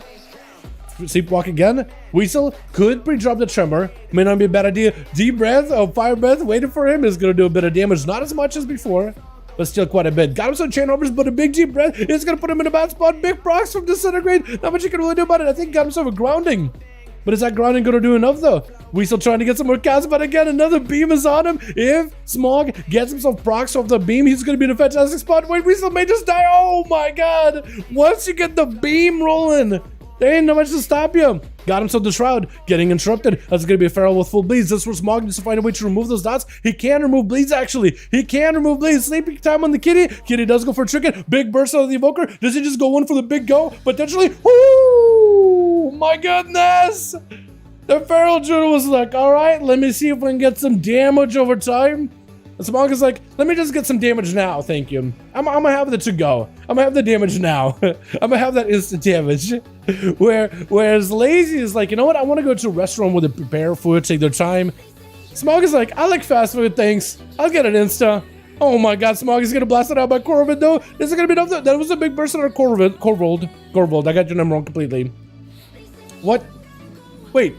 Sleepwalk again. Weasel could pre-drop the Tremor. May not be a bad idea. Deep Breath, Fire Breath, waiting for him is going to do a bit of damage. Not as much as before, but still quite a bit. Got him some chain overs, but a big deep breath is going to put him in a bad spot. Big procs from Disintegrate. Not much you can really do about it. I think got himself a grounding. But is that grounding going to do enough, though? Weasel trying to get some more cast, but again, another beam is on him. If Smog gets himself procs off the beam, he's going to be in a fantastic spot. Wait, Weasel may just die. Oh my god. Once you get the beam rolling, there ain't no much to stop you. Got himself the Shroud, getting interrupted. That's going to be a Feral with full bleeds. That's where Smog needs to find a way to remove those dots. He can remove bleeds, actually. He can remove bleeds. Sleeping time on the Kitty. Kitty does go for a trick. Big burst out of the Evoker. Does he just go in for the big go? Potentially. Oh my goodness. The Feral Druid was like, all right, let me see if we can get some damage over time. And Smog is like, let me just get some damage now, thank you. I'm gonna have the to go. I'm gonna have the damage now. I'm gonna have that instant damage. Whereas Lazy is like, you know what? I want to go to a restaurant where they prepare food, take their time. Smog is like, I like fast food, thanks. I'll get it insta. Oh my god, Smog is gonna blast it out by Corvid though. This is gonna be enough. That was a big burst on our Corvold. I got your name wrong completely. What? Wait.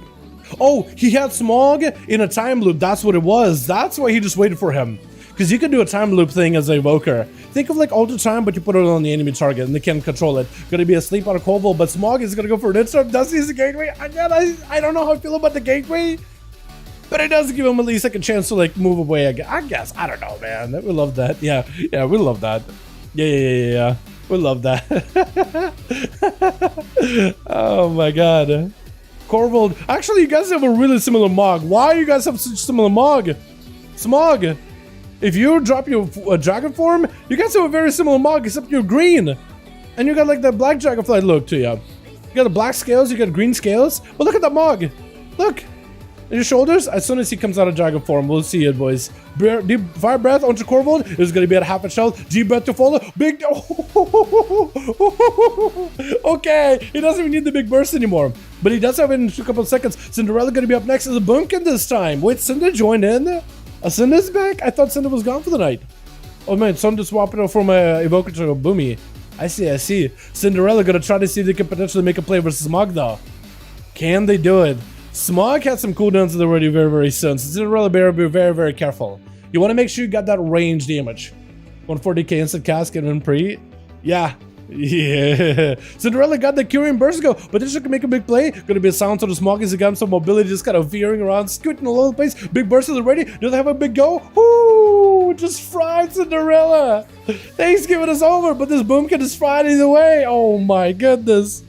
Oh, he had Smog in a time loop. That's what it was. That's why he just waited for him. Because you can do a time loop thing as a Evoker. Think of like Alter Time, but you put it on the enemy target and they can't control it. Gonna be asleep on a Corvold, but Smog is gonna go for an instant. Does he use the gateway? Again, I don't know how I feel about the gateway. But it does give him at least like a chance to like move away again. I guess. I don't know, man. We love that. Yeah, we love that. Yeah. We love that. Oh my god. Corvold. Actually, you guys have a really similar Mog. Why you guys have such similar Mog? Smog. If you drop your dragon form, you guys have a very similar Mog, except you're green. And you got like that black Dragonflight look to you. You got the black scales, you got green scales. But look at that Mog. Look. In your shoulders, as soon as he comes out of dragon form, we'll see it, boys. Deep Fire Breath onto Corvold is going to be at half a health. Deep Breath to follow. Big. Okay, he doesn't even need the big burst anymore. But he does have it in a couple of seconds. Cinderella going to be up next as a Boomkin this time. Wait, Cinder joined in? Cinder's back? I thought Cinder was gone for the night. Oh man, Cinder swapping it from a Evoker to a Boomy. I see. Cinderella going to try to see if they can potentially make a play versus Mog though. Can they do it? Smog has some cooldowns already very soon, so Cinderella better be very careful. You want to make sure you got that range damage. 140k instant cast and pre. Yeah. Cinderella got the Curing Burst go, but this can make a big play. Gonna be a silence on the Smog as he got some mobility, just kind of veering around, scooting all over the place. Big burst is ready. Does it have a big go? Woo! Just fried Cinderella. Thanksgiving is over, but this Boomkin is fried either way. Oh my goodness.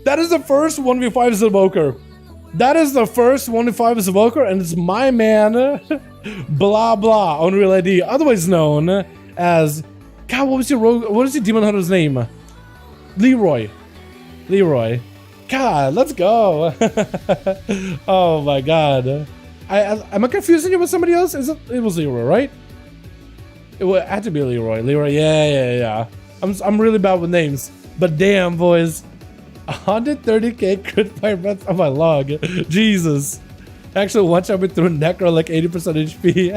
That is the first 1v5 Evoker. That is the first 1v5 Evoker, and it's my man, blah blah, Unreal ID, otherwise known as, God, what was your Demon Hunter's name? Leroy. God, let's go. Oh my God. Am I confusing you with somebody else? It was Leroy, right? It had to be Leroy. Yeah. I'm really bad with names, but damn, boys. 130k crit by breath of my log. Jesus. Actually, one shot me through Necro like 80% HP.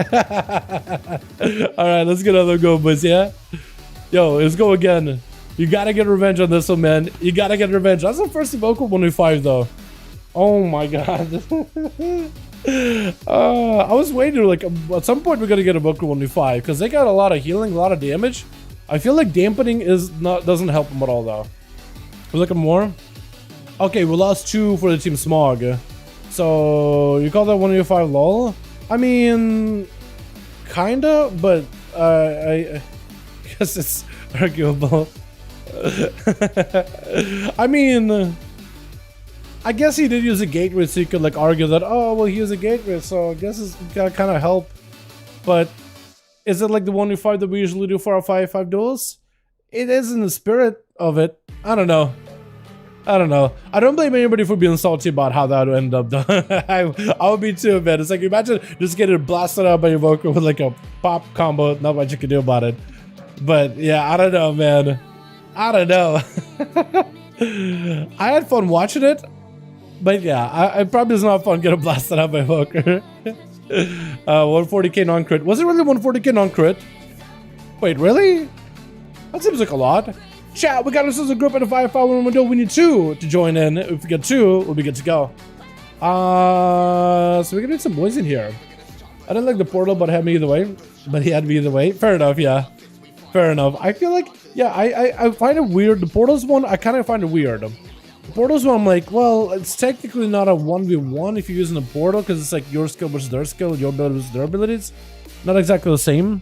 Alright, let's get another go, boys, yeah? Yo, let's go again. You gotta get revenge on this one, man. You gotta get revenge. That's the first Evoker 1v5, though. Oh my God. I was waiting, like, at some point we're gonna get Evoker 1v5, because they got a lot of healing, a lot of damage. I feel like dampening doesn't help them at all, though. We're looking more. Okay, we lost 2 for the team Smog. So you call that 1v5 lol? I mean, kinda, but I guess it's arguable. I mean, I guess he did use a gateway, so you could like argue that, oh well, he used a gateway, so I guess it's gotta kind of help. But is it like the 1v5 that we usually do for our 5v5 duels? It is in the spirit of it. I don't know. I don't blame anybody for being salty about how that would end up, though. I would be too, man. It's like, imagine just getting blasted out by your Evoker with like a pop combo. Not much you can do about it. But yeah, I don't know, man. I don't know. I had fun watching it. But yeah, it probably is not fun getting blasted out by Evoker. 140k non-crit. Was it really 140k non-crit? Wait, really? That seems like a lot. Chat, we got ourselves a group in a 5v5 1v1 duel. We need 2 to join in. If we get 2, we'll be good to go. So we're gonna need some boys in here. I didn't like the portal, but it had me either way. But he had me either way. Fair enough, yeah. Fair enough. I feel like, yeah, I find it weird. The portals one, I kind of find it weird. The portals one, I'm like, well, it's technically not a 1v1 if you're using a portal, because it's like your skill versus their skill, your ability versus their abilities. Not exactly the same.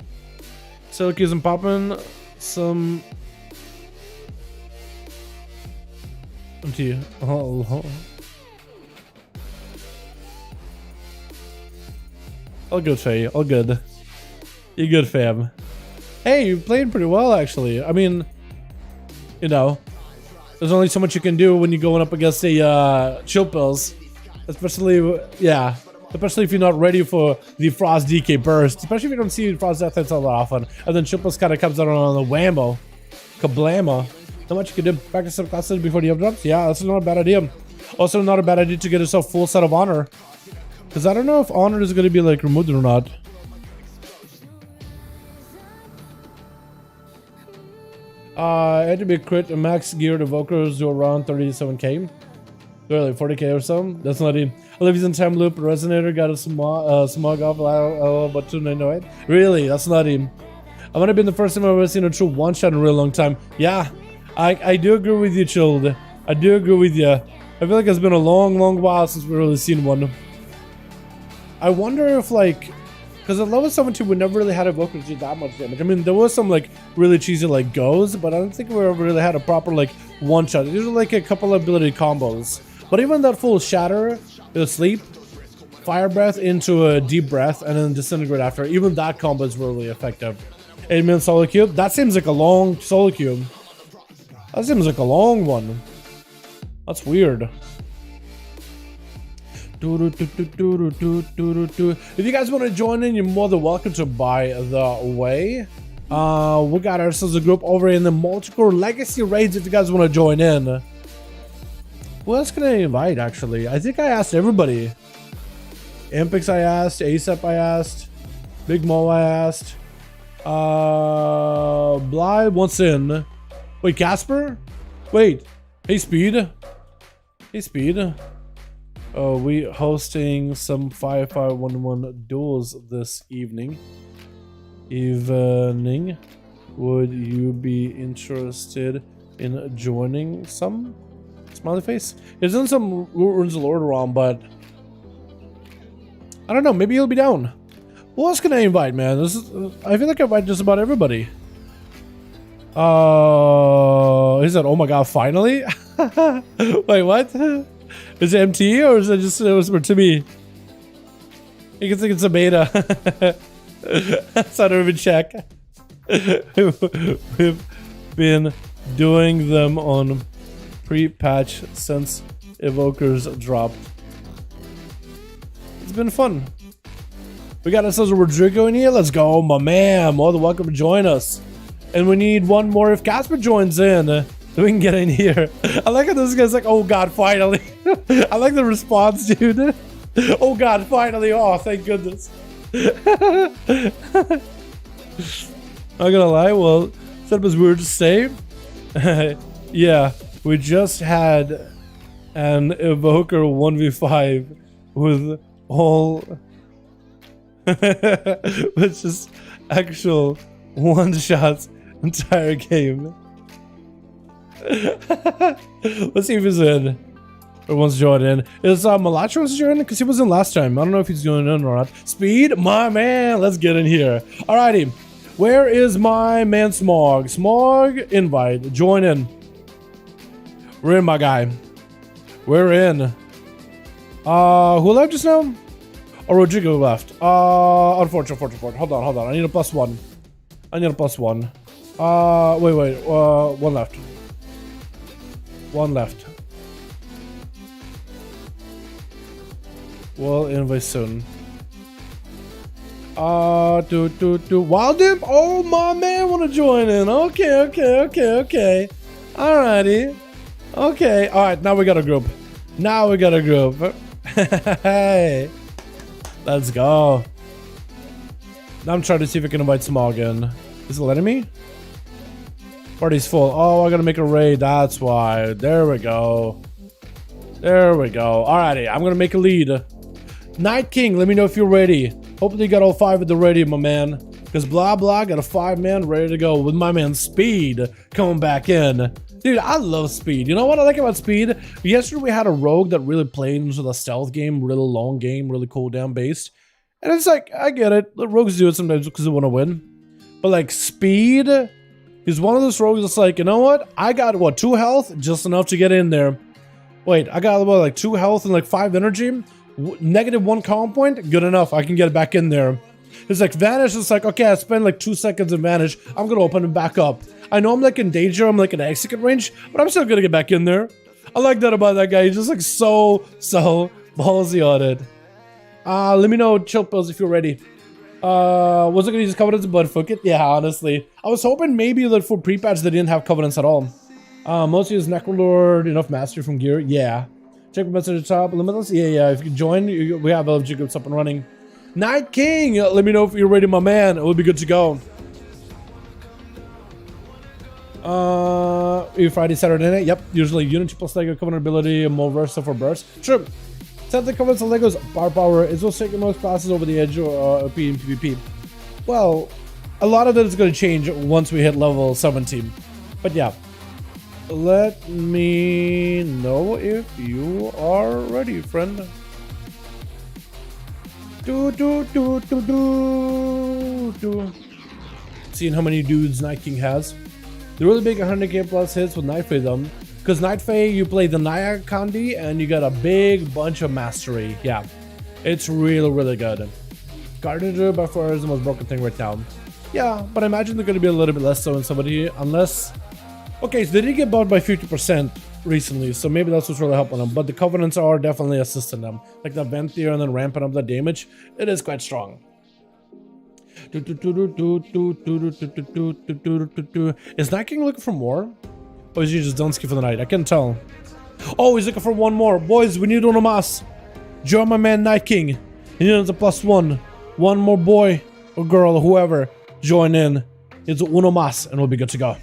Syracuse and popping some. To you. Oh. All good, Faye. All good. You good, fam? Hey, you played pretty well, actually. I mean, you know, there's only so much you can do when you're going up against a chill pills, especially, yeah. Especially if you're not ready for the Frost DK burst. Especially if you don't see Frost Death Hits all that often. And then chill pills kind of comes out on the whammo. Kablamo. Not much you can do. Practice some classes before the up drops. Yeah, that's not a bad idea. Also, not a bad idea to get yourself full set of honor. Because I don't know if honor is going to be like removed or not. It had to be a crit. A max geared evokers do around 37k. Really, 40k or so. That's not even. Olivia's in time loop. Resonator got a smog off about 298. Really, that's not even. I might have been the first time I've ever seen a true one shot in a real long time. Yeah. I do agree with you, Chilled. I do agree with you. I feel like it's been a long while since we've really seen one. I wonder if, like, because at level 17 we never really had evokers do that much damage. I mean, there was some, like, really cheesy, like, goes, but I don't think we ever really had a proper, like, one-shot. Usually, like, a couple of ability combos. But even that full Shatter, Sleep, Fire Breath into a Deep Breath, and then Disintegrate after, even that combo is really effective. 8-minute Solo Cube? That seems like a long Solo Cube. That seems like a long one. That's weird. If you guys want to join in, you're more than welcome to, by the way. We got ourselves a group over in the Multicore Legacy Raids if you guys want to join in. Who else can I invite, actually? I think I asked everybody. Ampix I asked, ASAP I asked, Big Mo I asked. Bly wants in. Wait, Casper? Wait. Hey, Speed. Hey, Speed. We hosting some 5V5 1v1 duels this evening. Would you be interested in joining some? Smiley face. He's in some Runes of Lord around, but I don't know. Maybe he'll be down. Who else can I invite, man? I feel like I invite just about everybody. He said, "Oh my god, finally!" Wait, what? Is it MT or is it just to me? You can think it's a beta. So I don't even check. We've been doing them on pre-patch since Evokers dropped. It's been fun. We got ourselves a Rodrigo in here. Let's go, my man. More than welcome to join us. And we need one more if Casper joins in. We can get in here. I like how this guy's like, oh god, finally. I like the response, dude. Oh god, finally. Oh, thank goodness. Not gonna lie, well, setup is weird to say. Yeah, we just had an Evoker 1v5 with all with just actual one-shots entire game. Let's see if he's in or wants to join in. Is Malachi wants to join in? Because he was in last time. I don't know if he's going in or not. Speed, my man, let's get in here. Alrighty, where is my man Smog? Smog, invite, join in. We're in, my guy. We're in. Who left just now? Oh, Rodrigo left. Unfortunate. Hold on. I need a +1. Wait, one left. We'll invite soon. Wild Imp? Oh, my man wanna join in. Okay. Alrighty. Okay, alright, now we got a group. Hey. Let's go. Now I'm trying to see if I can invite Smog in. Is it letting me? Party's full. Oh, I gotta make a raid. That's why. There we go. Alrighty, I'm gonna make a lead. Night King, let me know if you're ready. Hopefully you got all 5 at the ready, my man. Because blah blah got a 5-man ready to go with my man Speed coming back in. Dude, I love Speed. You know what I like about Speed? Yesterday we had a rogue that really played into the stealth game, really long game, really cooldown based. And it's like, I get it. The rogues do it sometimes because they want to win. But like Speed, he's one of those rogues that's like, you know what? I got, what, 2 health? Just enough to get in there. Wait, I got, what, like 2 health and like 5 energy? -1 calm point? Good enough. I can get back in there. It's like Vanish is like, okay, I spend like 2 seconds in Vanish. I'm going to open it back up. I know I'm like in danger. I'm like in execute range, but I'm still going to get back in there. I like that about that guy. He's just like so ballsy on it. Let me know, Chill Pills, if you're ready. Was it going to use Covenants, but fuck it. Yeah, honestly. I was hoping maybe that for pre-patch they didn't have Covenants at all. Mostly is Necrolord, enough Mastery from Gear. Yeah. Check the message at the top. Limitless. Yeah. If you can join, we have LFG groups up and running. Night King, let me know if you're ready, my man. It will be good to go. Friday, Saturday night. Yep. Usually Unity plus Lego Covenant ability and more versatile for burst. Sure. Set the Covenants and Legos bar power is what's taking most classes over the edge or P and PvP. Well, a lot of it is going to change once we hit level 17. But yeah. Let me know if you are ready, friend. Seeing how many dudes Night King has. The really big 100k plus hits with Night Fae though. Because Night Fae, you play the Naya Kandi and you got a big bunch of mastery. Yeah, it's really good. Guardian by far is the most broken thing right now. Yeah, but I imagine they're going to be a little bit less so in somebody unless... Okay, so they did get bought by 50% recently, so maybe that's what's really helping them. But the Covenants are definitely assisting them. Like the Vent there and then ramping up the damage. It is quite strong. Is Night King looking for more? Or is he just done ski for the night? I can't tell. Oh, he's looking for one more. Boys, we need uno mas. Join my man Night King. He needs a +1. One more boy or girl or whoever. Join in. It's uno mas and we'll be good to go.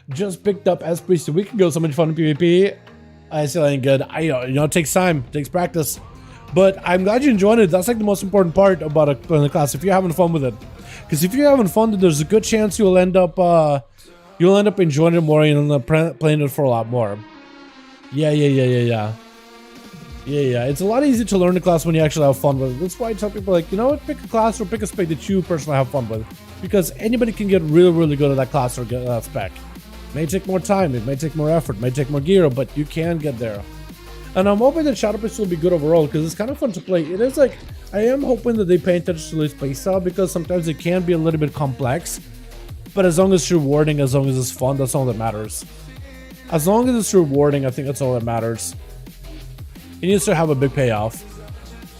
Just picked up as priest a week ago. So much fun in PvP. I still ain't good. It takes time, it takes practice. But I'm glad you enjoyed it. That's like the most important part about playing the class. If you're having fun with it, because if you're having fun, there's a good chance you'll end up enjoying it more and you'll end up playing it for a lot more. Yeah. It's a lot easier to learn the class when you actually have fun with it. That's why I tell people, like, you know what, pick a class or pick a spec that you personally have fun with, because anybody can get really good at that class or get that spec. It may take more time, it may take more effort, it may take more gear, but you can get there. And I'm hoping that Shadow Pistol will be good overall, because it's kind of fun to play. It is like, I am hoping that they pay attention to this playstyle, because sometimes it can be a little bit complex. But as long as it's rewarding, as long as it's fun, that's all that matters. As long as it's rewarding, I think that's all that matters. It needs to have a big payoff.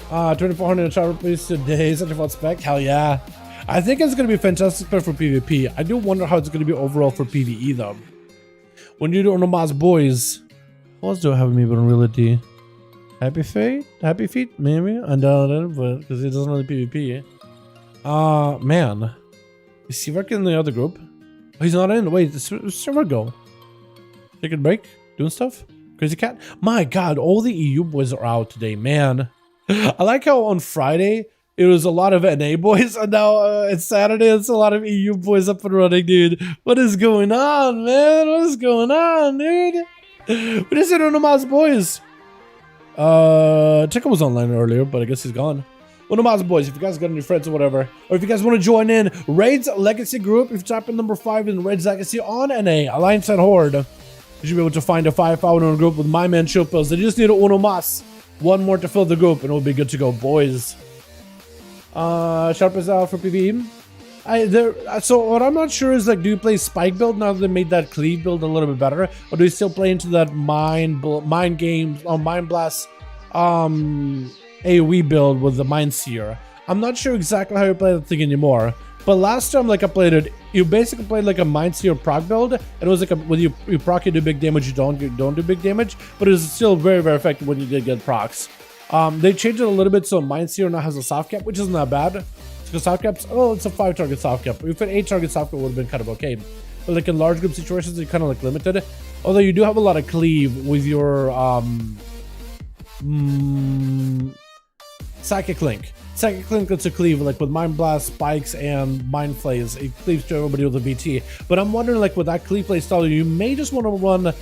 2400 Shadow Pistol today, such a fun spec, hell yeah. I think it's going to be a fantastic spec for PvP. I do wonder how it's going to be overall for PvE though. When you do Onoma's boys, what else do I have in me but reality? Happy Feet? Maybe? Undoubted, but because he doesn't know the PvP. Man. Is he working in the other group? Oh, he's not in. Wait, where's server go? Taking a break? Doing stuff? Crazy Cat? My god, all the EU boys are out today, man. I like how on Friday it was a lot of NA boys, and now it's Saturday, it's a lot of EU boys up and running, dude. What is going on, man? What is going on, dude? What is it on Onoma's boys? Chicken was online earlier, but I guess he's gone. Onoma's boys, if you guys got any friends or whatever, or if you guys want to join in Raid's Legacy group, if you type in number 5 in Raid's Legacy on NA, Alliance and Horde, you should be able to find a 5v5 group with my man Chilpils. They just need Onomas. One more to fill the group, and it'll be good to go, boys. Sharp is out for PvE. So what I'm not sure is, like, do you play Spike build now that they made that Cleave build a little bit better, or do you still play into that Mind Games or Mind Blast AoE build with the Mind Seer? I'm not sure exactly how you play that thing anymore, but last time, like, I played it, you basically played like a Mind Seer proc build, and it was like when you proc, you do big damage, you don't do big damage, but it was still very effective when you did get procs. They changed it a little bit, so Mind Seer now has a soft cap, which isn't that bad. Because soft caps, oh, it's a 5-target soft cap. If an 8-target soft cap would have been kind of okay. But like in large group situations, you're kind of like limited. Although you do have a lot of cleave with your Psychic Link. Psychic Link lets you cleave like with Mind Blast, Spikes, and Mind Flays. It cleaves to everybody with a VT. But I'm wondering, like, with that cleave play style, you may just want to run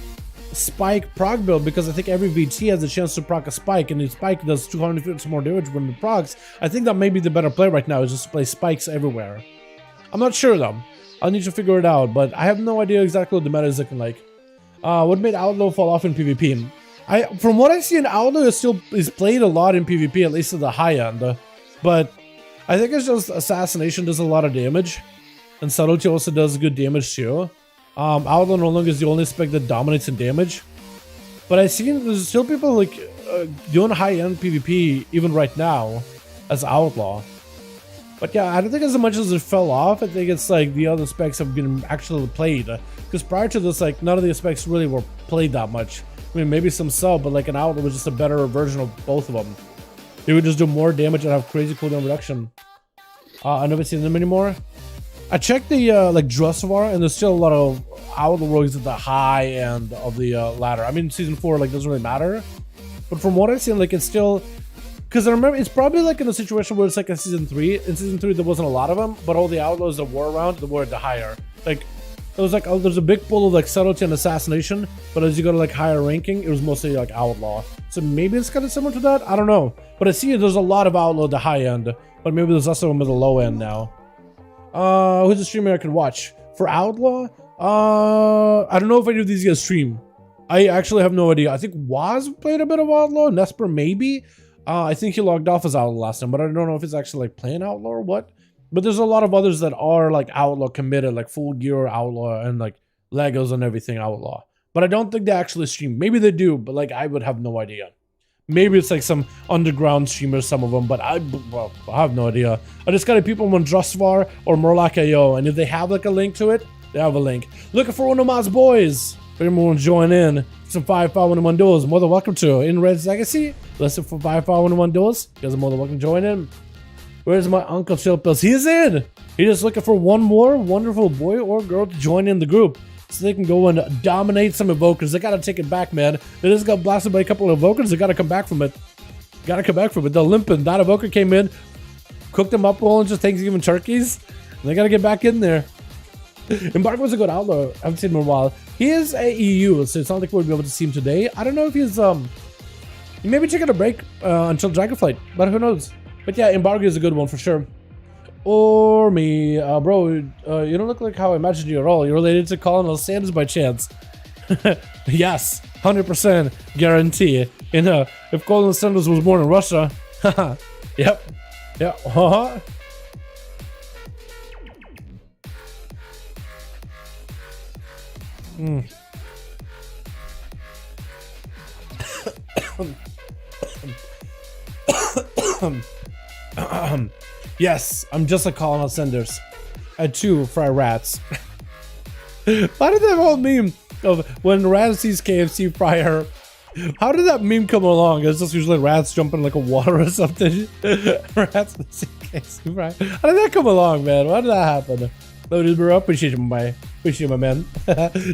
Spike proc build, because I think every VT has a chance to proc a Spike, and the Spike does 250 more damage when it procs. I think that may be the better play right now, is just to play Spikes everywhere. I'm not sure though. I'll need to figure it out, but I have no idea exactly what the meta is looking like. What made Outlaw fall off in PvP? From what I see, in Outlaw is played a lot in PvP, at least at the high end. But I think it's just Assassination does a lot of damage, and Subtlety also does good damage too. Outlaw no longer is the only spec that dominates in damage, but I see there's still people like doing high-end PvP even right now as Outlaw. But yeah, I don't think as much as it fell off, I think it's like the other specs have been actually played, because prior to this, like, none of the specs really were played that much. I mean, maybe some sub, but like an Outlaw was just a better version of both of them. They would just do more damage and have crazy cooldown reduction. I've never seen them anymore. I checked the like Drusvar, and there's still a lot of Outlaw rogues at the high end of the ladder. I mean, season 4 like doesn't really matter, but from what I've seen, like, it's still, because I remember it's probably like in a situation where it's like in season 3. In season 3 there wasn't a lot of them, but all the Outlaws that were around, they were at the higher. Like, it was like, oh, there's a big pool of like Subtlety and Assassination, but as you go to like higher ranking, it was mostly like Outlaw. So maybe it's kind of similar to that. I don't know, but I see there's a lot of Outlaw at the high end, but maybe there's also one at the low end now. Who's the streamer I can watch for Outlaw? I don't know if any of these guys stream. I actually have no idea. I think Waz played a bit of Outlaw. Nesper maybe. I think he logged off as Outlaw last time, but I don't know if he's actually like playing Outlaw or what. But there's a lot of others that are like Outlaw committed, like Full Gear Outlaw and like Legos and everything Outlaw. But I don't think they actually stream. Maybe they do, but like I would have no idea. Maybe it's like some underground streamers, some of them, but I have no idea. I just got people on Drusvar or Murloc.io, and if they have like a link to it, they have a link. Looking for Onoma's boys. If anyone wants to join in, some 5v5 1v1 duels, more than welcome to. In Red's Legacy, listen for 5v5 1v1 duels. You guys are more than welcome to join in. Where's my Uncle Chillpills? He's in! He's just looking for one more wonderful boy or girl to join in the group. so they can go and dominate some Evokers. They gotta take it back, man. They just got blasted by a couple of Evokers. They gotta come back from it. They're limping. That Evoker came in, cooked them up all into Thanksgiving turkeys. And they gotta get back in there. Embargo's a good outlaw. I haven't seen him in a while. He is a EU, so it's not like we'll be able to see him today. I don't know if he's he may be taking a break until Dragonflight, but who knows? But yeah, Embargo is a good one for sure. Or me, bro, you don't look like how I imagined you at all. You're related to Colonel Sanders by chance? Yes, 100% guarantee. You know, if Colonel Sanders was born in Russia, yep, yeah, Yes, I'm just like Colonel Sanders. I too fry rats. How did that whole meme of when rats sees KFC fryer? How did that meme come along? It's just usually rats jumping like a water or something. Rats see KFC fryer. How did that come along, man? Why did that happen? Loaded, bro. Appreciate you, appreciate my man.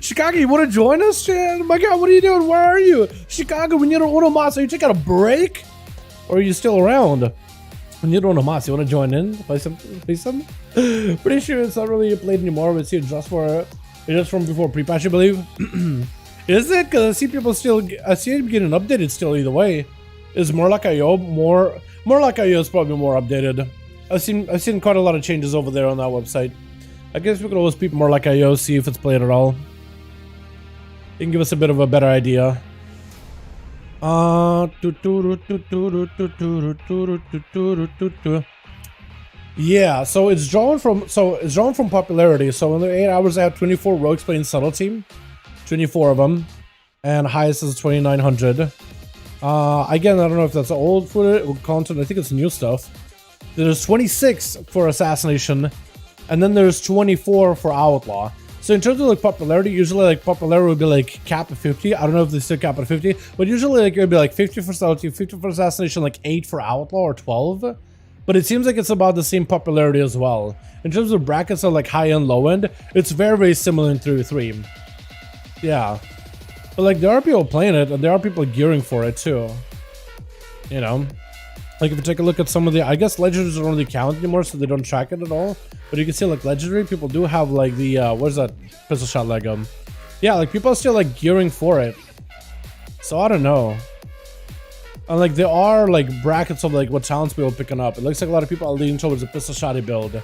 Chicago, you want to join us, man? My God, what are you doing? Where are you? Chicago, we need an Unomas. Are you taking a break? Or are you still around? When you don't know, you want to join in? Play some? Pretty sure it's not really played anymore. It's here just for just from before pre-patch, I believe. Is it? Because I see people still. I see it getting updated still. Either way, is more like IO. More like IO is probably more updated. I've seen quite a lot of changes over there on that website. I guess we could always peep more like IO, see if it's played at all. You can give us a bit of a better idea. Yeah, so it's drawn from popularity. So in the 8 hours I have 24 rogues playing Subtle Team, 24 of them, and highest is 2,900. Again, I don't know if that's old content. I think it's new stuff. There's 26 for Assassination, and then there's 24 for Outlaw. So in terms of like popularity, usually like popularity would be like cap at 50. I don't know if they still cap at 50, but usually like it would be like 50 for Subtlety, 50 for Assassination, like 8 for Outlaw or 12. But it seems like it's about the same popularity as well. In terms of brackets of like high end, low end, it's very, very similar in 3. Yeah. But like there are people playing it and there are people gearing for it too. You know? Like if you take a look at some of the, I guess legendaries don't really count anymore, so they don't track it at all. But you can see like legendary people do have like the what is that pistol shot leg? Yeah, like people are still like gearing for it. So I don't know. And like there are like brackets of like what talents people are picking up. It looks like a lot of people are leaning towards a pistol shotty build,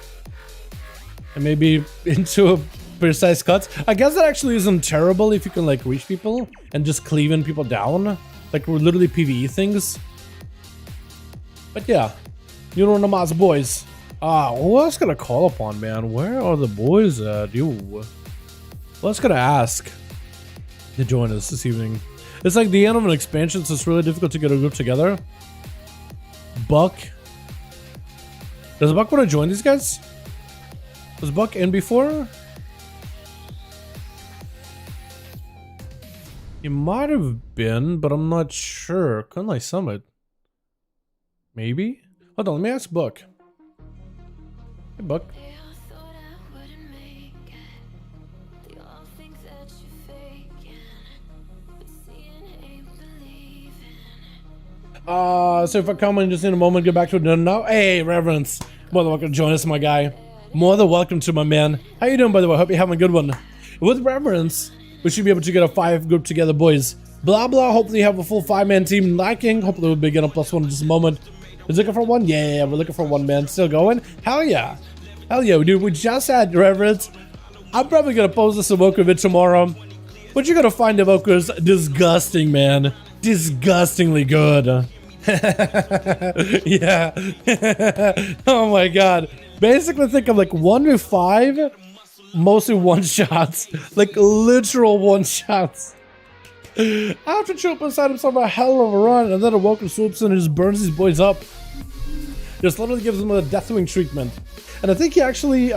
and maybe into a precise cuts. I guess that actually isn't terrible if you can like reach people and just cleaving people down, like we're literally PvE things. But yeah, you know, Namaz boys. Who else gonna call upon, man? Where are the boys at? Yo, let's gonna ask to join us this evening. It's like the end of an expansion, so it's really difficult to get a group together. Buck, does Buck want to join these guys? Was Buck in before? He might have been, but I'm not sure. Kunlai Summit. Maybe? Hold on, let me ask Buck. Hey, Buck. So if I come in just in a moment, get back to it now. Hey, Reverence. More than welcome to join us, my guy. More than welcome to my man. How you doing, by the way? Hope you're having a good one. With Reverence, we should be able to get a 5 group together, boys. Blah, blah. Hopefully you have a full 5-man team lacking. Hopefully we'll begin a +1 in just a moment. We're looking for one? Yeah, we're looking for one, man. Still going? Hell yeah. Hell yeah, dude. We just had Reverence. I'm probably going to post this Evoker vid tomorrow. But you're going to find Evokers disgusting, man. Disgustingly good. Yeah. Oh my god. Basically think of like 1v5, mostly one-shots. Like literal one-shots. After Troop inside himself a hell of a run, and then Evoker swoops in and just burns these boys up. Just literally gives them a Deathwing treatment. And I think he actually,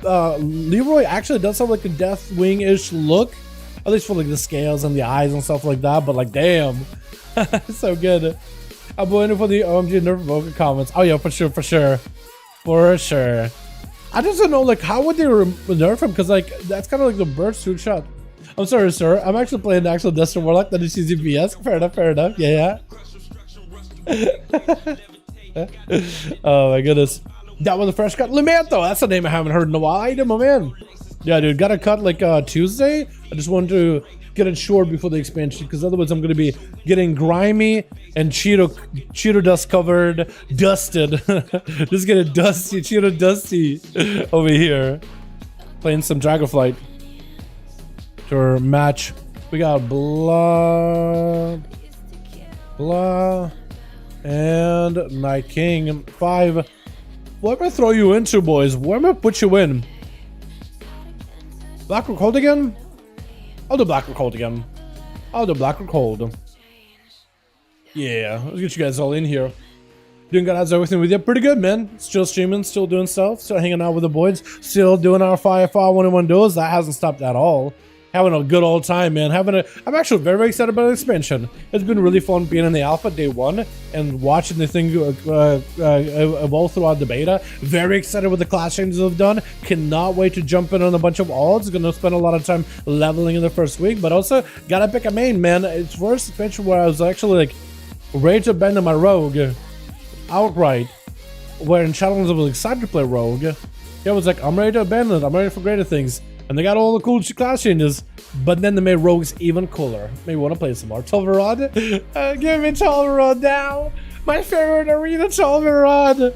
Leroy actually does have like a Deathwing-ish look. At least for like the scales and the eyes and stuff like that, but like damn. So good. I'm waiting for the OMG Nerf Evoker comments. Oh yeah, for sure, for sure. For sure. I just don't know, like, how would they nerf him? Because, like, that's kind of like the burst suit shot. I'm sorry, sir. I'm actually playing the actual Destiny Warlock that is using VS. Fair enough, fair enough. Yeah, yeah. Oh, my goodness. That was a fresh cut. Limanto, that's a name I haven't heard in a while. I did, my man. Yeah, dude, got a cut like Tuesday. I just wanted to get it short before the expansion, because otherwise I'm going to be getting grimy and Cheeto dust covered, dusted. Just getting dusty, Cheeto dusty over here. Playing some Dragonflight to match. We got blah, and Night King 5. What am I throw you into, boys? Where am I put you in? Blackrock hold again? I'll do Blackrock hold again. I'll do Blackrock hold. Yeah, let's get you guys all in here. Doing good, how's everything with you? Pretty good, man. Still streaming, still doing stuff, still hanging out with the boys, still doing our 5v5 1v1 duels. That hasn't stopped at all. Having a good old time, man. I'm actually very, very excited about the expansion. It's been really fun being in the alpha day one and watching the thing evolve throughout the beta. Very excited with the class changes I've done. Cannot wait to jump in on a bunch of alts. Gonna spend a lot of time leveling in the first week, but also gotta pick a main, man. It's first expansion where I was actually like ready to abandon my rogue outright. Where in challenge I was excited to play rogue. I was like, I'm ready to abandon it. I'm ready for greater things. And they got all the cool class changes, but then they made rogues even cooler. Maybe want to play some more. Tolvarad? Give me Tolvarad now! My favorite arena, Tolvarad!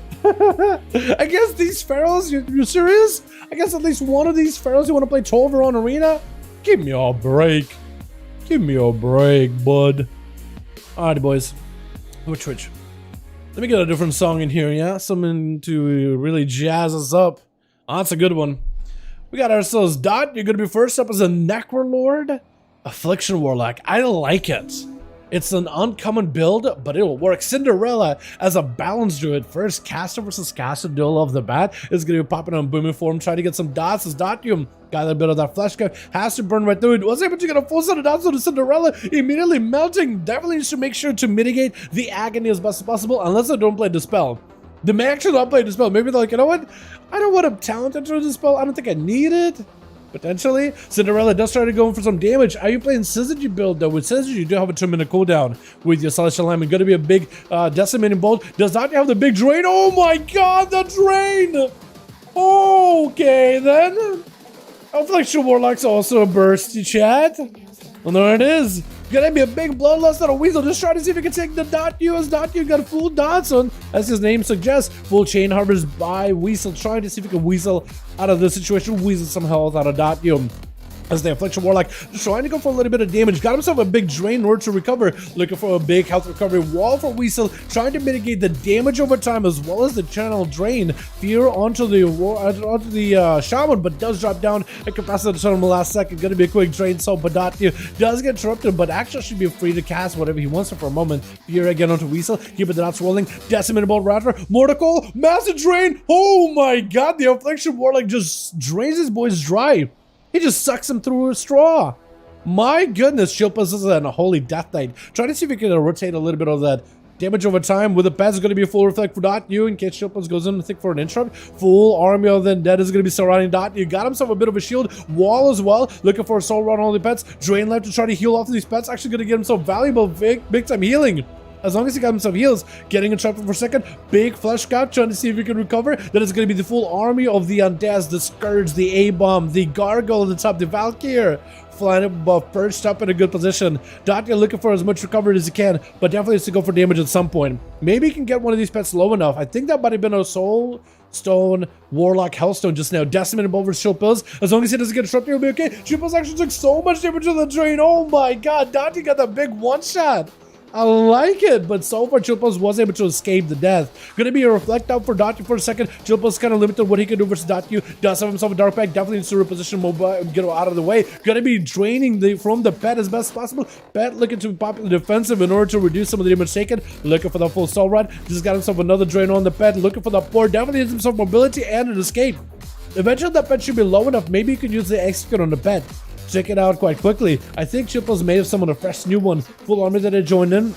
I guess these pharaohs, you serious? I guess at least one of these pharaohs you want to play Tolvarad arena? Give me a break. Give me a break, bud. Alrighty, boys. Which? Let me get a different song in here, yeah? Something to really jazz us up. Oh, that's a good one. We got ourselves Dot. You're going to be first up as a Necrolord Affliction Warlock. I like it. It's an uncommon build, but it will work. Cinderella as a balance druid. First caster versus caster duel of the bat is going to be popping on booming form, trying to get some dots as Dotium. Got a bit of that flesh cut. Has to burn right through it. Was able to get a full set of dots on the Cinderella. Immediately melting. Definitely needs to make sure to mitigate the agony as best as possible, unless I don't play Dispel. They may actually not play Dispel. Maybe they're like, you know what? I don't want a talent into Dispel. I don't think I need it. Potentially. Cinderella does try to go in for some damage. Are you playing Syzygy build though? With Syzygy, you do have a 2-minute cooldown with your Celestial Lineman. Going to be a big decimating bolt. Does not have the big drain. Oh my god, the drain! Okay then. Affliction Warlock's also a bursty, chat. Well, there it is. Gonna be a big bloodlust on a Weasel. Just try to see if he can take the Dot-U, as Dot-U got full dots on, as his name suggests. Full chain harbors by Weasel, trying to see if he can Weasel out of the situation. Weasel some health out of Dot-U. As the Affliction Warlock trying to go for a little bit of damage. Got himself a big drain in order to recover. Looking for a big health recovery wall for Weasel. Trying to mitigate the damage over time as well as the channel drain. Fear onto the Shaman, but does drop down and capacitate the the last second. Gonna be a quick drain, so Badati does get interrupted, but actually should be free to cast whatever he wants for a moment. Fear again onto Weasel. Keep the dots rolling. Decimated Bolt Raptor. Mortical. Massive drain. Oh my god, the Affliction Warlock just drains his boys dry. He just sucks him through a straw. My goodness, Shilpas is a holy death knight. Trying to see if we can rotate a little bit of that damage over time. With the pets, is going to be a full reflect for Dot-U in case Shilpas goes in, I think, for an interrupt. Full army of the dead is going to be surrounding Dot-U. Got himself a bit of a shield wall as well. Looking for a soul run on all the pets. Drain left to try to heal off these pets. Actually going to get himself valuable big time healing. As long as he got himself heals, getting a trap for a second. Big flesh cap, trying to see if he can recover. Then it's going to be the full army of the Undeads, the Scourge, the A-Bomb, the Gargoyle at the top, the Valkyr. Flying above, perched up in a good position. Dot-U looking for as much recovery as he can, but definitely needs to go for damage at some point. Maybe he can get one of these pets low enough. I think that might have been a Soul Stone Warlock Hellstone just now. Decimated over Shield Pills. As long as he doesn't get disrupted, he'll be okay. Shield Pills actually took so much damage to the drain. Oh my god, Dot-U got that big one-shot. I like it, but so far Chilpos was able to escape the death. Gonna be a reflect out for Dot-U for a second. Chilpos kind of limited what he can do versus Dot-U. Does have himself a dark pack. Definitely needs to reposition mobile, get out of the way. Gonna be draining from the pet as best as possible. Pet looking to pop in the defensive in order to reduce some of the damage taken. Looking for the full soul rod. Just got himself another drain on the pet. Looking for the port. Definitely needs himself mobility and an escape. Eventually that pet should be low enough. Maybe you can use the execute on the pet. Check it out quite quickly. I think Chilpos may have summoned a fresh new one. Full army that I joined in.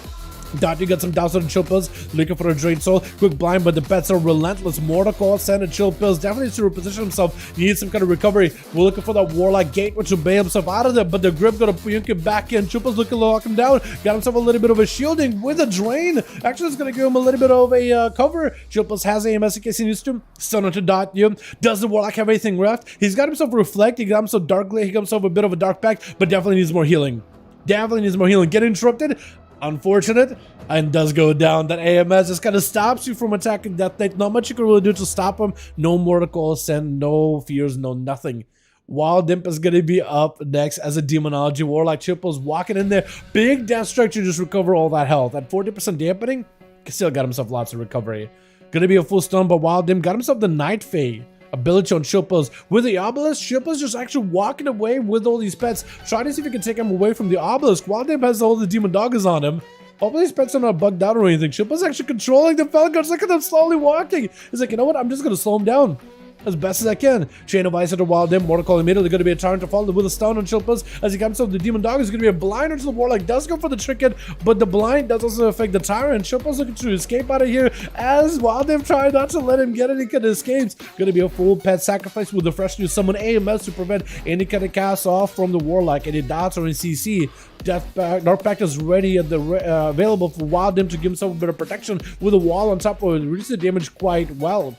Dot, you got some doubts on chill pills, looking for a drain soul. Quick blind, but the pets are relentless. Mortal call, send and chill pills. Definitely needs to reposition himself. He needs some kind of recovery. We're looking for that warlock gate, which will bail himself out of there, but the grip gonna puke him back in. Chill pills looking to lock him down. Got himself a little bit of a shielding with a drain. Actually, it's gonna give him a little bit of a cover. Chill pills has AMS in case he needs to. Stun onto Dot, you. Does the warlock have anything left? He's got himself reflect. He got himself dark glare. He got himself a bit of a dark pack, but definitely needs more healing. Definitely needs more healing. Get interrupted. Unfortunate, and does go down. That AMS just kind of stops you from attacking Death Knight. Not much you can really do to stop him. No mortal call send, no fears, no nothing. Wild Imp is going to be up next as a Demonology Warlock. Chippo's walking in there. Big death strike to just recover all that health. At 40% dampening, still got himself lots of recovery. Going to be a full stun, but Wild Imp got himself the Night Fae ability on Chippo's. With the Obelisk, Chippo's just actually walking away with all these pets, trying to see if he can take him away from the Obelisk. Wild Imp has all the Demon Doggers on him. Hopefully these pets are not bugged out or anything. Chippo's actually controlling the Falcons. Look at them slowly walking. He's like, you know what? I'm just going to slow him down as best as I can. Chain of Ice into Wild Imp. Mortal Call immediately going to be a tyrant to follow with a stun on Chilpus. As he comes up, the Demon Dog is going to be a blind until the Warlock does go for the trinket, but the blind does also affect the tyrant. Chilpus looking to escape out of here as Wild Imp trying not to let him get any kind of escapes. Going to be a full pet sacrifice with the fresh new summon AMS to prevent any kind of cast off from the Warlock. Any dots or any CC. Dark Pact is ready at the available for Wild Imp to give himself a bit of protection with a wall on top of it. Reduce the damage quite well.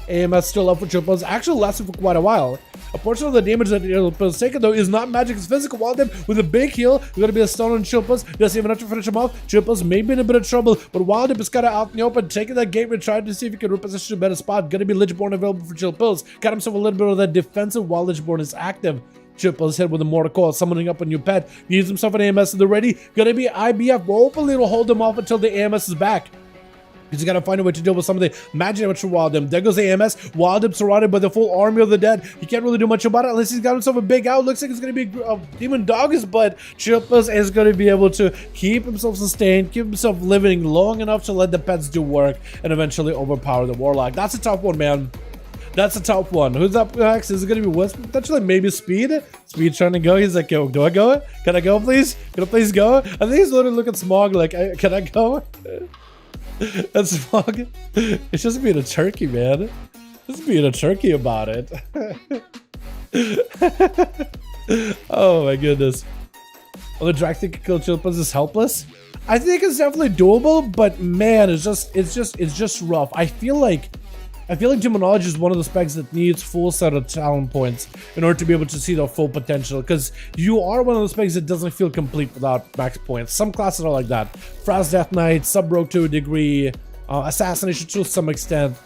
AMS still up for Chilpus, actually lasted for quite a while. A portion of the damage that Chilpus taken though is not magic, it's physical. Wild Imp with a big heal. We're gonna be a stun on Chilpus. Doesn't even have to finish him off. Chilpus may be in a bit of trouble, but Wild Imp is kind of out in the open, taking that gateway, trying to see if he can reposition a better spot. Gonna be Lichborn available for Chilpus. Got himself a little bit of that defensive while Lichborn is active. Chilpus hit with a mortal call, summoning up a new pet. Needs himself an AMS in the ready. Gonna be IBF. Hopefully it'll hold him off until the AMS is back. He's got to find a way to deal with some of the magic damage from Wild Imp. There goes the AMS. Wild Imp surrounded by the full army of the dead. He can't really do much about it unless he's got himself a big out. Looks like it's going to be a Demon Doggers, but Chilpus is going to be able to keep himself sustained, keep himself living long enough to let the pets do work and eventually overpower the Warlock. That's a tough one, man. That's a tough one. Who's up next? Is it going to be Wisp? Potentially maybe Speed. Speed trying to go. He's like, yo, do I go? Can I go, please? Can I please go? I think he's literally looking Smog like, can I go? That's Smog. It's just being a turkey, man. Just being a turkey about it. Oh my goodness. Oh, the drag thing can kill Chilpus is helpless. I think it's definitely doable, but man, it's just rough. I feel like Demonology is one of the specs that needs full set of talent points in order to be able to see the full potential, because you are one of the specs that doesn't feel complete without max points. Some classes are like that. Fraz Death Knight, Sub-Rogue to a degree, Assassination to some extent,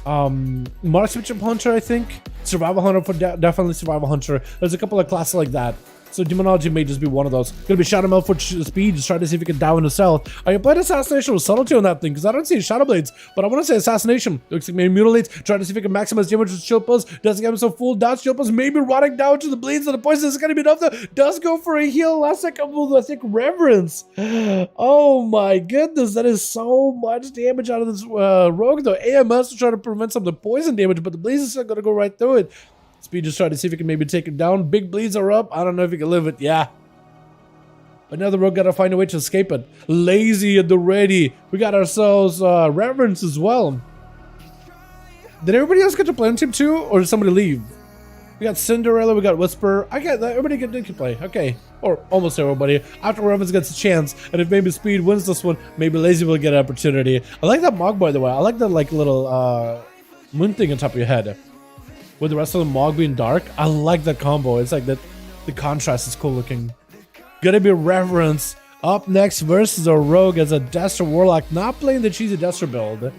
Marksmanship Hunter, I think, Survival Hunter for definitely Survival Hunter. There's a couple of classes like that. So Demonology may just be one of those. Gonna be Shadow Meld for speed, just trying to see if he can down the stealth. Are you playing Assassination with subtlety on that thing? Because I don't see Shadow Blades, but I want to say Assassination. Looks like maybe Mutilates, trying to see if he can maximize damage with Chilpus. Doesn't get himself full dodge. Chilpus maybe rotting down to the bleeds, and the poison is gonna be enough though. Does go for a heal. Last second move, I think Reverence. Oh my goodness, that is so much damage out of this rogue though. AMS to try to prevent some of the poison damage, but the bleeds is still gonna go right through it. Speed just trying to see if he can maybe take him down. Big bleeds are up. I don't know if he can live it. Yeah. But now the rogue gotta find a way to escape it. Lazy at the ready. We got ourselves Reverence as well. Did everybody else get to play on team 2, or did somebody leave? We got Cinderella, we got Whisper. I get that. Everybody can play. Okay. Or almost everybody. After Reverence gets a chance, and if maybe Speed wins this one, maybe Lazy will get an opportunity. I like that Mog, by the way. I like that like little moon thing on top of your head. With the rest of the Mog being dark. I like that combo. It's like that. The contrast is cool looking. Gonna be Reverence up next versus a Rogue as a Destro Warlock. Not playing the cheesy Destro build.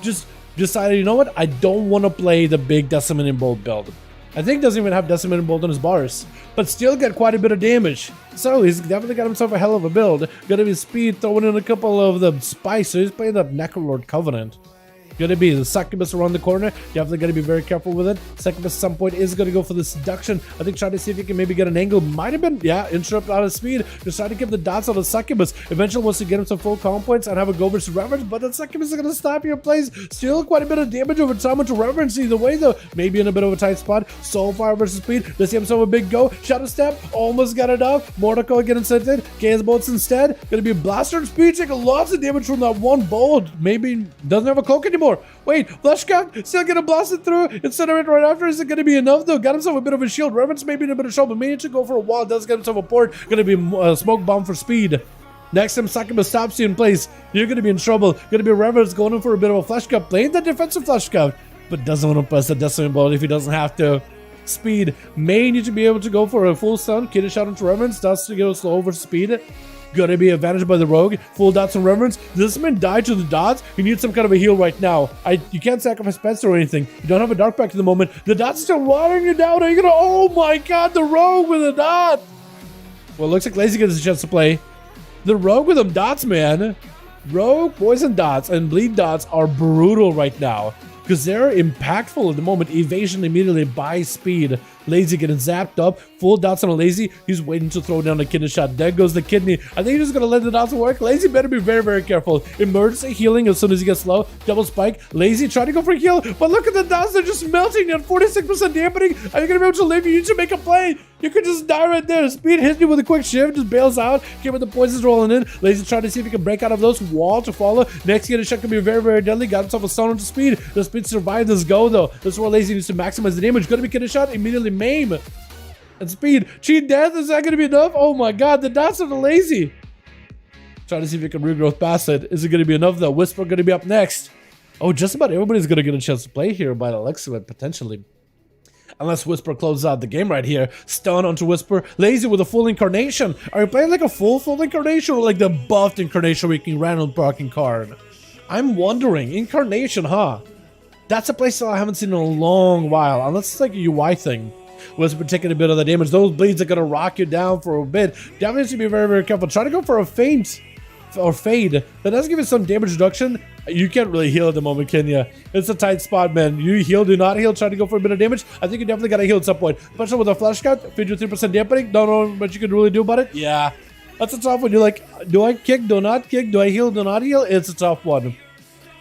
Just decided, you know what? I don't want to play the big Decimating Bolt build. I think doesn't even have Decimating Bolt on his bars. But still get quite a bit of damage. So he's definitely got himself a hell of a build. Gonna be Speed throwing in a couple of the spice. So he's playing the Necrolord Covenant. Gonna be the succubus around the corner. Definitely gonna be very careful with it. Succubus at some point is gonna go for the seduction. I think trying to see if he can maybe get an angle. Might have been, yeah, interrupt out of speed. Just trying to give the dots on the succubus. Eventually wants to get him some full comp points and have a go versus reverence, but the succubus is gonna stop your plays. Still quite a bit of damage over time with reverence either way though. Maybe in a bit of a tight spot. Soulfire versus speed. Let's see himself a big go. Shadow step. Almost got it up. Mordecai getting sent in. Chaos bolts instead. Gonna be a blaster and speed. Taking lots of damage from that one bolt. Maybe doesn't have a cloak anymore. Wait, Fleshcraft still gonna blast it through. Incinerate right after. Is it gonna be enough though? Got himself a bit of a shield. Reverence maybe in a bit of trouble. Maybe to go for a wall. Does get himself a port. Gonna be a smoke bomb for speed. Next time Succubus stops you in place, you're gonna be in trouble. Gonna be Reverence going in for a bit of a Fleshcraft. Playing the defensive Fleshcraft, but doesn't want to press the Destiny Bolt if he doesn't have to. Speed may need to be able to go for a full stun. Kid shot into Reverence. Does to go slow over speed. Gonna be advantaged by the rogue. Full dots and reverence. Does this man die to the dots? You need some kind of a heal right now. You can't sacrifice Spencer or anything. You don't have a dark pack at the moment. The dot's still watering you down. Are you gonna? Oh my god, the rogue with a dot. Well, it looks like Lazy gets a chance to play. The rogue with them dots, man. Rogue, poison dots, and bleed dots are brutal right now because they're impactful at the moment. Evasion immediately by speed. Lazy getting zapped up. Full dots on a Lazy. He's waiting to throw down the kidney shot. There goes the kidney. I think he's just gonna let the dots work. Lazy better be very, very careful. Emergency healing as soon as he gets low. Double spike. Lazy trying to go for a heal, but look at the dots. They're just melting at 46% dampening. Are you gonna be able to live? You need to make a play. You could just die right there. Speed hits you with a quick shift. Just bails out. Came with the poisons rolling in. Lazy trying to see if he can break out of those walls to follow. Next kidney shot can be very, very deadly. Got himself a stun onto speed. The speed survived this go though. This is where Lazy needs to maximize the damage. Gonna be kidney shot. Immediately maim. And speed. Cheat death. Is that going to be enough? Oh my god. The dots are the Lazy. Trying to see if he can regrowth past it. Is it going to be enough though? Whisper going to be up next. Oh, just about everybody's going to get a chance to play here by the looks of it, potentially. Unless Whisper closes out the game right here. Stun onto Whisper. Lazy with a full incarnation. Are you playing like a full incarnation or like the buffed incarnation where you can random proccing card? I'm wondering. Incarnation, huh? That's a playstyle I haven't seen in a long while. Unless it's like a UI thing. Whisper taking a bit of the damage. Those bleeds are going to rock you down for a bit. Definitely needs to be very, very careful. Try to go for a feint or fade. That does give you some damage reduction. You can't really heal at the moment, can you? It's a tight spot, man. You heal, do not heal. Try to go for a bit of damage. I think you definitely got to heal at some point. Especially with a flash cut. 53% dampening. Don't know what you can really do about it. Yeah. That's a tough one. You're like, do I kick? Do not kick? Do I heal? Do not heal? It's a tough one.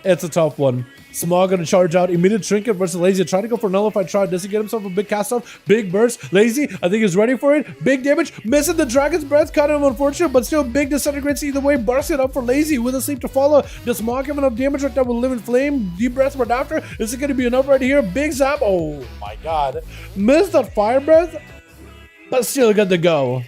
It's a tough one. Smog gonna charge out. Immediate trinket versus Lazy. Trying to go for nullified try. Does he get himself a big cast off? Big burst. Lazy, I think he's ready for it. Big damage. Missing the dragon's breath. Kind of unfortunate, but still big disintegrates either way. Burst it up for Lazy with a sleep to follow. Does Smog have enough damage right there with living flame? Deep breath right after. Is it gonna be enough right here? Big zap. Oh my god. Missed that fire breath, but still good to go.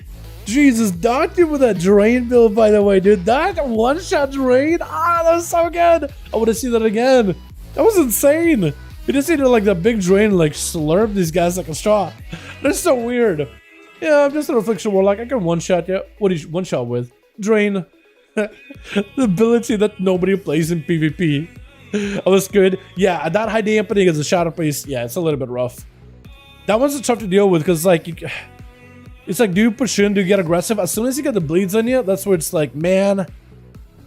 Jesus, Doctor with that drain build, by the way, dude. That one-shot drain. Ah, that was so good. I want to see that again. That was insane. You just need to like that big drain, like slurp these guys like a straw. That's so weird. Yeah, I'm just an affliction warlock. I can one-shot you. What do you one-shot with? Drain. The ability that nobody plays in PvP. Oh, that's good. Yeah, that high dampening as a shadow priest. Yeah, it's a little bit rough. That one's tough to deal with because like it's like, do you push in? Do you get aggressive? As soon as you get the bleeds on you, that's where it's like, man,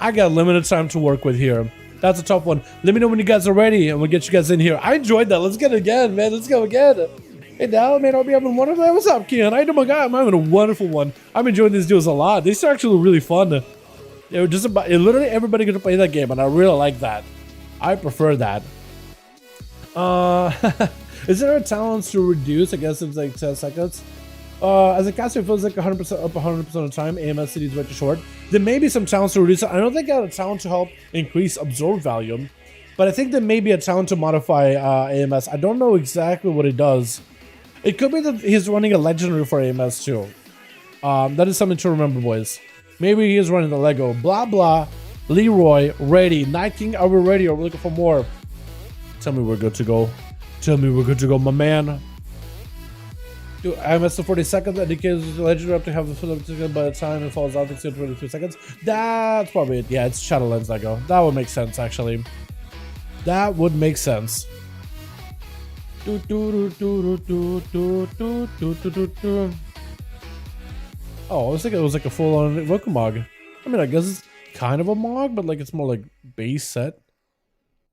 I got limited time to work with here. That's a tough one. Let me know when you guys are ready and we'll get you guys in here. I enjoyed that. Let's get it again, man. Let's go again. Hey, Dal, man, I'll be having a wonderful day. What's up, Ken? I know my guy. I'm having a wonderful one. I'm enjoying these duels a lot. These are actually really fun. It was just about literally everybody get to play that game, and I really like that. I prefer that. Is there a talent to reduce? I guess it's like 10 seconds. As a caster, it feels like 100% up 100% of the time. AMS CD is way too short. There may be some talents to reduce it. I don't think I got a talent to help increase absorb volume, but I think there may be a talent to modify AMS. I don't know exactly what it does. It could be that he's running a legendary for AMS too. That is something to remember, boys. Maybe he is running the Lego. Blah blah. Leroy ready. Night King, are we ready? Are we looking for more? Tell me we're good to go. Tell me we're good to go, my man. Dude, AMS to 40 seconds indicates the legendary up to have the fill up by the time it falls out. It's 23 seconds. That's probably it. Yeah, it's Shadow Lens that go. That would make sense, actually. That would make sense. Oh, I was thinking it was like a full-on Roku Mog. I mean, I guess it's kind of a Mog, but like it's more like base set.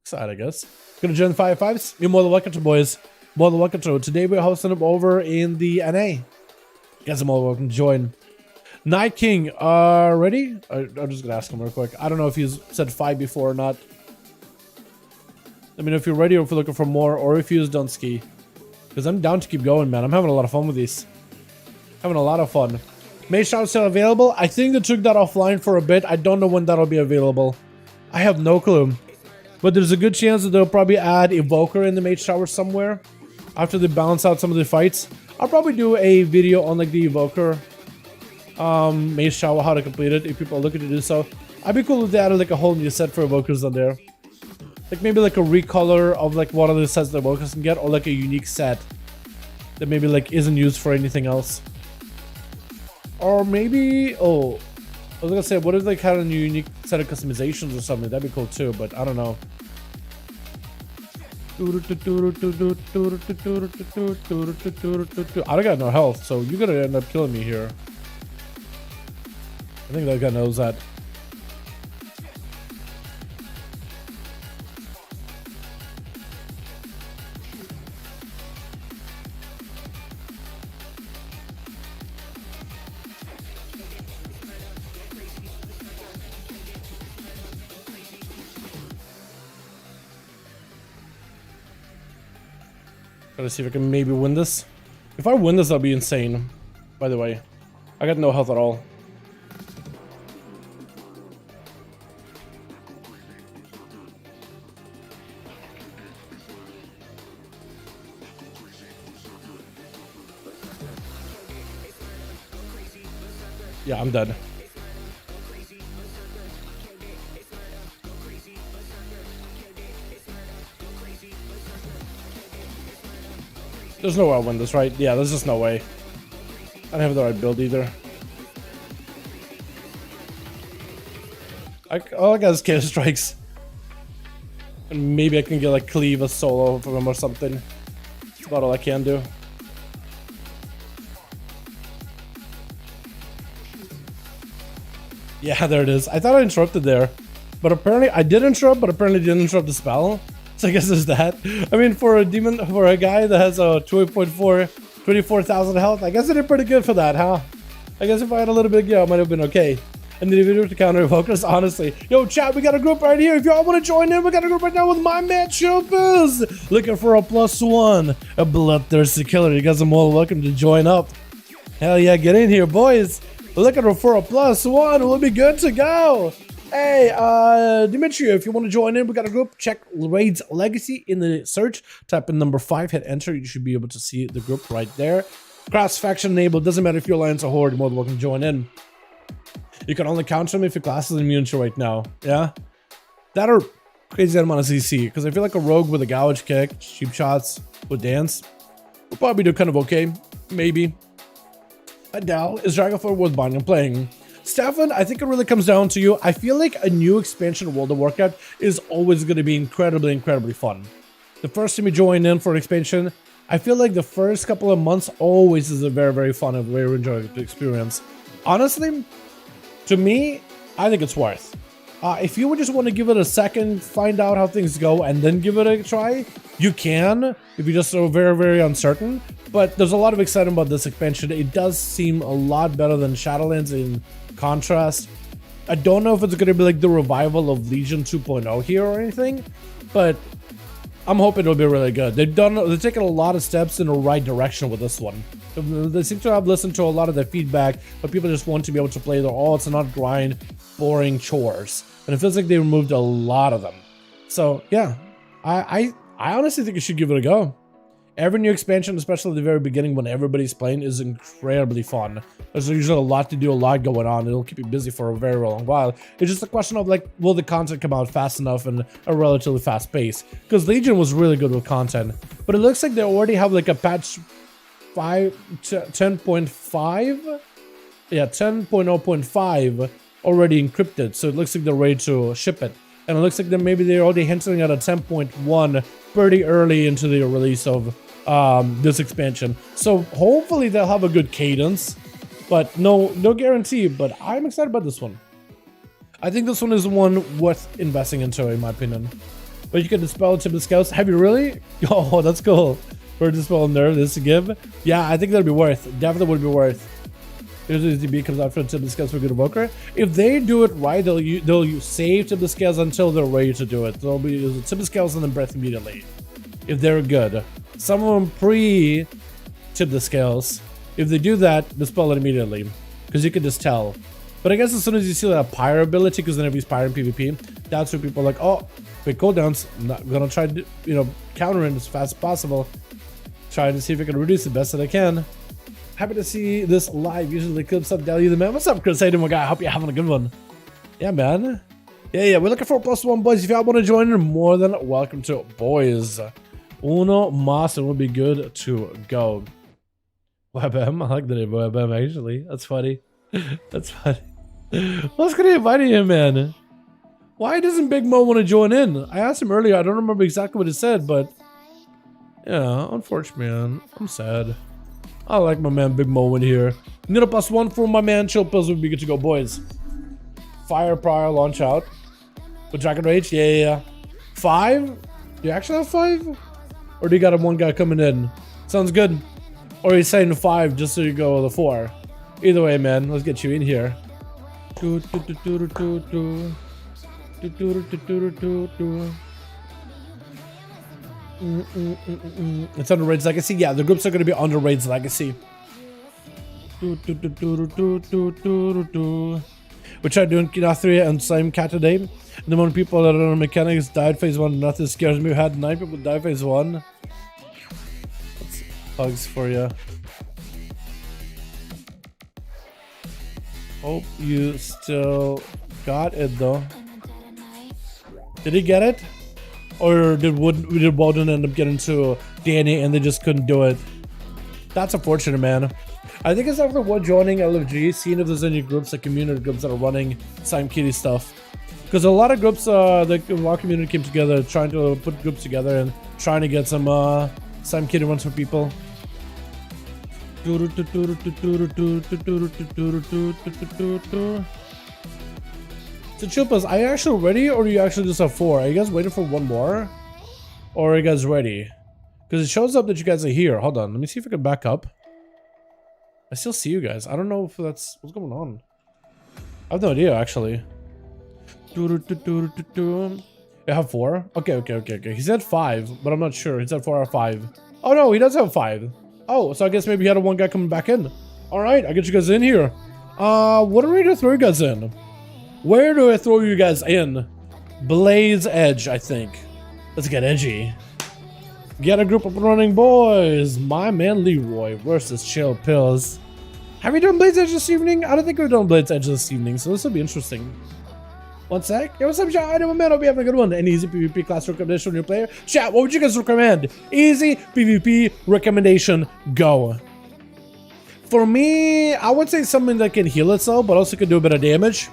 Side, I guess. Gonna join the 5v5s? You're more than welcome to, boys. More than welcome to. Today we're hosting them over in the NA. You guys are more than welcome to join. Night King, ready? I'm just gonna ask him real quick. I don't know if he's said 5 before or not. Let me know if you're ready or if you're looking for more, or if you don't ski. Because I'm down to keep going, man. I'm having a lot of fun with these. Having a lot of fun. Mage Shower still available? I think they took that offline for a bit. I don't know when that'll be available. I have no clue. But there's a good chance that they'll probably add Evoker in the Mage Shower somewhere. After they balance out some of the fights. I'll probably do a video on like the Evoker Mage Shower, how to complete it, if people are looking to do so. I'd be cool if they added like a whole new set for Evokers on there. Like maybe like a recolor of like what other sets the Evokers can get, or like a unique set that maybe like isn't used for anything else. Or maybe, oh, I was gonna say, what if they had a new unique set of customizations or something? That'd be cool too, but I don't know. I don't got no health, so you're gonna end up killing me here. I think that guy knows that. Trying to see if I can maybe win this. If I win this, that'll be insane. By the way, I got no health at all. Yeah, I'm dead. There's no way I'll win this, right? Yeah, there's just no way. I don't have the right build either. All I got is Chaos Strikes. And maybe I can get like cleave a solo from him or something. That's about all I can do. Yeah, there it is. I thought I interrupted there. But apparently I did interrupt, but apparently didn't interrupt the spell. So I guess there's that. I mean, for a guy that has a 24,000 health, I guess I did pretty good for that, huh? I guess if I had a little bit of gear, I might have been okay. And the video to counter Evokers, honestly. Yo, chat, we got a group right here. If y'all want to join in, we got a group right now with my man Choppers. Looking for a +1, a bloodthirsty killer. You guys are more welcome to join up. Hell yeah, get in here, boys. Looking for a +1, we'll be good to go. Hey, Dimitri, if you want to join in, we got a group. Check Raid's Legacy in the search. Type in number 5, hit enter. You should be able to see the group right there. Cross faction enabled. Doesn't matter if you're Alliance or Horde, you're more than welcome to join in. You can only counter them if your class is immune to right now. Yeah? That or crazy amount of CC. Because I feel like a rogue with a gouge kick, cheap shots with dance will probably do kind of okay. Maybe. Adele, is Dragonflight worth buying and playing? Stefan, I think it really comes down to you. I feel like a new expansion of World of Warcraft is always going to be incredibly fun. The first time you join in for an expansion, I feel like the first couple of months always is a very fun and very enjoyable experience. Honestly, to me, I think it's worth. If you would just want to give it a second, find out how things go, and then give it a try, you can, if you're just so very uncertain. But there's a lot of excitement about this expansion. It does seem a lot better than Shadowlands in contrast. I don't know if it's going to be like the revival of Legion 2.0 here or anything, but I'm hoping it'll be really good. They've taken a lot of steps in the right direction with this one. They seem to have listened to a lot of their feedback, but people just want to be able to play their all. It's not grind, boring chores. And it feels like they removed a lot of them. So yeah, I honestly think you should give it a go. Every new expansion, especially at the very beginning when everybody's playing, is incredibly fun. There's usually a lot to do, a lot going on. It'll keep you busy for a very long while. It's just a question of like, will the content come out fast enough and a relatively fast pace? Because Legion was really good with content, but it looks like they already have like a patch 10.5, yeah, 10.0.5 already encrypted. So it looks like they're ready to ship it. And it looks like maybe they're already hinting at a 10.1 pretty early into the release of this expansion. So hopefully they'll have a good cadence, but no guarantee. But I'm excited about this one. I think this one is one worth investing into, in my opinion. but you can dispel Tip the Scales. Have you really? Oh, that's cool. For Dispel Nerve, this to give. Yeah, I think that'd be worth. Definitely would be worth. Here's the DB comes out for Tip the Scales for good Evoker. If they do it right, they'll save Tip the Scales until they're ready to do it. They'll be using Tip the Scales and then Breath immediately. If they're good. Some of them pre-Tip the Scales. If they do that, dispel it immediately. Because you can just tell. But I guess as soon as you see that Pyre ability, because then if he's Pyre in PvP, that's when people are like, oh, quick cooldowns. I'm not gonna try to, counter it as fast as possible. Try to see if I can reduce it best that I can. Happy to see this live. Usually clips up Dally the man. What's up, Chris? Hey, my guy. I hope you're having a good one. Yeah, man. Yeah. We're looking for a +1, boys. If y'all want to join, you're more than welcome to. Boys, uno mas would be good to go. WebM. I like the name WebM, actually. That's funny. That's funny. What's gonna invite him, man? Why doesn't Big Mo want to join in? I asked him earlier. I don't remember exactly what he said, but yeah, unfortunately, man. I'm sad. I like my man Big Mo in here. Need a +1 for my man Chill Pills would be good to go, boys. Fire Prior launch out. With Dragon Rage? Yeah. 5? Do you actually have 5? Or do you got a 1 guy coming in? Sounds good. Or he's saying 5 just so you go with a 4. Either way, man, let's get you in here. It's under Raids Legacy. Yeah, the groups are going to be under Raids Legacy. We tried doing Kina 3 and Slime Cat today. And the amount of people that are on mechanics died phase 1. Nothing scares me. We had 9 people die phase 1. That's hugs for you. Hope you still got it though. Did he get it? Or did Walden end up getting to Danny and they just couldn't do it? That's unfortunate, man. I think it's after Wood joining LFG, seeing if there's any groups, like community groups that are running Slime Kitty stuff. Because a lot of groups, the WoW community came together trying to put groups together and trying to get some Slime Kitty runs for people. So Chilpas, are you actually ready, or do you actually just have 4? Are you guys waiting for 1 more? Or are you guys ready? Because it shows up that you guys are here. Hold on, let me see if I can back up. I still see you guys. I don't know if that's... What's going on? I have no idea, actually. You have 4? Okay. He said 5, but I'm not sure. He said 4 or 5. Oh no, he does have 5. Oh, so I guess maybe he had a 1 guy coming back in. Alright, I get you guys in here. What are we gonna throw you guys in? Where do I throw you guys in? Blaze Edge, I think. Let's get edgy. Get a group up and running, boys. My man Leroy versus Chill Pills. Have we done Blaze Edge this evening? I don't think we've done Blaze Edge this evening, so this will be interesting. 1 sec. Yo, what's up, chat? I know, man. Hope you having a good one. An easy PvP class recommendation for your player. Chat, what would you guys recommend? Easy PvP recommendation. Go. For me, I would say something that can heal itself, but also can do a bit of damage.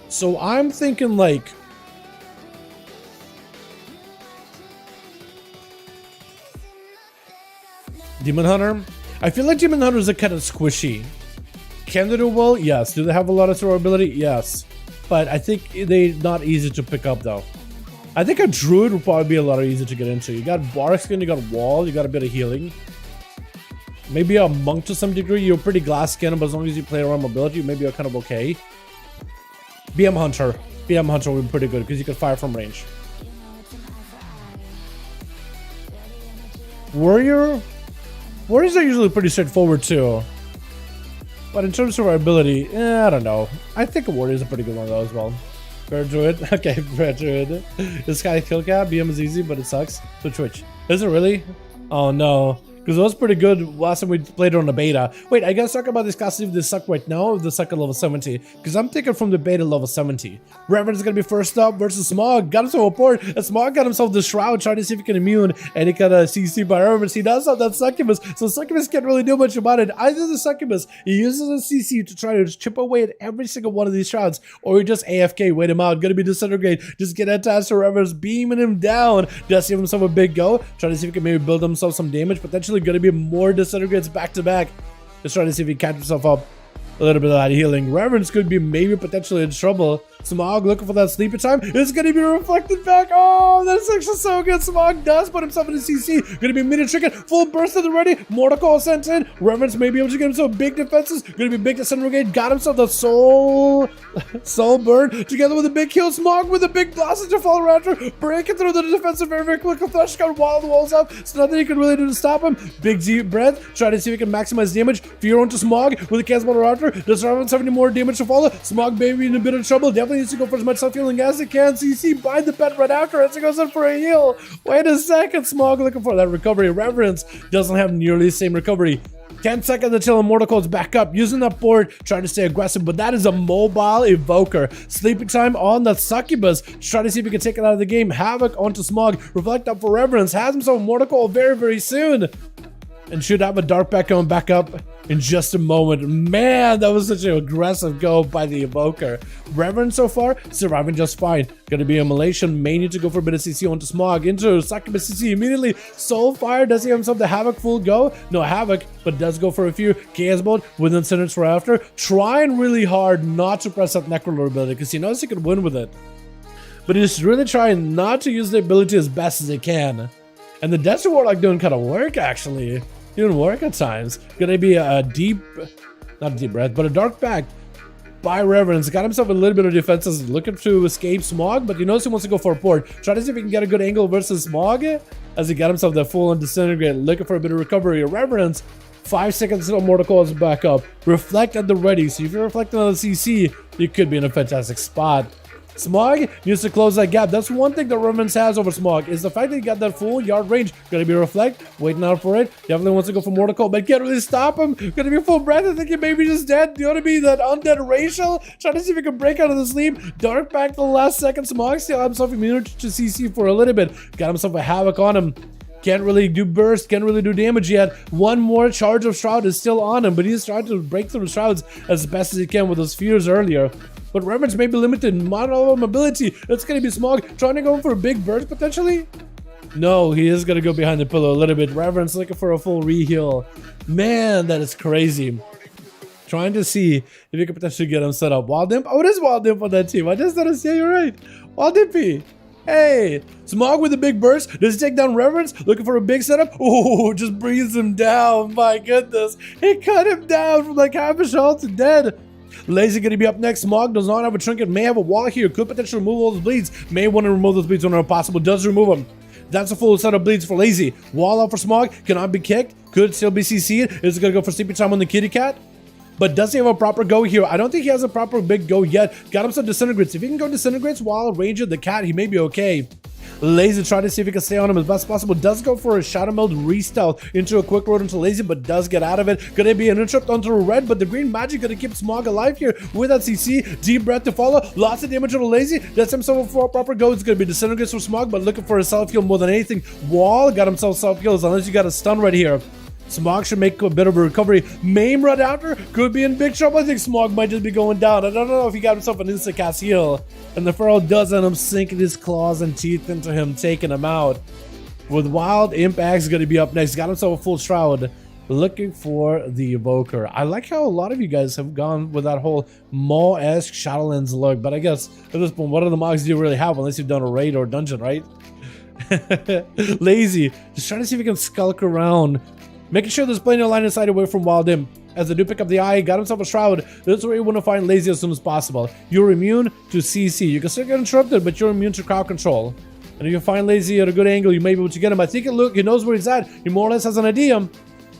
So I'm thinking like... Demon Hunter? I feel like Demon Hunters are kind of squishy. Can they do well? Yes. Do they have a lot of throw ability? Yes. But I think they're not easy to pick up though. I think a Druid would probably be a lot easier to get into. You got Bark Skin, you got Wall, you got a bit of healing. Maybe a Monk to some degree. You're pretty glass skin, but as long as you play around mobility, maybe you're kind of okay. BM Hunter. BM Hunter would be pretty good because you can fire from range. Warrior? Warriors are usually pretty straightforward too. But in terms of our ability, I don't know. I think a Warrior is a pretty good one though as well. Fair Druid. Okay, Fair Druid. This guy kill cap. BM is easy, but it sucks. Switch. Is it really? Oh no. Because it was pretty good last time we played it on the beta. Wait, I gotta talk about this class, if they suck right now, or if they suck at level 70. Because I'm thinking from the beta level 70. Reverend is gonna be first up versus Smog. Got himself a port, and Smog got himself the Shroud, trying to see if he can immune, and he got a CC by Reverend. He does have that Succubus, so Succubus can't really do much about it. Either the Succubus, he uses a CC to try to chip away at every single one of these Shrouds, or he just AFK, wait him out, gonna be disintegrate, just get attached to Reverend, beaming him down, just give himself a big go, trying to see if he can maybe build himself some damage, potentially gonna be more disintegrates back to back. Just trying to see if he can catch himself up a little bit of that healing. Reverence could be maybe potentially in trouble. Smog looking for that sleepy time. It's going to be reflected back. Oh, that's actually so good. Smog does put himself in the CC. Going to be mini trinket. Full burst at the ready. Mortal Call sent in. Reverence may be able to get himself big defenses. Going to be big disintegrate. Got himself the soul burn. Together with a big kill. Smog with a big blast into Fall Raptor. Breaking through the defensive very, very quick. A flash got while the walls up. So nothing he can really do to stop him. Big deep breath. Try to see if he can maximize damage. Fear onto Smog with a cancel Raptor. Does Reverence have any more damage to follow? Smog baby in a bit of trouble. Definitely needs to go for as much self-healing as he can. CC by the pet right after as he goes in for a heal. Wait a second. Smog looking for that recovery. Reverence doesn't have nearly the same recovery. 10 seconds until Immortal Code's back up. Using that board, trying to stay aggressive, but that is a mobile evoker. Sleeping time on the succubus. Try to see if he can take it out of the game. Havoc onto Smog. Reflect up for Reverence. Has himself Immortal Code very, very soon. And should have a dark back going back up in just a moment. Man, that was such an aggressive go by the evoker. Reverend so far surviving just fine. Gonna be a Malaysian. May need to go for a bit of CC onto Smog. Into Succubus CC immediately. Soulfire. Does he have himself the Havoc full go? No Havoc, but does go for a few. Chaos mode with Incidents for after. Trying really hard not to press that Necrolord ability because he knows he could win with it. But he's really trying not to use the ability as best as he can. And the Desert Warlock doing kind of work actually. Doing work at times. Gonna be a not a deep breath, but a dark back by Reverence. Got himself a little bit of defenses, looking to escape Smog, but he knows he wants to go for a port. Try to see if he can get a good angle versus Smog as he got himself the full on disintegrate, looking for a bit of recovery. Reverence, 5 seconds until Mortal Call is back up. Reflect at the ready. So if you're reflecting on the CC, you could be in a fantastic spot. Smog needs to close that gap. That's one thing that Reverence has over Smog is the fact that he got that full yard range. Gonna be Reflect, waiting out for it. Definitely wants to go for Mortal Call, but can't really stop him. Gonna be full breath. I think he may be just dead. Gonna be that undead racial. Trying to see if he can break out of the sleep. Dark back to the last second. Smog still had himself immune to CC for a little bit. Got himself a Havoc on him. Can't really do burst, can't really do damage yet. One more charge of Shroud is still on him, but he's trying to break through the Shrouds as best as he can with those fears earlier. But Reverence may be limited in model mobility. It's going to be Smog trying to go for a big burst potentially. No, he is going to go behind the pillow a little bit. Reverence looking for a full re-heal. Man, that is crazy. Trying to see if you can potentially get him set up. Wild Imp? Oh, it is Wild Imp on that team. I just noticed. Yeah, you're right. Wild Impy. Hey, Smog with a big burst. Does he take down Reverence? Looking for a big setup. Oh, just breathes him down. My goodness. He cut him down from like half a shell to dead. Lazy gonna be up next. Smog does not have a trinket. May have a wall here. Could potentially remove all those bleeds. May want to remove those bleeds whenever possible. Does remove them. That's a full set of bleeds for Lazy. Wall out for Smog. Cannot be kicked. Could still be CC'd. Is gonna go for sleepy time on the kitty cat. But does he have a proper go here? I don't think he has a proper big go yet. Got him some disintegrates. If he can go disintegrates while ranging the cat, he may be okay. Lazy trying to see if he can stay on him as best as possible. Does go for a shadow meld re-stealth into a quick road into Lazy, but does get out of it. Gonna be an interrupt onto a red, but the green magic gonna keep Smog alive here with that CC. Deep breath to follow. Lots of damage on the Lazy. That's himself for a proper go. It's gonna be disintegrates for Smog, but looking for a self-heal more than anything. Wall got himself self-heals unless you got a stun right here. Smog should make a bit of a recovery. Maim right after could be in big trouble. I think Smog might just be going down. I don't know if he got himself an instant cast heal. And the Feral does end up sinking his claws and teeth into him, taking him out. With Wild Imp Axe going to be up next. Got himself a full Shroud. Looking for the Evoker. I like how a lot of you guys have gone with that whole Maw-esque Shadowlands look. But I guess at this point, what other mods do you really have unless you've done a raid or dungeon, right? Lazy. Just trying to see if he can skulk around. Making sure there's plenty of line of sight away from Wild Imp. As they do pick up the eye, got himself a Shroud. That's where you want to find Lazy as soon as possible. You're immune to CC. You can still get interrupted, but you're immune to crowd control. And if you find Lazy at a good angle, you may be able to get him. I think he knows where he's at. He more or less has an idea.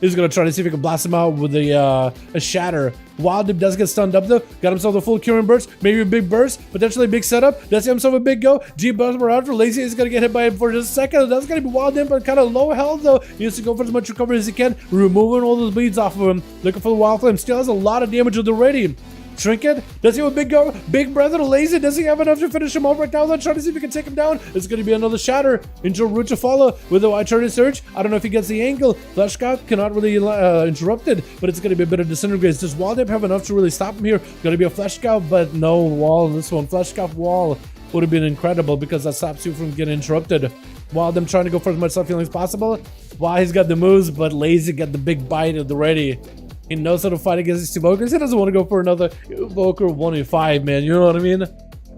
He's going to try to see if he can blast him out with a Shatter. Wild Imp does get stunned up though. Got himself a full curing burst. Maybe a big burst. Potentially a big setup. Does he have himself a big go? Deep burst around for Lazy. Is going to get hit by him for just a second. That's going to be Wild Imp, but kind of low health though. He needs to go for as much recovery as he can. Removing all those bleeds off of him. Looking for the Wild Flame. Still has a lot of damage with the Radiant. Trinket? Does he have a big go? Big breath and Lazy? Does he have enough to finish him off right now? Let's try to see if we can take him down. It's going to be another Shatter into a route to follow with a wide turn surge. I don't know if he gets the angle. Flesh Scout cannot really interrupt it, but it's going to be a bit of disintegrates. Does Wild Imp have enough to really stop him here? Going to be a Flesh Scout, but no wall in this one. Flesh Scout wall would have been incredible because that stops you from getting interrupted. Wild Imp trying to go for as much self-healing as possible. While he's got the moves, but Lazy got the big bite of the ready. He knows how to fight against these Evokers. He doesn't want to go for another Evoker 1v5, man. You know what I mean?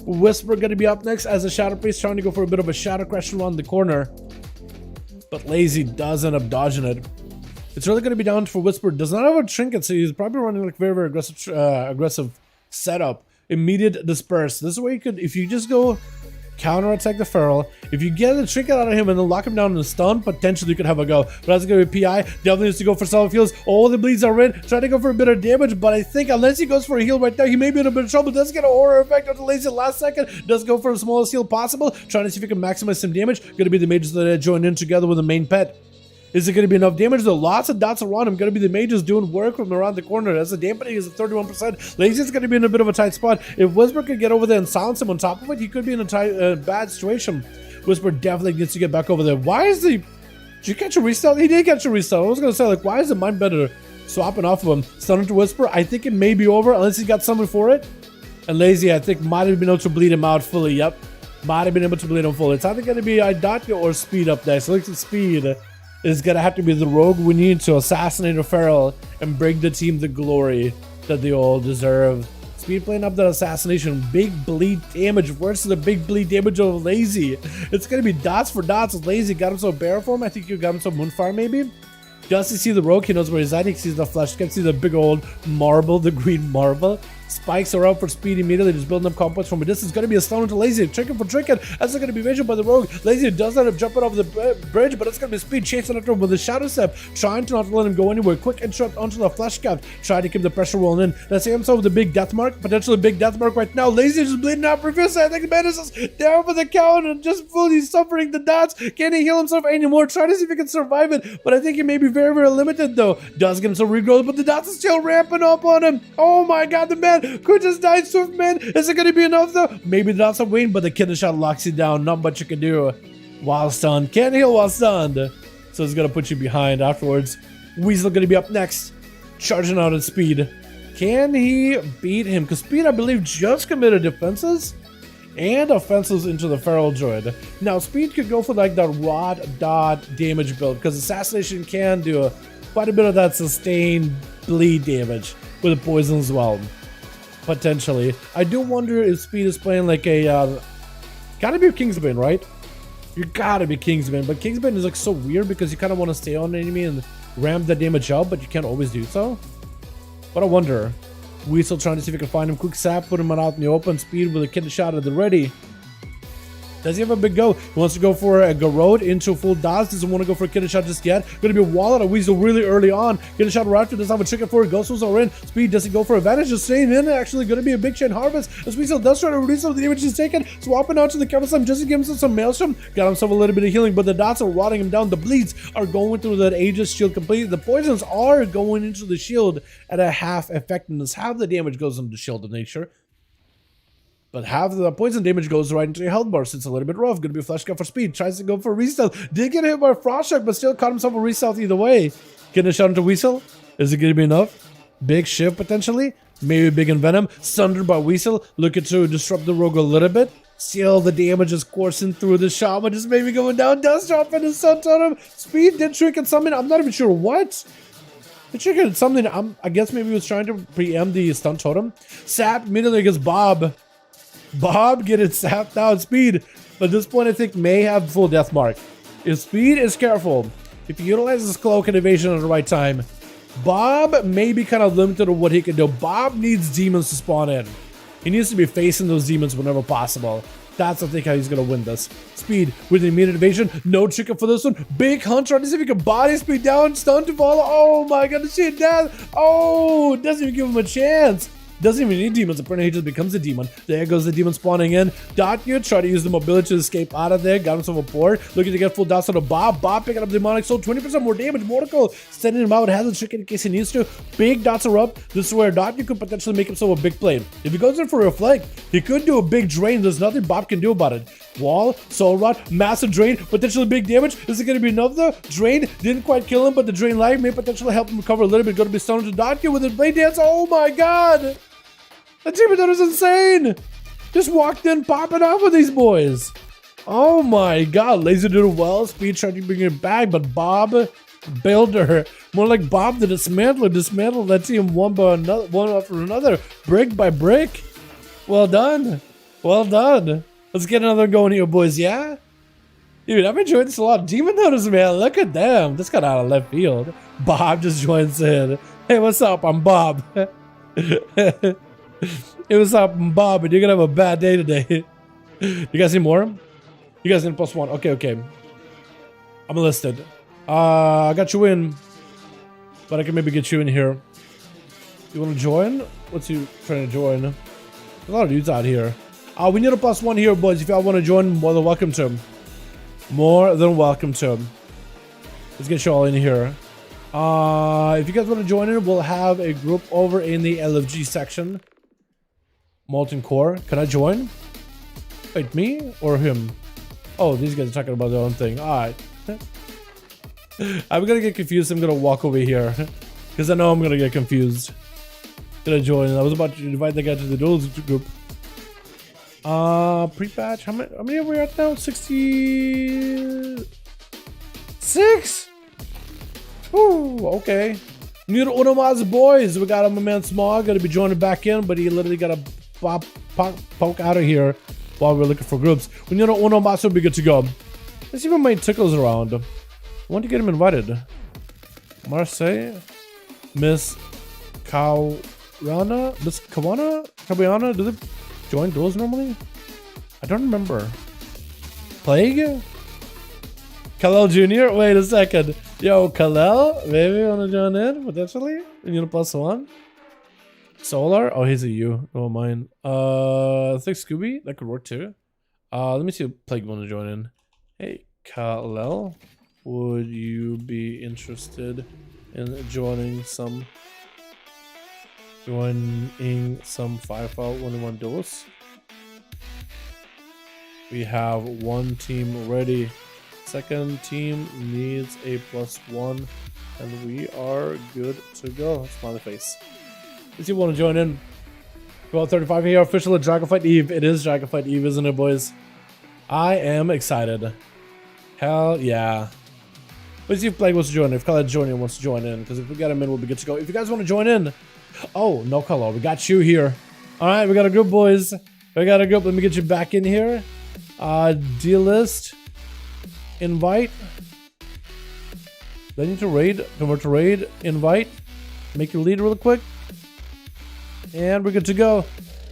Whisper gonna be up next as a Shadow Priest trying to go for a bit of a Shadow Crash around the corner. But Lazy does end up dodging it. It's really gonna be down for Whisper. Does not have a trinket, so he's probably running like very, very aggressive setup. Immediate disperse. This is where you could, if you just go counter-attack the Feral, if you get a trinket out of him and then lock him down in a stun, potentially you could have a go. But that's gonna be PI. Definitely needs to go for solid heals. All the bleeds are in. Trying to go for a bit of damage, but I think unless he goes for a heal right there, he may be in a bit of trouble. Does get an aura effect on the Lazy last second. Does go for the smallest heal possible. Trying to see if he can maximize some damage. Gonna be the mages that join in together with the main pet. Is it going to be enough damage though? Lots of dots around him. Going to be the mages doing work from around the corner. As the dampening is at 31%. Lazy's going to be in a bit of a tight spot. If Whisper could get over there and silence him on top of it, he could be in a bad situation. Whisper definitely needs to get back over there. Why is he... Did you catch a restart? He did catch a restart. I was going to say, like, why is the mind better swapping off of him? Stunning to Whisper. I think it may be over unless he got something for it. And Lazy, I think, might have been able to bleed him out fully. Yep. Might have been able to bleed him fully. It's either going to be Idatia or Speed up there. So look at Speed. Is gonna have to be the rogue we need to assassinate a Feral and bring the team the glory that they all deserve. Speed playing up that assassination, big bleed damage versus the big bleed damage of Lazy. It's gonna be dots for dots. Lazy got himself a bear form. I think you got himself Moonfire maybe. Does he see the rogue? He knows where he's at. He sees the flesh. Can see the big old marble, the green marble. Spikes are out for Speed immediately, just building up complex from a distance. Going to be a stun to Lazy. Trinket for Trinket. That's not going to be measured by the rogue. Lazy does end up jumping over the bridge, but it's going to be Speed chasing after him with a Shadow Step, trying to not let him go anywhere. Quick interrupt onto the flesh cap, trying to keep the pressure rolling in. Let's see himself with a big death mark, potentially big death mark right now. Lazy just bleeding out profusely. I think the man is down for the count and just fully suffering the dots. Can he heal himself anymore? Trying to see if he can survive it, but I think he may be very, very limited though. Does get himself regrowth, but the dots are still ramping up on him. Oh my god, the man could just die. Swift man, is it going to be enough though? Maybe the dots are waiting, but the killer shot locks you down. Not much you can do while stunned. Can't heal while stunned, so it's going to put you behind afterwards. Weasel going to be up next, charging out at Speed. Can he beat him? Because Speed, I believe, just committed defenses and offenses into the Feral Droid. Now, Speed could go for like that rod dot damage build because assassination can do quite a bit of that sustained bleed damage with the poison as well. Potentially. I do wonder if Speed is playing like a... gotta be Kingsbane, right? You gotta be Kingsbane, but Kingsbane is like so weird because you kind of want to stay on the enemy and ramp that damage up, but you can't always do so. But I wonder. Weasel trying to see if we can find him. Quick sap, put him out in the open. Speed with a kid shot at the ready. Does he have a big go? He wants to go for a Garrod into full dodge. Doesn't want to go for a killer shot just yet. Going to be a wall out of Weasel really early on. Killer shot right after. Doesn't have a chicken for it. Ghost was are in. Speed doesn't go for advantage. Just staying in. Actually going to be a big chain harvest. As Weasel does try to reduce some of the damage he's taken. Swapping out to the counter slam just to give himself some maelstrom. Got himself a little bit of healing, but the dots are rotting him down. The bleeds are going through that Aegis shield completely. The poisons are going into the shield at a half effectiveness. Half the damage goes into the shield of nature. But half of the poison damage goes right into your health bar, so it's a little bit rough. Gonna be a flash cut for Speed. Tries to go for a restealth. Did get hit by a frost shock, but still caught himself a restealth either way. Getting a shot into Weasel. Is it gonna be enough? Big shift potentially. Maybe big envenom. Sundered by Weasel. Looking to disrupt the rogue a little bit. Still the damage is coursing through the shaman. Just maybe going down. Does drop in his sun totem. Speed did trinket something. I'm not even sure what. The trinket something. I guess maybe he was trying to preempt the stun totem. Sap immediately against Bob. Bob getting sapped out Speed, but at this point I think may have full death mark. If Speed is careful, if he utilizes cloak and evasion at the right time, Bob may be kind of limited on what he can do. Bob needs demons to spawn in. He needs to be facing those demons whenever possible. That's I think how he's gonna win this. Speed with the immediate evasion, no chicken for this one. Big hunt trying to see if he can body Speed down, stun to follow. Oh my god, see it death. Oh, doesn't even give him a chance. Doesn't even need demons. Apparently he just becomes a demon. There goes the demon spawning in. Dotyu try to use the mobility to escape out of there. Got himself a board. Looking to get full dots on a Bob. Bob picking up demonic soul. 20% more damage. Mortical sending him out. Has a trick in case he needs to. Big dots are up. This is where Dotyu could potentially make himself a big play. If he goes in for a reflect, he could do a big drain. There's nothing Bob can do about it. Wall, soul rod, massive drain, potentially big damage. Is it going to be enough though? Drain didn't quite kill him, but the drain life may potentially help him recover a little bit. Going to be stunning to Dotyu with his blade dance. Oh my god! The team that was insane! Just walked in popping off with these boys. Oh my god, Laser did well. Speed tried to bring it back, but Bob Builder, more like Bob the Dismantler that team one after another, brick by brick. Well done. Well done. Let's get another going here, boys. Yeah? Dude, I've enjoyed this a lot. Demon Hunters, man. Look at them. This got out of left field. Bob just joins in. Hey, what's up? I'm Bob. Hey, what's up? I'm Bob, and you're going to have a bad day today. You guys need more? You guys need +1. Okay. I'm enlisted. I got you in. But I can maybe get you in here. You want to join? What's you trying to join? There's a lot of dudes out here. We need a +1 here, boys. If y'all want to join, more than welcome to him. More than welcome to him. Let's get you all in here. If you guys want to join in, we'll have a group over in the LFG section. Molten Core. Can I join? Wait, me or him? Oh, these guys are talking about their own thing. Alright. I'm gonna get confused. I'm gonna walk over here. Because I know I'm gonna get confused. Gonna join. I was about to invite the guy to the Duels group. Pre-patch. How many are we at now? 66? Ooh, okay. New to Unomaz boys. We got my man Smog. Gonna be joining back in, but he literally got a poke out of here while we're looking for groups. We need to Unomaz will be good to go. Let's see if my tickles around. I want to get him invited. Marseille. Miss Kawana? Miss Kawana? Do they join duels normally? I don't remember. Plague? Kalel Jr.? Wait a second. Yo, Kalel? Maybe you want to join in, potentially? You need a +1? Solar? Oh, he's a U. Oh, mine. I think Scooby? That could work too. Let me see if Plague want to join in. Hey, Kalel. Would you be interested in joining some 5V5 1v1 duels? We have one team ready. Second team needs a +1, and we are good to go. Smiley face. If you want to join in, 12:35 here, official at Dragonflight Eve. It is Dragonflight Eve, isn't it, boys? I am excited. Hell yeah. Let's see if Plague wants to join in. If Khaled Jr. wants to join in, because if we got him in, we'll be good to go. If you guys want to join in, oh, no color. We got you here. All right, we got a group, boys. We got a group. Let me get you back in here. Deal list. Invite. Do I need to raid? Convert to raid. Invite. Make your lead real quick. And we're good to go.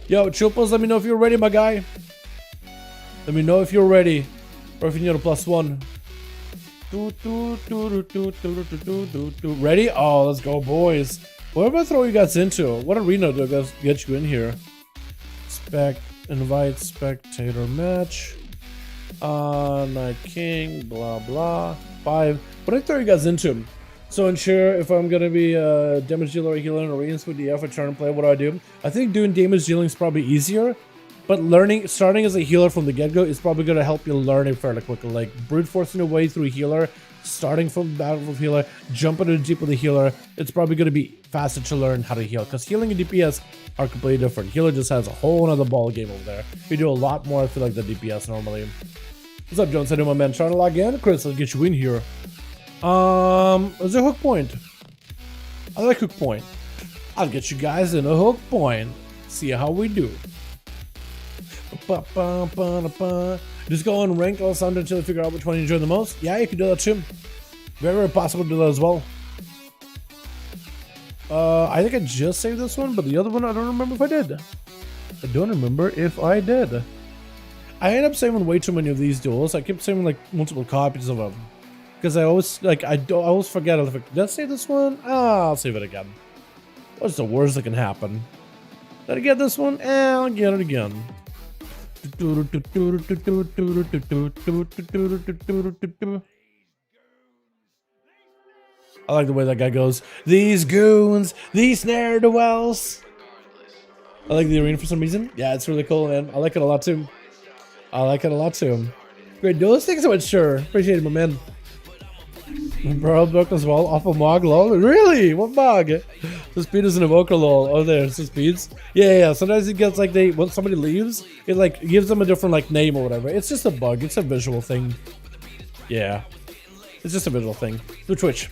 Yo, Chupos, let me know if you're ready, my guy. Let me know if you're ready. Or if you need a +1. Ready? Oh, let's go, boys. What am I throw you guys into? What arena do I guys get you in here? Invite spectator match. Night King, blah blah. 5. What do I throw you guys into? So ensure if I'm gonna be damage dealer or healer in arenas with DF or turn and play, what do I do? I think doing damage dealing is probably easier. But starting as a healer from the get-go is probably going to help you learn it fairly quickly. Like, brute forcing your way through a healer, starting from Battlefield healer, jumping into deep with a healer, it's probably going to be faster to learn how to heal. Because healing and DPS are completely different. Healer just has a whole other ball game over there. You do a lot more, I feel like, the DPS normally. What's up, Jones? I do my man trying to log in. Chris, let's get you in here. Is there a hook point? I like hook point. I'll get you guys in a hook point. See how we do. Just go and rank all sound until you figure out which one you enjoy the most. Yeah, you can do that too. Very, very possible to do that as well. I think I just saved this one, but the other one I don't remember if I did. I don't remember if I did. I end up saving way too many of these duels. I keep saving like multiple copies of them because I always I always forget. Did I save this one? I'll save it again. What's the worst that can happen? Did I get this one? I'll get it again. I like the way that guy goes. These goons, these ne'er-do-wells. I like the arena for some reason. Yeah, it's really cool, man. I like it a lot too. Great duels. Thanks so much, sure. Appreciate it, my man. Bro, book as well. Off of Mog, lol. Really? What Mog? The speed is an evoker, lol. Oh, there's the speeds. Yeah. Sometimes it gets like when somebody leaves, it like gives them a different like name or whatever. It's just a bug. It's a visual thing. Yeah. It's just a visual thing. Through Twitch.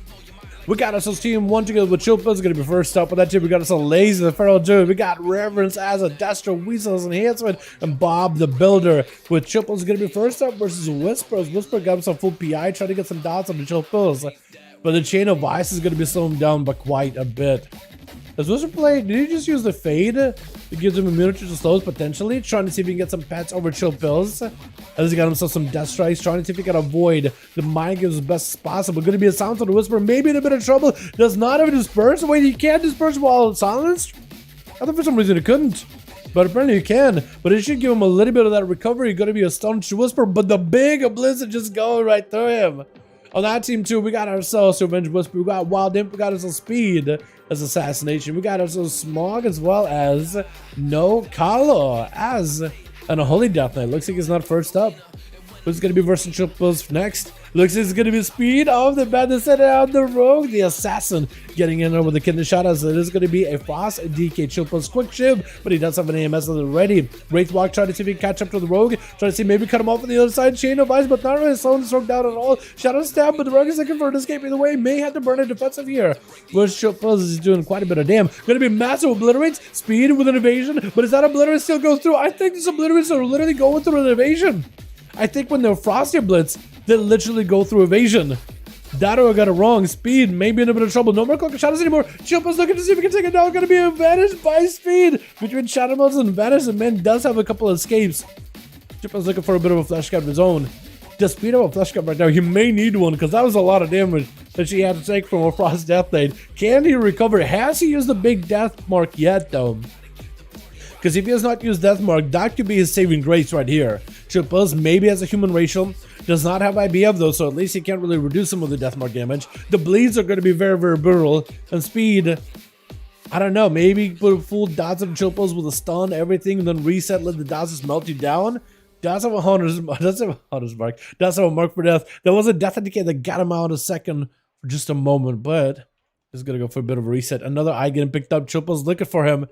We got ourselves Team 1 together with Chillpills going to be first up. With that team, we got ourselves Lazy, the Feral Druid. We got Reverence as a Destro, Weasel's Enhancement, and Bob the Builder. With Chillpills going to be first up versus Whispers. Whisper got himself full PI, trying to get some dots on the Chillpills. But the Chain of Ice is going to be slowing him down by quite a bit. Does Whisper play? Did he just use the Fade? It gives him immunity to slows potentially. Trying to see if he can get some pets over Chillpills. As he got himself some Death Strikes. Trying to see if he can avoid the Mind Games as best as possible. Going to be a silence on the Whisper. Maybe in a bit of trouble. Does not have a disperse. Wait, he can't disperse while silenced? I thought for some reason he couldn't. But apparently you can. But it should give him a little bit of that recovery. Going to be a stun to Whisper. But the big Blizzard just going right through him. On that team too, we got ourselves Revenge Whisper. We got Wild Imp. We got ourselves Speed as Assassination. We got ourselves Smog as well as No Kalo as an Unholy Death Knight. Looks like he's not first up. Who's going to be versus Chillpills next? Looks like it's going to be Speed of the Bandit set out the Rogue, the Assassin, getting in there with the Kidney Shot as it is going to be a Frost, a DK Chillpills quick shiv, but he does have an AMS already. Wraithwalk trying to see if he can catch up to the Rogue, trying to see maybe cut him off on the other side, Chain of Ice, but not really slowing this Rogue down at all. Shadow Stab, but the Rogue is looking for an escape either way, may have to burn a defensive here. Whereas Chillpills is doing quite a bit of damn. Going to be massive Obliterates, Speed with an evasion, but is that Obliterate still goes through? I think this Obliterates are literally going through an evasion. I think when they're Frosty Blitz, they literally go through evasion. That or I got it wrong. Speed maybe in a bit of trouble. No more Cloak of Shadows anymore. Chillpills looking to see if he can take it down. Gonna be advantaged by Speed between Shadow Melts and Vanish. And man does have a couple of escapes. Chillpills looking for a bit of a flash cut of his own. Does Speed have a flash cut right now? He may need one because that was a lot of damage that she had to take from a Frost Death Knight. Can he recover? Has he used the big death mark yet though? Because if he has not used Death Mark, that could be his saving grace right here. Chillpills maybe has a human racial, does not have IBF though, so at least he can't really reduce some of the Death Mark damage. The bleeds are going to be very, very brutal. And Speed, I don't know, maybe put full dots of Chillpills with a stun, everything, and then reset, let the dots just melt you down. Does have a Hunter's Mark, does have a Mark for Death. There was a Death Indicator that got him out in a second for just a moment, but he's going to go for a bit of a reset. Another eye getting picked up, Chillpills looking for him.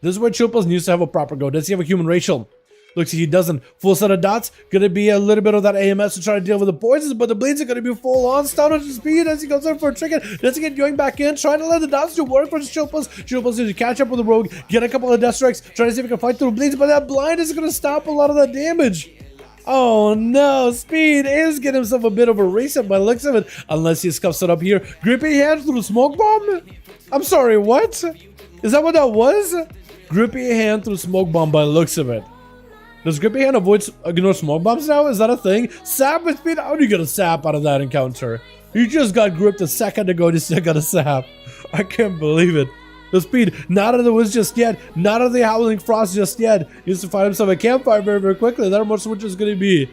This is where Chillpills needs to have a proper go. Does he have a human racial? Looks like he doesn't. Full set of dots. Gonna be a little bit of that AMS to try to deal with the poisons, but the bleeds are gonna be full on. Stun on Speed as he goes in for a trigger. Does he get going back in? Trying to let the dots do work for Chillpills. Chillpills needs to catch up with the Rogue, get a couple of Death Strikes, trying to see if he can fight through bleeds, but that blind is gonna stop a lot of that damage. Oh no, Speed is getting himself a bit of a reset by the looks of it, unless he scuffs it up here. Grippy hand through the smoke bomb? I'm sorry, what? Is that what that was? Grippy hand through smoke bomb by the looks of it. Does Grippy hand ignore smoke bombs now? Is that a thing? Sap with Speed? How do you get a sap out of that encounter? You just got gripped a second ago, you still got a sap. I can't believe it. The Speed, not out of the woods just yet, not out of the Howling Frost just yet. He needs to find himself a campfire very, very quickly. That remote switch is going to be,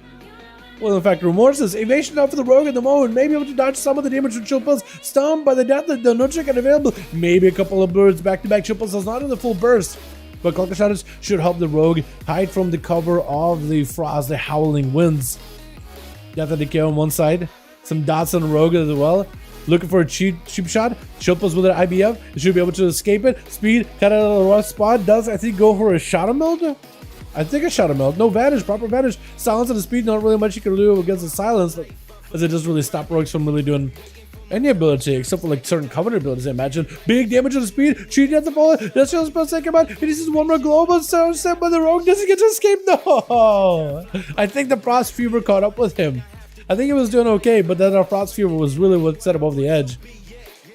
well, in fact, Remorses. Evasion up for the Rogue at the moment. Maybe able to dodge some of the damage from Chillpills. Stunned by the death that the no chicken available. Maybe a couple of birds back-to-back. Chillpills does not in the full burst. But Cloak of Shadows should help the Rogue hide from the cover of the Frost, the Howling Winds. Death of Decay on one side. Some dots on the Rogue as well. Looking for a cheap shot. Chillpills with an IBF. It should be able to escape it. Speed, kind of a rough spot. Does, I think, go for a Shadow Meld? I think a Shadow Meld. No Vanish, proper Vanish. Silence and the Speed, not really much you can do against the Silence, as it doesn't really stop Rogues from really doing any ability, except for like certain Covenant abilities, I imagine. Big damage on the Speed, cheating at the fall. That's just supposed to take him out. He uses one more global sound set by the Rogue. Does he get to escape? No! I think the Frost Fever caught up with him. I think he was doing okay, but then our Frost Fever was really what set him over the edge.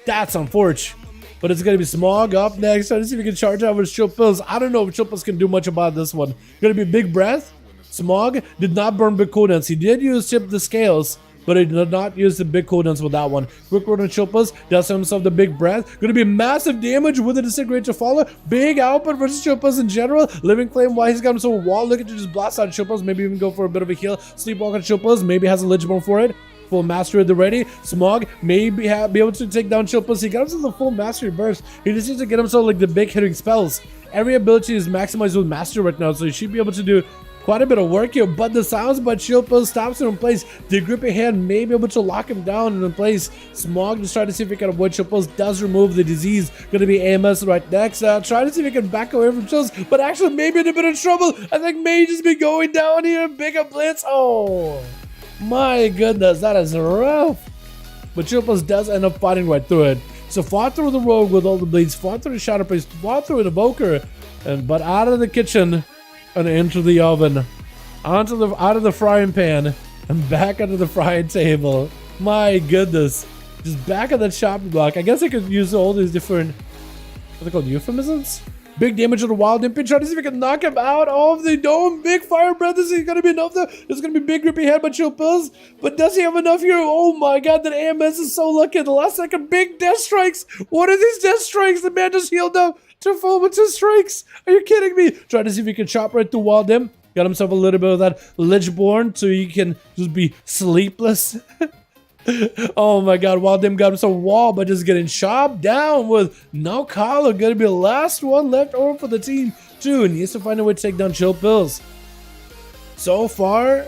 That's unfortunate. But it's going to be Smog up next. Trying to see if we can charge out with Chillpills. I don't know if Chillpills can do much about this one. Going to be Big Breath. Smog did not burn big cooldowns. He did use Tip the Scales, but he did not use the big cooldowns with that one. Quick Word on Chillpills. Does himself the Big Breath. Going to be massive damage with the Disintegrate to follow. Big output versus Chillpills in general. Living Flame, while he's got himself a wall. Looking to just blast out Chillpills. Maybe even go for a bit of a heal. Sleepwalk on Chillpills. Maybe has a Lichborn for it. Full mastery at the ready. Smog may be able to take down Chillpills. He got himself the full mastery burst. He just needs to get himself like the big hitting spells. Every ability is maximized with mastery right now, so he should be able to do quite a bit of work here. But the silence by Chillpills stops him in place. The grippy hand may be able to lock him down in place. Smog just trying to see if he can avoid Chillpills. Does remove the disease. Going to be AMS right next. Trying to see if he can back away from Chills, but actually maybe in a bit of trouble. I think may just be going down here. Big a blitz. Oh my goodness, that is rough. but Chill Plus does end up fighting right through it. So fought through the rogue with all the bleeds, fought through the shadow priest, fought through the evoker, but out of the kitchen and into the oven, out of the frying pan, and back onto the frying table. My goodness, just back on that chopping block. I guess I could use all these different, what are they called, euphemisms? Big damage on the wild imp. Try to see if we can knock him out of the dome. Big fire breath. Is he gonna be enough there? There's gonna be big grippy head by Chill Pills. But does he have enough here? Oh my god, that AMS is so lucky. At the last second, big death strikes. What are these death strikes? The man just healed up to full with 2 strikes. Are you kidding me? Try to see if he can chop right through wild imp. Got himself a little bit of that Lichborn so he can just be sleepless. Oh my god, Wild Dim got him some wall by just getting chopped down with no collar. Gonna be the last one left over for the team. Dude needs to find a way to take down Chill Pills. So far,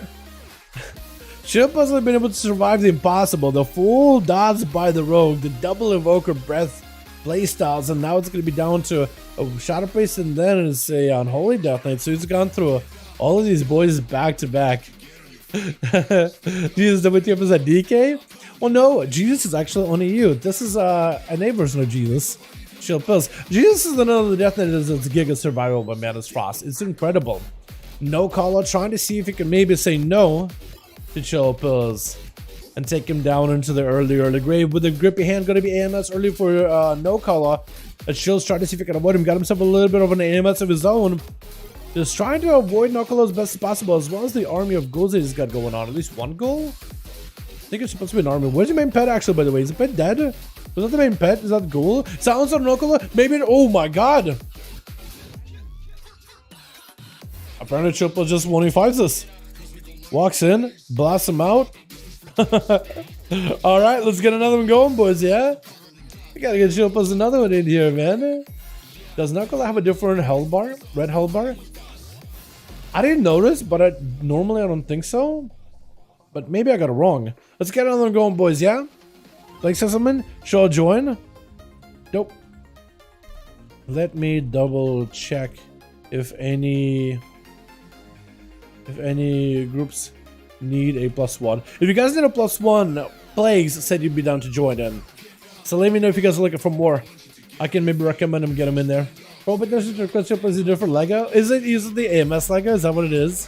Chill Pills has been able to survive the impossible. The full dodge by the rogue, the double evoker breath playstyles, and now it's gonna be down to a Shadow Priest and then it's a Unholy Death Knight. So he's gone through all of these boys back to back. Jesus, WTF is a DK? Well, no, Jesus is actually on EU. This is a NA version of Jesus. Chill Pills. Jesus is another Death Knight that is its Giga Survival by Manus Frost. It's incredible. No call out, trying to see if he can maybe say no to Chill Pills and take him down into the early grave. With a grippy hand, going to be AMS early for no call out. Chill's trying to see if he can avoid him. Got himself a little bit of an AMS of his own. Just trying to avoid Knuckle as best as possible, as well as the army of ghouls that he's got going on. At least one ghoul? I think it's supposed to be an army. Where's your main pet actually, by the way? Is the pet dead? Was that the main pet? Is that ghoul? Sounds on Knuckle? Maybe. Oh my god! Apparently Triple just 1v5s this. Walks in, blasts him out. Alright, let's get another one going, boys, yeah? We gotta get Triple another one in here, man. Does Knuckle have a different health bar? Red health bar? I didn't notice, but normally I don't think so. But maybe I got it wrong. Let's get another one going, boys, yeah? Like gentlemen, show a join. Nope. Let me double check if any groups need a +1. If you guys need a +1, Plagues said you'd be down to join in. So let me know if you guys are looking for more. I can maybe recommend him, get him in there. Oh, but there's a question, is it different Lego? Is it the AMS Lego? Is that what it is?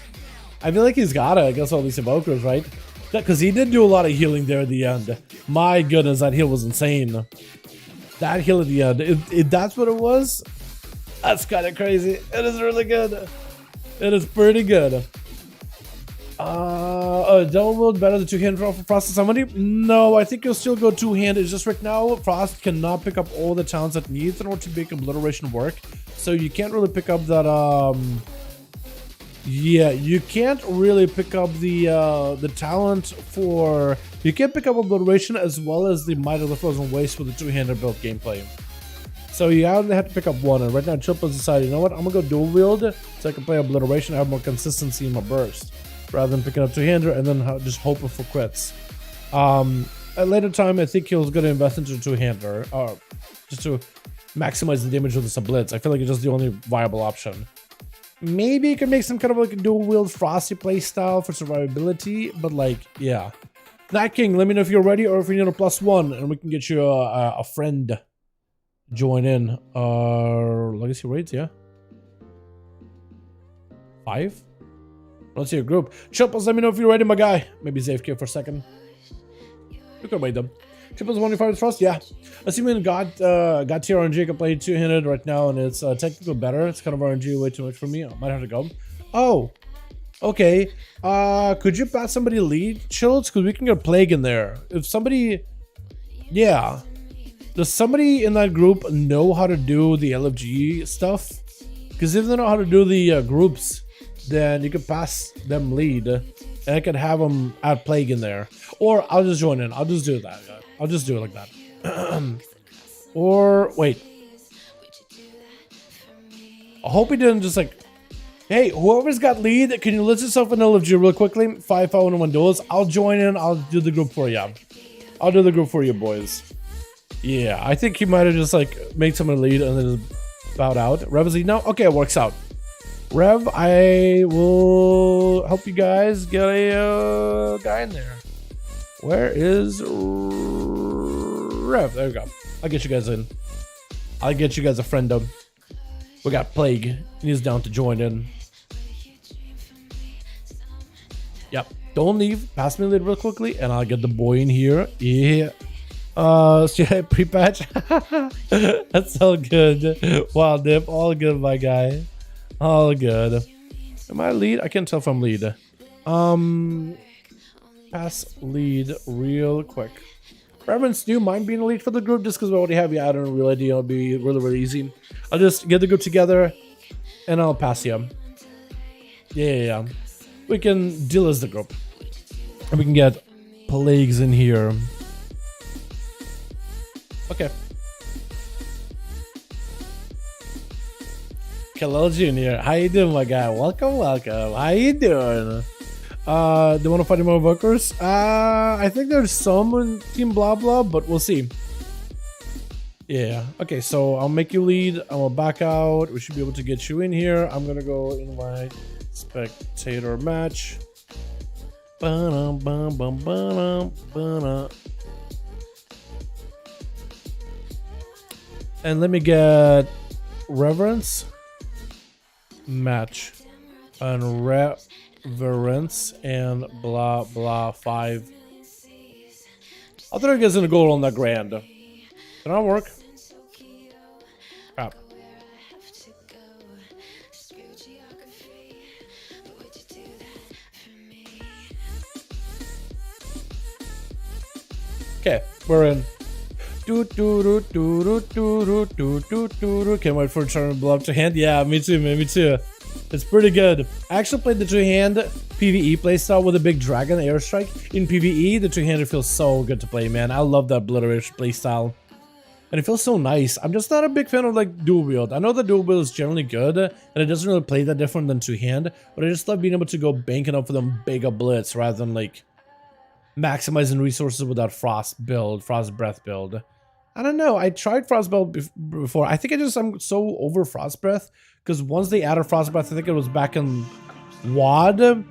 I feel like he's got it against all these evokers, right? Because he did do a lot of healing there at the end. My goodness, that heal was insane. That heal at the end, if that's what it was, that's kind of crazy. It is really good. It is pretty good. Double wield better than two-hand for Frost and somebody? No, I think you'll still go two-hand. It's just right now, Frost cannot pick up all the talents that needs in order to make obliteration work. So you can't really pick up that, yeah, you can't really pick up the talent for... You can't pick up obliteration as well as the Might of the Frozen Waste with the two-handed build gameplay. So you only have to pick up one, and right now Chilpa's decided, you know what, I'm gonna go dual wield so I can play obliteration. I have more consistency in my burst rather than picking up two-hander and then just hoping for crits. At a later time, I think he's gonna invest into two-hander, just to maximize the damage of the sublets. I feel like it's just the only viable option. Maybe you can make some kind of like a dual wield Frosty playstyle for survivability, but like, yeah. Night King, let me know if you're ready or if you need a +1 and we can get you a friend. Join in legacy raids, yeah. 5? Let's see your group. Chilples, let me know if you're ready, my guy. Maybe AFK for a second. You can wait them. Chilples 1v5 Frost, yeah. Assuming got tier RNG, can play two-handed right now, and it's technically better. It's kind of RNG way too much for me. I might have to go. Oh, okay. Could you pass somebody lead, Chills? Because we can get a plague in there. If somebody, yeah. Does somebody in that group know how to do the LFG stuff? Because if they know how to do the groups, then you can pass them lead, and I can have them add plague in there. Or I'll just join in. I'll just do that. I'll just do it like that. Or wait. I hope he didn't just like, hey, whoever's got lead, can you list yourself in LFG real quickly? 5V5 1v1 Duels. I'll join in. I'll do the group for you. I'll do the group for you, boys. Yeah, I think he might have just like made someone lead and then just bowed out. Rev is lead now? Okay, it works out. Rev, I will help you guys get a guy in there. Where is Rev. There we go. I'll get you guys in. I'll get you guys a friendom. We got Plague. He's down to join in. Yep. Don't leave. Pass me the lid real quickly, and I'll get the boy in here. Yeah. Should I pre-patch? That's all good. Wow, Dip. All good, my guy. All good. Am I lead? I can't tell if I'm lead. Pass lead real quick. Reverence, do you mind being a lead for the group? Just because we already have you out on a real idea, it'll be really, really easy. I'll just get the group together and I'll pass you. Yeah. We can deal as the group. And we can get Plagues in here. Okay. Khalil Jr. How you doing, my guy? Welcome. How you doing? Do you want to fight more workers? I think there's some in Team Blah Blah, but we'll see. Yeah. Okay, so I'll make you lead. I will back out. We should be able to get you in here. I'm gonna go invite spectator match. And let me get Reverence match and Reverence and blah blah 5. I thought I was gonna go on that grand. Did that work? Crap. Okay, we're in. Can't wait for a tournament blow up to hand. Yeah, me too, man. Me too. It's pretty good. I actually played the two-hand PvE playstyle with a big dragon airstrike. In PvE, the two-handed feels so good to play, man. I love that obliteration playstyle. And it feels so nice. I'm just not a big fan of like dual wield. I know the dual wield is generally good, and it doesn't really play that different than two-hand, but I just love being able to go banking up for them big blitz rather than like maximizing resources with that frost breath build. I don't know. I tried frost build before. I think I'm so over frost breath because once they added frost breath, I think it was back in WoD.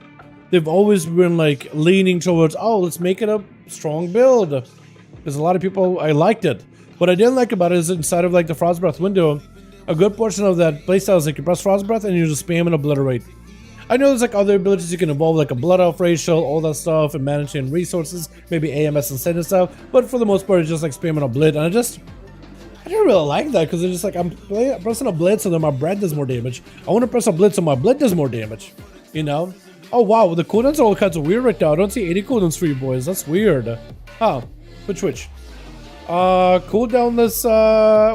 They've always been like leaning towards, oh, let's make it a strong build. Because a lot of people, I liked it. What I didn't like about it is inside of like the frost breath window, a good portion of that playstyle is like you press frost breath and you just spam and obliterate. I know there's like other abilities you can evolve, like a blood elf racial, all that stuff, and managing resources, maybe AMS and stuff. But for the most part, it's just like spamming a blitz, and I don't really like that because it's just like I'm pressing a blitz and then my bread does more damage. I want to press a blitz and my blitz does more damage, you know? Oh wow, the cooldowns are all kinds of weird right now. I don't see 80 cooldowns for you boys. That's weird. Oh, which? Cooldown this.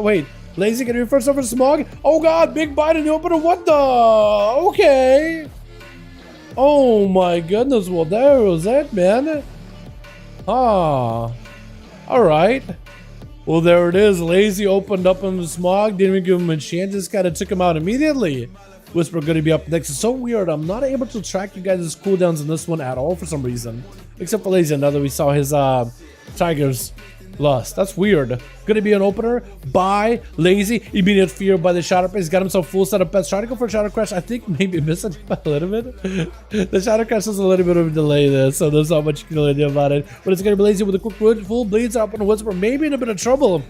Wait. Lazy, get your first over Smog? Oh god, big bite in the opener. What the? Okay. Oh my goodness, well there was that, man. Ah. Alright. Well, there it is. Lazy opened up on the Smog, didn't even give him a chance, just kind of took him out immediately. Whisper gonna be up next. It's so weird. I'm not able to track you guys' cooldowns in this one at all for some reason. Except for Lazy, now that we saw his Tiger's Lust. That's weird. Gonna be an opener by Lazy. Immediate fear by the Shadow Crash. He's got himself full set of pets. Trying to go for a Shadow Crash. I think maybe missing by a little bit. The Shadow Crash is a little bit of a delay there, so there's not much you can really do about it. But it's gonna be Lazy with a quick wood, full bleeds up on the Whisper. Maybe in a bit of trouble.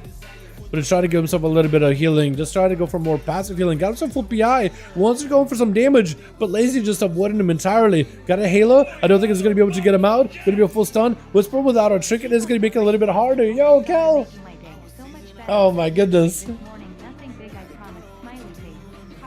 But he's trying to give himself a little bit of healing. Just trying to go for more passive healing. Got himself full PI. Wants to go for some damage. But Lazy just avoided him entirely. Got a Halo. I don't think it's going to be able to get him out. Going to be a full stun. Whisper without a trinket is going to make it a little bit harder. Yo, Cal. Oh my goodness.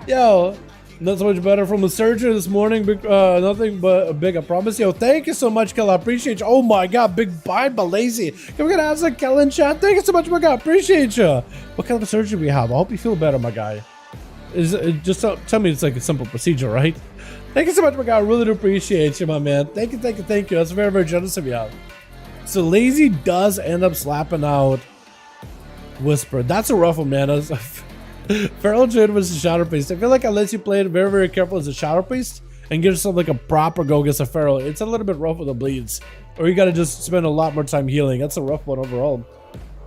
Yo. Not so much better from the surgery this morning. Big, nothing but big, I promise. Yo, thank you so much, Kel. I appreciate you. Oh my god, big bite by Lazy. Can we get ask like Kel in chat? Thank you so much, my guy. Appreciate you. What kind of surgery we have? I hope you feel better, my guy. Just tell me it's like a simple procedure, right? Thank you so much, my guy. I really do appreciate you, my man. Thank you. That's very, very generous of you. So Lazy does end up slapping out Whisper. That's a rough one, man. Feral Druid versus Shadow Priest. I feel like unless you play it very, very careful as a Shadow Priest and get yourself like a proper go against a Feral, it's a little bit rough with the bleeds. Or you gotta just spend a lot more time healing. That's a rough one overall.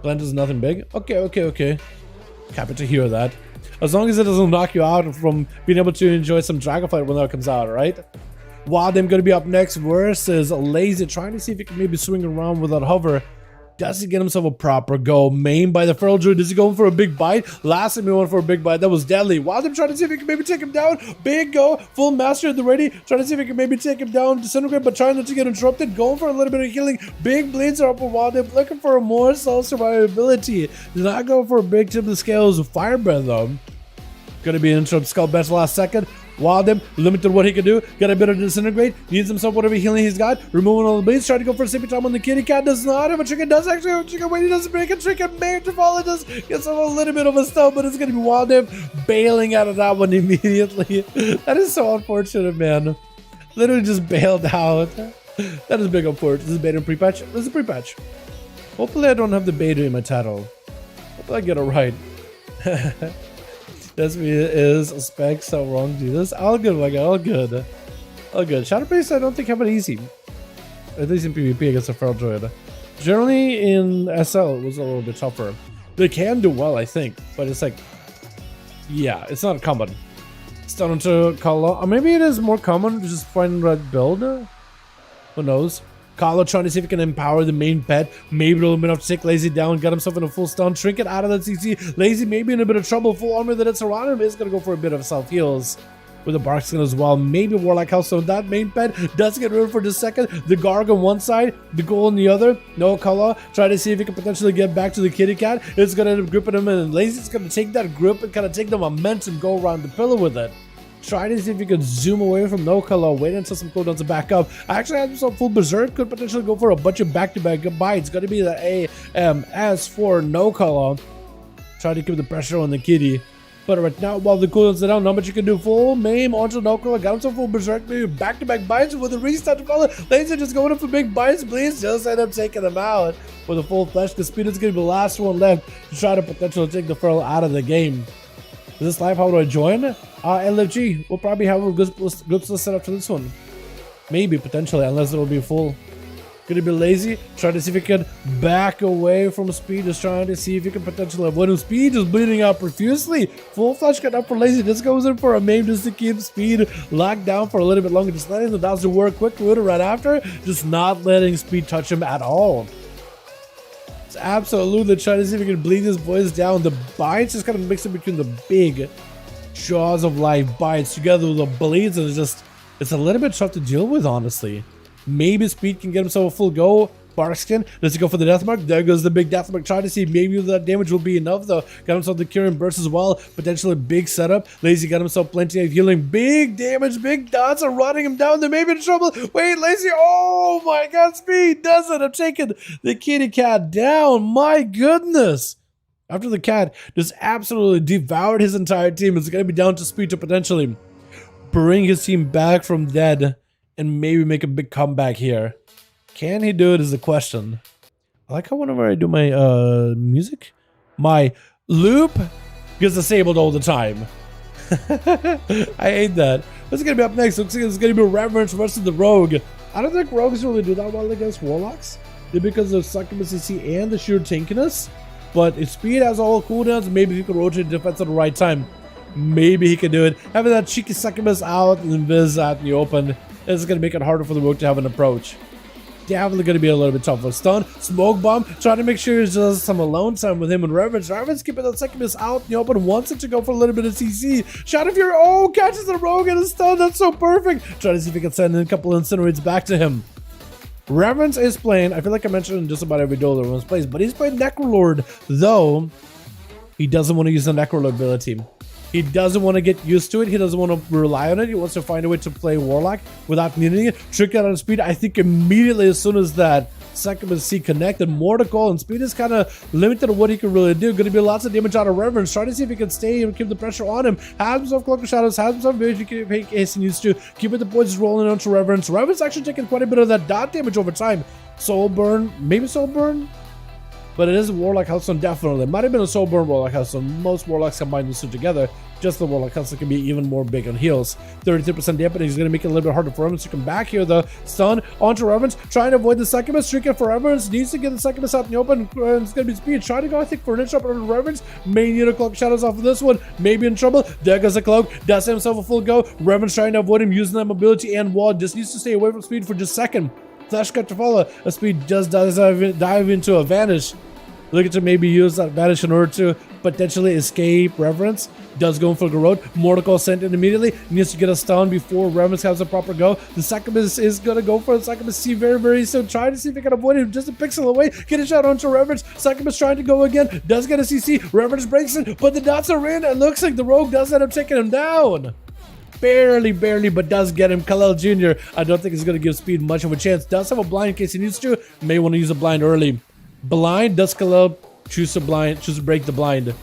Blend is nothing big. Okay. Happy to hear that. As long as it doesn't knock you out from being able to enjoy some Dragonflight when that comes out, right? WoD, I'm gonna be up next versus Lazy, trying to see if he can maybe swing around with that hover. Does he get himself a proper go? Main by the Feral Druid. Is he going for a big bite? Last time he went for a big bite. That was deadly. While they're trying to see if he can maybe take him down. Big go. Full master at the ready. Trying to see if he can maybe take him down. Disintegrate, but trying not to get interrupted. Going for a little bit of healing. Big bleeds are up for Wildip. Looking for a more self-survivability. Did not go for a big tip of the scales with Fire Breath though. Gonna be an interrupt skull best last second. Wildip, limited what he can do. Got a bit of disintegrate. Needs himself whatever healing he's got. Removing all the bleeds. Trying to go for a sippy time on the kitty cat. Does not have a trick. It does actually have a trick. Wait, he doesn't break a trick. And Major Fall does gets a little bit of a stun, but it's gonna be Wildip bailing out of that one immediately. That is so unfortunate, man. Literally just bailed out. That is big unfortunate. This is beta pre-patch. This is a pre-patch. Hopefully I don't have the beta in my title. Hopefully I get it right. That's me is a spec so wrong, dude. That's all good, my guy. All good. All good. Shadow Priest, I don't think have it easy. At least in PvP against a Feral Druid. Generally in SL it was a little bit tougher. They can do well, I think, but it's like, yeah, it's not common. Stun into Kala. Or maybe it is more common to just find the right build. Who knows? Kala trying to see if he can empower the main pet. Maybe it'll enough to take Lazy down, get himself in a full stun, Trinket out of that CC. Lazy maybe in a bit of trouble. Full armor that it's around him is going to go for a bit of self-heals with a Bark Skin as well. Maybe Warlock House. So that main pet does get rid for just a second. The Garg on one side, the Ghoul on the other. No Kala trying to see if he can potentially get back to the kitty cat. It's going to end up gripping him, and Lazy's going to take that grip and kind of take the momentum, go around the pillar with it. Try to see if you can zoom away from no color. Wait until some cooldowns to back up. Actually, have some full berserk. Could potentially go for a bunch of back-to-back bites. Going to be the AMS for no color. Try to keep the pressure on the kitty. But right now, while the cooldowns are down, not much you can do. Full maim onto no color. Got himself full berserk. Maybe back-to-back bites with a restart to follow. Laser just going up for big bites. Please just end up taking them out with a full flesh. The speed is going to be the last one left to try to potentially take the Feral out of the game. Is this live? How do I join? LFG. We'll probably have a groups list set up for this one. Maybe, potentially, unless it'll be full. Gonna be Lazy. Trying to see if he can back away from Speed. Just trying to see if he can potentially avoid him. Speed is bleeding out profusely. Full flash cut up for Lazy. Just goes in for a maim just to keep Speed locked down for a little bit longer. Just letting the Dazzler work quick with it right after. Just not letting Speed touch him at all. It's absolutely trying to see if he can bleed his boys down. The bites is kind of mixing between the big jaws of life bites together with the bleeds, and it's a little bit tough to deal with, honestly. Maybe Speed can get himself a full go. Barkskin, does he go for the death mark? There goes the big death mark. Try to see maybe that damage will be enough though. Got himself the Curing Burst as well. Potentially big setup. Lazy got himself plenty of healing. Big damage, big dots are running him down. They may be in trouble. Wait, Lazy. Oh my god, Speed does it. I'm taking the kitty cat down. My goodness. After the cat just absolutely devoured his entire team, it's going to be down to Speed to potentially bring his team back from dead and maybe make a big comeback here. Can he do it is the question. I like how whenever I do my music, my loop gets disabled all the time. I hate that. What's going to be up next? Looks like it's going to be Reverence versus the Rogue. I don't think Rogues really do that well against Warlocks. Because of Succubus CC and the sheer tankiness. But if Speed has all cooldowns, maybe he can rotate defense at the right time. Maybe he can do it. Having that cheeky Succubus out and Invis out in the open is going to make it harder for the Rogue to have an approach. Definitely going to be a little bit tougher. Stun, Smoke Bomb, trying to make sure there's just some alone time with him and Reverence. Reverence keeping that Succubus out in the open, wants it to go for a little bit of CC. Shadow Fury, oh, catches the Rogue and a stun. That's so perfect. Trying to see if he can send in a couple of Incinerates back to him. Reverence is playing, I feel like I mentioned in just about every duel that Reverence plays, but he's playing Necrolord, though he doesn't want to use the Necrolord ability. He doesn't want to get used to it. He doesn't want to rely on it. He wants to find a way to play Warlock without needing it. Trick out on Speed. I think immediately as soon as that Succubus C connected, more to call, and Speed is kind of limited to what he can really do. Going to be lots of damage out of Reverence. Trying to see if he can stay and keep the pressure on him. Has himself Cloak of Shadows. Has himself Vision case he needs to. Keeping the points rolling onto Reverence. Reverence actually taking quite a bit of that dot damage over time. Soul Burn. Maybe Soul Burn? But it is a Warlock Healthstone, definitely. It might have been a Soul Burn Warlock Healthstone. Most Warlocks combine those two together. Just the Warlock Healthstone can be even more big on heals. 32% dampening is going to make it a little bit harder for Reverence to come back here, though. Stun onto Reverence, trying to avoid the Succubus. Streaking for Reverence, needs to get the Succubus out in the open. It's going to be Speed. Trying to go, I think, for an inch up on Reverence. May need a Cloak Shadows off of this one. Maybe in trouble. There goes the Cloak. Does himself a full go. Reverence trying to avoid him using that mobility and wall. Just needs to stay away from Speed for just a second. Flash cut to follow. A speed just does dive into a vanish. Looking to maybe use that vanish in order to potentially escape Reverence. Does go for the road. Mortical sent in immediately. Needs to get a stun before Reverence has a proper go. The Succubus is going to go for the Succubus. See very soon. Trying to see if he can avoid him. Just a pixel away. Get a shot onto Reverence. Succubus trying to go again. Does get a CC. Reverence breaks it. But the dots are in. It looks like the Rogue does end up taking him down. Barely, but does get him. Khalil Jr. I don't think he's going to give Speed much of a chance. Does have a blind in case he needs to. May want to use a blind early. Blind. Does Khalil choose to break the blind.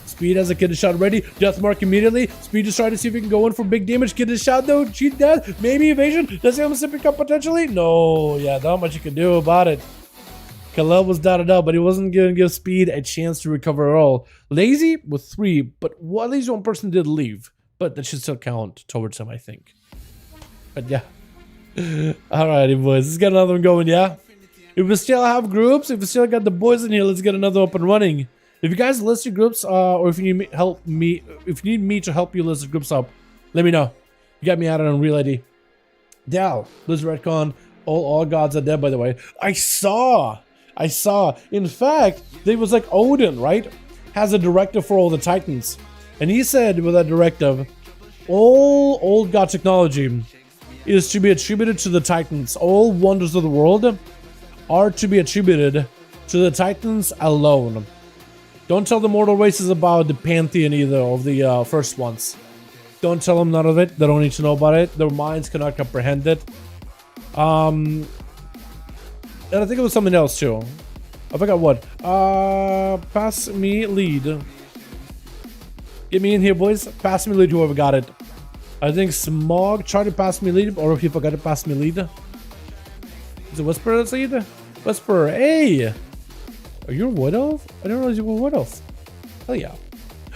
Speed has a kid shot ready. Death mark immediately. Speed is trying to see if he can go in for big damage. Kid shot though. Cheat death. Maybe evasion. Does he have a sipping cup potentially? No. Yeah, not much you can do about it. Khalil was dotted up, but he wasn't going to give Speed a chance to recover at all. Lazy with 3, but at least one person did leave. But that should still count towards him, I think. But yeah. Alrighty, boys. Let's get another one going, yeah? If we still have groups, if we still got the boys in here, let's get another up and running. If you guys list your groups, or if you need me to help you list the groups up, let me know. You got me added on Real ID. Dal, Liz Redcon, all gods are dead, by the way. I saw. In fact, there was like Odin, right? Has a directive for all the Titans. And he said with that directive, all old god technology is to be attributed to the Titans. All wonders of the world are to be attributed to the Titans alone. Don't tell the mortal races about the pantheon either of the first ones. Don't tell them none of it. They don't need to know about it. Their minds cannot comprehend it. And I think it was something else too. I forgot what. Pass me lead. Get me in here, boys. Pass me lead, whoever got it. I think Smog tried to pass me lead, or if he forgot to pass me lead. Is it Whisperer that's lead? Whisperer, hey! Are you a Wood Elf? I didn't realize you were a Wood Elf. Hell yeah.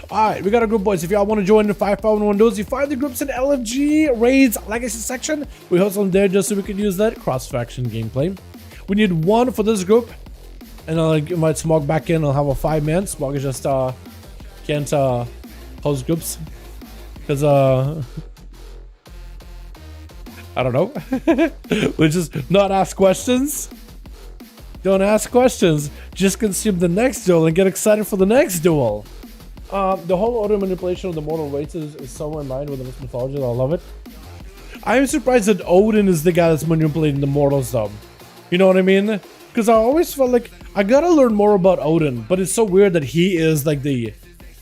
Alright, we got a group, boys. If y'all want to join the 5V5 1v1 DUELS, you find the groups in LFG Raids Legacy section. We host them there just so we can use that cross-faction gameplay. We need 1 for this group. And I'll invite Smog back in. I'll have a 5-man. Smog is just, can't, host groups. Because, I don't know. We just not ask questions. Don't ask questions. Just consume the next duel and get excited for the next duel. The whole auto manipulation of the mortal races is so in line with the mythology that I love it. I'm surprised that Odin is the guy that's manipulating the mortals though. You know what I mean? Because I always felt like I gotta learn more about Odin, but it's so weird that he is like the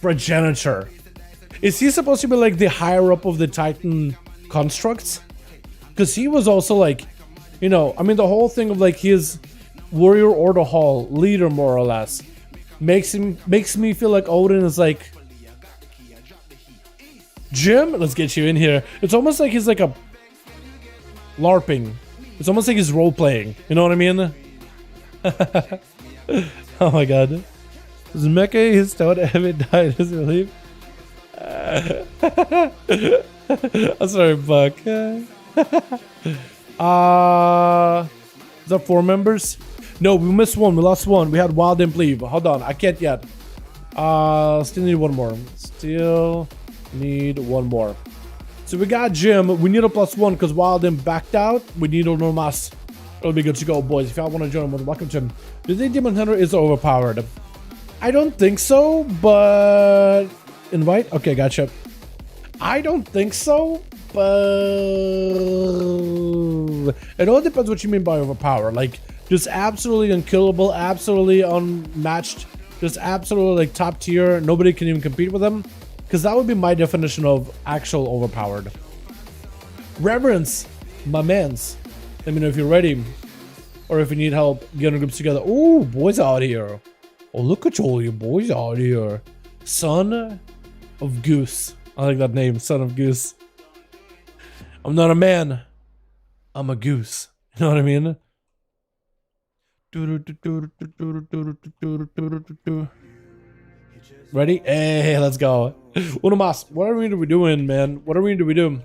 progenitor. Is he supposed to be like the higher up of the Titan constructs? Because he was also like, you know, I mean the whole thing of like his warrior order hall leader more or less makes me feel like Odin is like Jim, let's get you in here. It's almost like he's like a LARPing. It's almost like he's role playing. You know what I mean? Oh my god. Is Mecha his stone haven't died his relief? I'm sorry, Buck. Is that 4 members? No, we missed 1. We lost 1. We had Wild Imp leave. Hold on, I can't yet. Still need 1 more. Still need 1 more. So we got Jim. We need a +1 because Wild Imp backed out. We need a Normas. It'll be good to go, boys. If y'all want to join, welcome to him. Do you think Demon Hunter is overpowered? I don't think so, but invite? Okay, gotcha. I don't think so, but it all depends what you mean by overpowered. Like, just absolutely unkillable, absolutely unmatched, just absolutely like top tier. Nobody can even compete with them, because that would be my definition of actual overpowered. Reverence, my mans. Let me know if you're ready, or if you need help getting groups together. Oh, boys out here. Oh, look at all you boys out here. Son of Goose. I like that name, Son of Goose. I'm not a man. I'm a goose. You know what I mean? Ready? Hey, let's go. Unamas, what are we doing, man? What are we doing?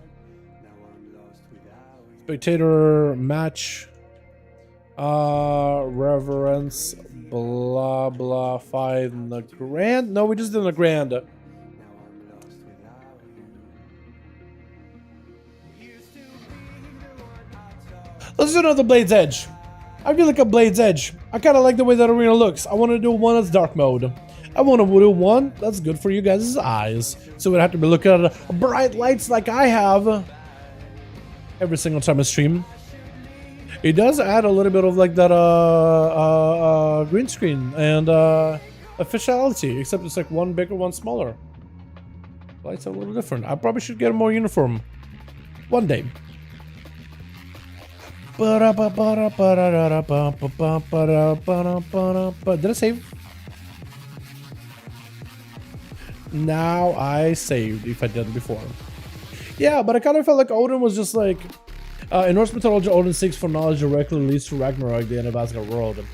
Spectator match. Reverence. Blah blah 5 in the grand. No, we just did the grand. Let's do another Blade's Edge. I feel like a Blade's Edge. I kind of like the way that arena looks. I want to do one that's dark mode. I want to do one that's good for you guys' eyes. So we'd have to be looking at bright lights like I have every single time I stream. It does add a little bit of like that green screen and officiality, except it's like one bigger, one smaller. Lights are a little different. I probably should get a more uniform one day. Did I save? Now I saved if I didn't before. Yeah, but I kind of felt like Odin was just like in Norse mythology, Odin seeks for knowledge directly leads to Ragnarok, the end of Asgard world.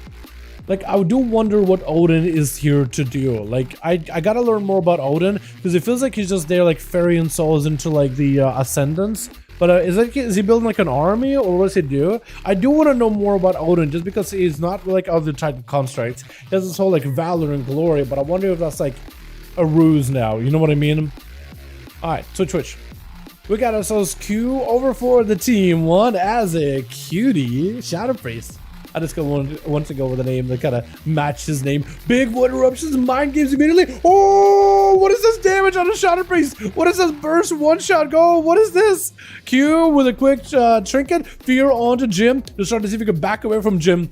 Like, I do wonder what Odin is here to do. Like, I gotta learn more about Odin because it feels like he's just there like ferrying souls into like the Ascendants. But is he building like an army, or what does he do? I do want to know more about Odin just because he's not like other type of constructs. He has this whole like valor and glory, but I wonder if that's like a ruse now. You know what I mean? Alright, switch. We got ourselves Q over for the team one as a cutie Shadow Priest. I just want to go with a name that kind of matches his name. Big void eruptions and mind games immediately. Oh, what is this damage on a Shadow Priest? What is this burst one shot go? What is this? Q with a quick trinket. Fear onto Jim. Just trying to see if we can back away from Jim.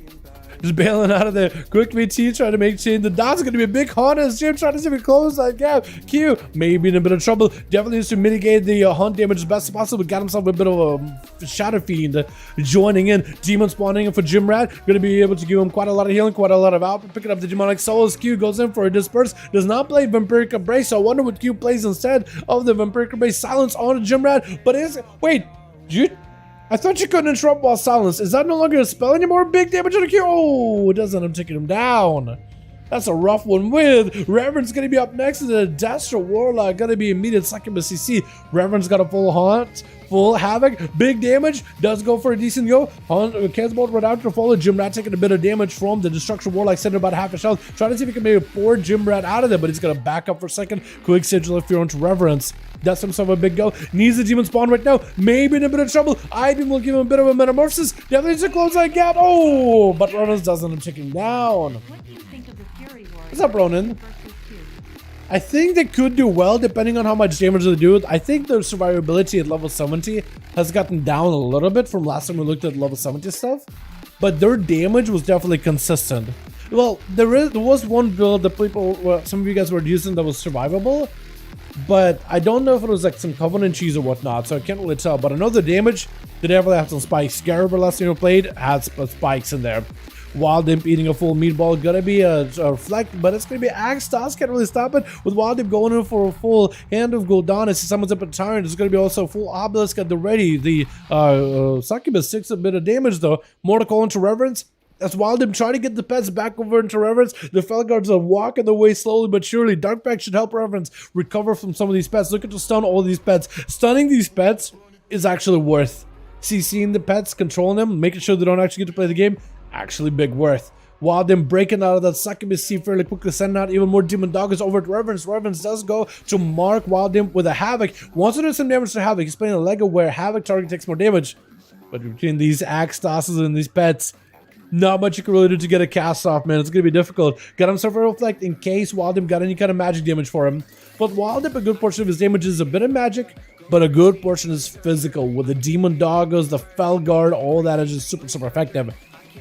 Just bailing out of there. Quick VT trying to make chain. The dot's going to be a big hunt as Jim trying to see if we close that gap. Q maybe in a bit of trouble. Definitely needs to mitigate the hunt damage as best as possible. Got himself a bit of a Shadow Fiend joining in. Demon spawning in for Jim Rat. Going to be able to give him quite a lot of healing, quite a lot of output. Picking up the demonic souls. Q goes in for a disperse. Does not play Vampiric Embrace. So I wonder what Q plays instead of the Vampiric Embrace. Silence on Jim Rat. But wait, I thought you couldn't interrupt while silenced. Is that no longer a spell anymore? Big damage on the Q. Oh, it does end up taking him down. That's a rough one with Reverend's going to be up next to the Destro Warlock. Going to be immediate second to CC. Reverend's got a full haunt, full havoc, big damage. Does go for a decent go. Cancels bolt right out to follow. Jim Rat taking a bit of damage from the Destruction Warlock, sending about half a health. Trying to see if he can maybe pour Jim Rat out of there, but he's going to back up for a second. Quick sigil of fear onto Reverence. Does himself a big go. Needs the demon spawn right now. Maybe in a bit of trouble. Ibeam will give him a bit of a metamorphosis. Definitely needs to close that gap. Oh, but Reverence doesn't end up taking down. What's up, Ronan? I think they could do well depending on how much damage they do. I think their survivability at level 70 has gotten down a little bit from last time we looked at level 70 stuff, but their damage was definitely consistent. Well, there was one build that some of you guys were using that was survivable, but I don't know if it was like some Covenant cheese or whatnot, so I can't really tell. But I know the damage, they definitely have some spikes. Garber last time we played had spikes in there. Wild Imp eating a full meatball, gonna be a reflect, but it's gonna be Axe Toss, can't really stop it. With Wild Imp going in for a full Hand of Gul'dan as he summons up a Tyrant, it's gonna be also a full Obelisk at the ready. The Succubus takes a bit of damage though. More to call into Reverence. That's Wild Imp trying to get the pets back over into Reverence. The Felguards are walking their way slowly but surely. Darkback should help Reverence recover from some of these pets. Look at to stun all these pets. Stunning these pets is actually worth. CCing the pets, controlling them, making sure they don't actually get to play the game. Actually big worth. Wild Imp breaking out of that Succubus sea fairly quickly, sending out even more Demon Doggers over to Reverence. Reverence does go to mark Wild Imp with a Havoc. Wants to do some damage to Havoc. He's playing a Lego where Havoc target takes more damage. But between these Axe Tosses and these pets, not much you can really do to get a cast off, man. It's going to be difficult. Got himself a reflect in case Wild Imp got any kind of magic damage for him. But Wild Imp, a good portion of his damage is a bit of magic, but a good portion is physical. With the Demon Doggers, the Felguard, all that is just super effective.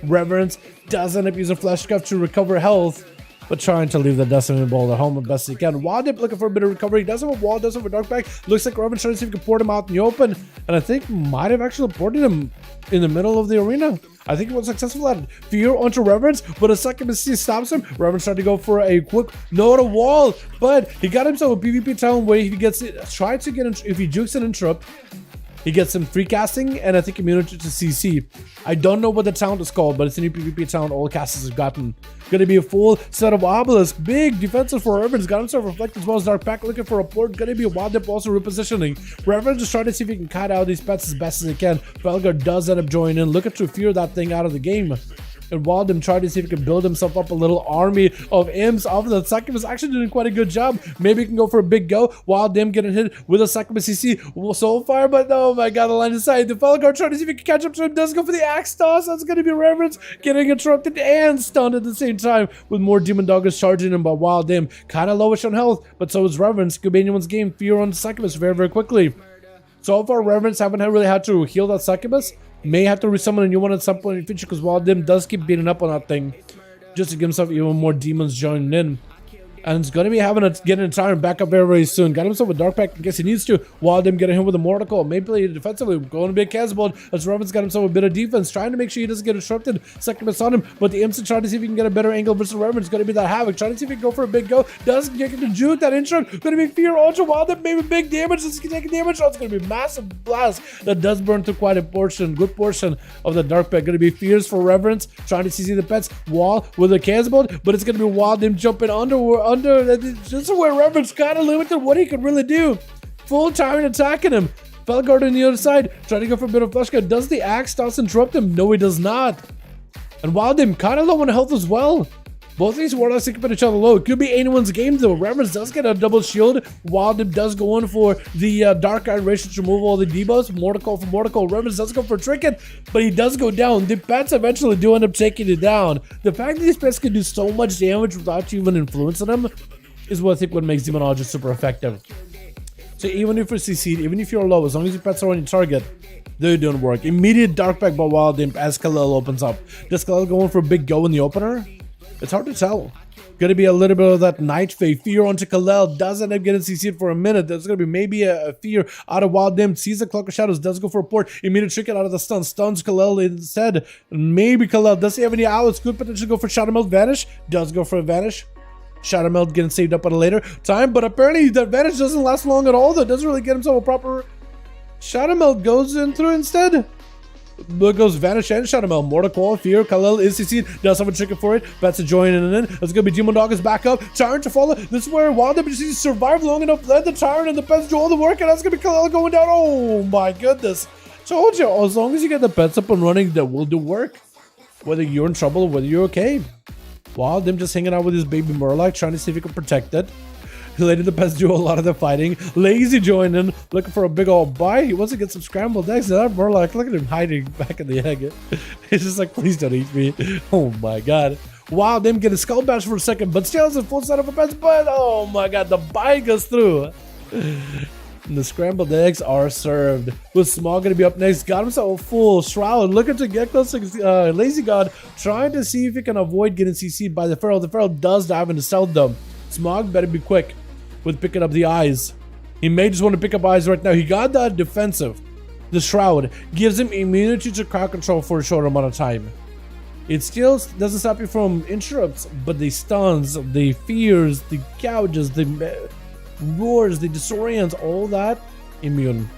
Reverence does end up using Flesh Scuff to recover health, but trying to leave the Destiny Ball at home as best he can. Wild Imp looking for a bit of recovery. Does have a wall, does have a Darkback. Looks like Reverence trying to see if he can port him out in the open, and I think might have actually ported him in the middle of the arena. I think he was successful at it. Fear onto Reverence, but a Succubus stops him. Reverence tried to go for a quick no to wall, but he got himself a PvP talent where if he gets it, try to get if he jukes an interrupt, he gets some free casting and I think immunity to CC. I don't know what the talent is called, but it's a new PvP talent all casters have gotten. Gonna be a full set of Obelisk. Big defensive for Reverence. Got himself Reflect as well as Dark Pack looking for a port. Gonna be a Wild Imp also repositioning. Reverence just trying to see if he can cut out these pets as best as he can. Felguard does end up joining in. Looking to fear that thing out of the game. And Wildem tried to see if he could build himself up a little army of imps off of the Succubus. Actually doing quite a good job. Maybe he can go for a big go. Wildem getting hit with a Succubus CC Soulfire, but oh my god, the line of sight. The Felguard trying to see if he can catch up to him. Does go for the axe toss. That's going to be Reverence getting interrupted and stunned at the same time with more Demon Doggers charging him. But Wildem kind of lowish on health, but so is Reverence. Could be anyone's game. Fear on the Succubus very, very quickly. So far, Reverence haven't really had to heal that Succubus. May have to resummon a new one at some point in the future because Wildem does keep beating up on that thing just to give himself even more demons joining in. And it's going to be having to get an entire back up very, very soon. Got himself a Dark Pack in case he needs to. Wildem getting him with a Mortical. Maybe play defensively. Going to be a Casbold. As Revan's got himself a bit of defense. Trying to make sure he doesn't get disrupted. Succubus on him. But the Imps are trying to see if he can get a better angle versus Revan. It's going to be that Havoc. Trying to see if he can go for a big go. Doesn't get the juke. That intro. Going to be Fear Ultra Wildem. Maybe big damage. This is taking damage. Oh, it's going to be a massive blast. That does burn through quite a portion. Good portion of the Dark Pack. Going to be Fears for Reverence. Trying to CC the pets. Wall with a Casbold. But it's going to be Wildem jumping under. This is where Reverence kind of limited what he could really do. Full time attacking him. Felguard on the other side, trying to go for a bit of flesh cut. Does the axe toss interrupt him? No, he does not. And Wildem kind of low on health as well. Both these Warlocks keep each other low. It could be anyone's game though. Reverence does get a double shield. Wildem does go in for the Dark Iration to remove all the debuffs. Mortical for Mortical. Reverence does go for Trinket, but he does go down. The pets eventually do end up taking it down. The fact that these pets can do so much damage without you even influencing them is what I think what makes Demonologist super effective. So even if you're CC'd, even if you're low, as long as your pets are on your target, they're doing work. Immediate Dark Pack by Wildem as Khalil opens up. Does Khalil go in for a big go in the opener? It's hard to tell. Gonna be a little bit of that Night Fae fear onto Khalil. Does end up getting CC'd for a minute. There's gonna be maybe a fear out of Wildem. Sees the Cloak of Shadows, does go for a port. Immediate Trinket out of the stun. Stuns Khalil instead. Maybe Khalil, does he have any outlets? Could potentially go for Shadow Melt Vanish. Does go for a Vanish. Shadow Melt getting saved up at a later time, but apparently that Vanish doesn't last long at all. That doesn't really get himself a proper... Shadow Melt goes in through instead. But goes Vanish and Shadow Melt. Mortical, Fear, Khalil is CC'd. Does have a Trinket for it. Bats to join in and in. It's going to be Demon Dog is back up. Tyrant to follow. This is where Wildem just survived long enough. Let the Tyrant and the pets do all the work, and that's going to be Khalil going down. Oh my goodness. Told you, as long as you get the pets up and running, that will do work. Whether you're in trouble or whether you're okay. Wildem just hanging out with his baby Murloc, trying to see if he can protect it. Later, the pets do a lot of the fighting. Lazy joined in, looking for a big old bite. He wants to get some scrambled eggs. That Murloc, look at him hiding back in the egg. He's just like, please don't eat me. Oh my god. Wildem get a skull bash for a second, but still has a full set of a pets. But oh my god, the bite goes through. And the scrambled eggs are served. With Smog going to be up next. Got himself a full shroud. Looking to get close to Lazy God. Trying to see if he can avoid getting CC'd by the Feral. The Feral does dive into stealth though. Smog better be quick with picking up the eyes. He may just want to pick up eyes right now. He got that defensive. The shroud gives him immunity to crowd control for a short amount of time. It still doesn't stop you from interrupts, but the stuns, the fears, the gouges, the roars, the disorients, all that immune.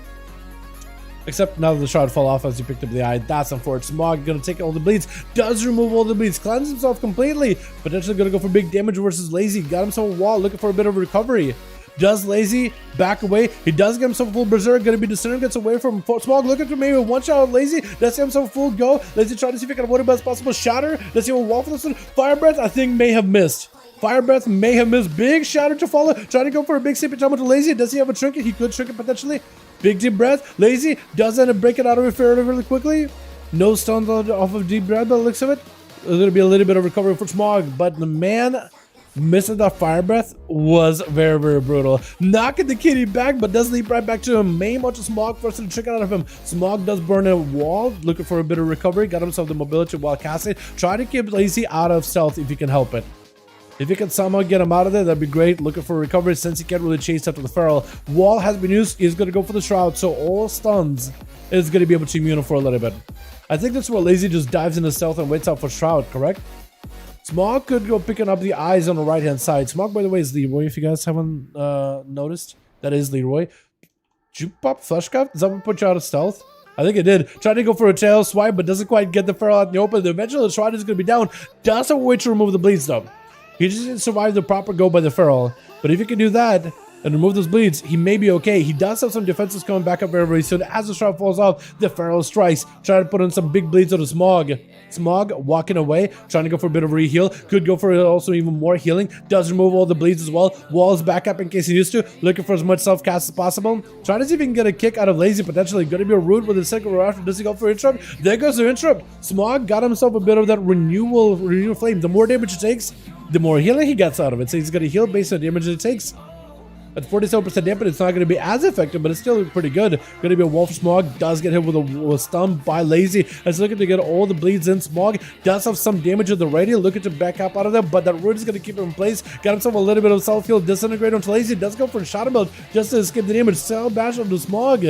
Except now that the shroud fell off as he picked up the eye. That's unfortunate. Smog gonna take all the bleeds. Does remove all the bleeds. Cleanse himself completely. Potentially gonna go for big damage versus Lazy. Got himself a wall. Looking for a bit of recovery. Does Lazy back away? He does get himself a full berserk. Gonna be discerning. Gets away from Smog. Looking for maybe one shot of Lazy. Does get himself a full go. Lazy trying to see if he can avoid it best possible. Shatter. Does he have a wall for this one? Fire Breath, I think, may have missed. Fire Breath may have missed. Big Shatter to follow. Trying to go for a big sip time with Lazy. Does he have a Trinket? He could Trinket potentially. Big Deep Breath. Lazy does end up breaking out of it fairly really quickly. No stuns off of Deep Breath by the looks of it. There's going to be a little bit of recovery for Smog, but the man missing that Fire Breath was very, very brutal. Knocking the kitty back, but does leap right back to him. Main bunch of Smog forcing the trick out of him. Smog does burn a wall, looking for a bit of recovery. Got himself the mobility while casting. Try to keep Lazy out of stealth if you can help it. If you can somehow get him out of there, that'd be great. Looking for recovery since he can't really chase after the Feral. Wall has been used. He's going to go for the Shroud, so all stuns is going to be able to immune him for a little bit. I think that's where Lazy just dives into stealth and waits out for Shroud, correct? Smog could go picking up the eyes on the right-hand side. Smog, by the way, is Leroy, if you guys haven't noticed. That is Leroy. Did you pop Flesh Cup? Does that one put you out of stealth? I think it did. Tried to go for a tail swipe, but doesn't quite get the Feral out in the open. Eventually, the Shroud is going to be down. Does have a way to remove the bleeds, though. He just didn't survive the proper go by the Feral. But if you can do that, and remove those bleeds, he may be okay. He does have some defenses coming back up very, very soon. As the shroud falls off, the Pharaoh strikes, trying to put in some big bleeds on the Smog. Smog walking away, trying to go for a bit of re-heal. Could go for also even more healing. Does remove all the bleeds as well. Walls back up in case he needs to. Looking for as much self-cast as possible. Trying to see if he can get a kick out of Lazy, potentially. Going to be a root with the second rush. Does he go for interrupt? There goes the interrupt. Smog got himself a bit of that renewal flame. The more damage it takes, the more healing he gets out of it. So he's going to heal based on the damage it takes. At 47% damage, it's not going to be as effective, but it's still pretty good. Going to be a Wolf Smog. Does get hit with a stun by Lazy. It's looking to get all the bleeds in. Smog does have some damage at the radio. Looking to back up out of there, but that root is going to keep him in place. Got himself a little bit of self-heal. Disintegrate onto Lazy. Does go for a shot build just to escape the damage. Cell bash onto Smog.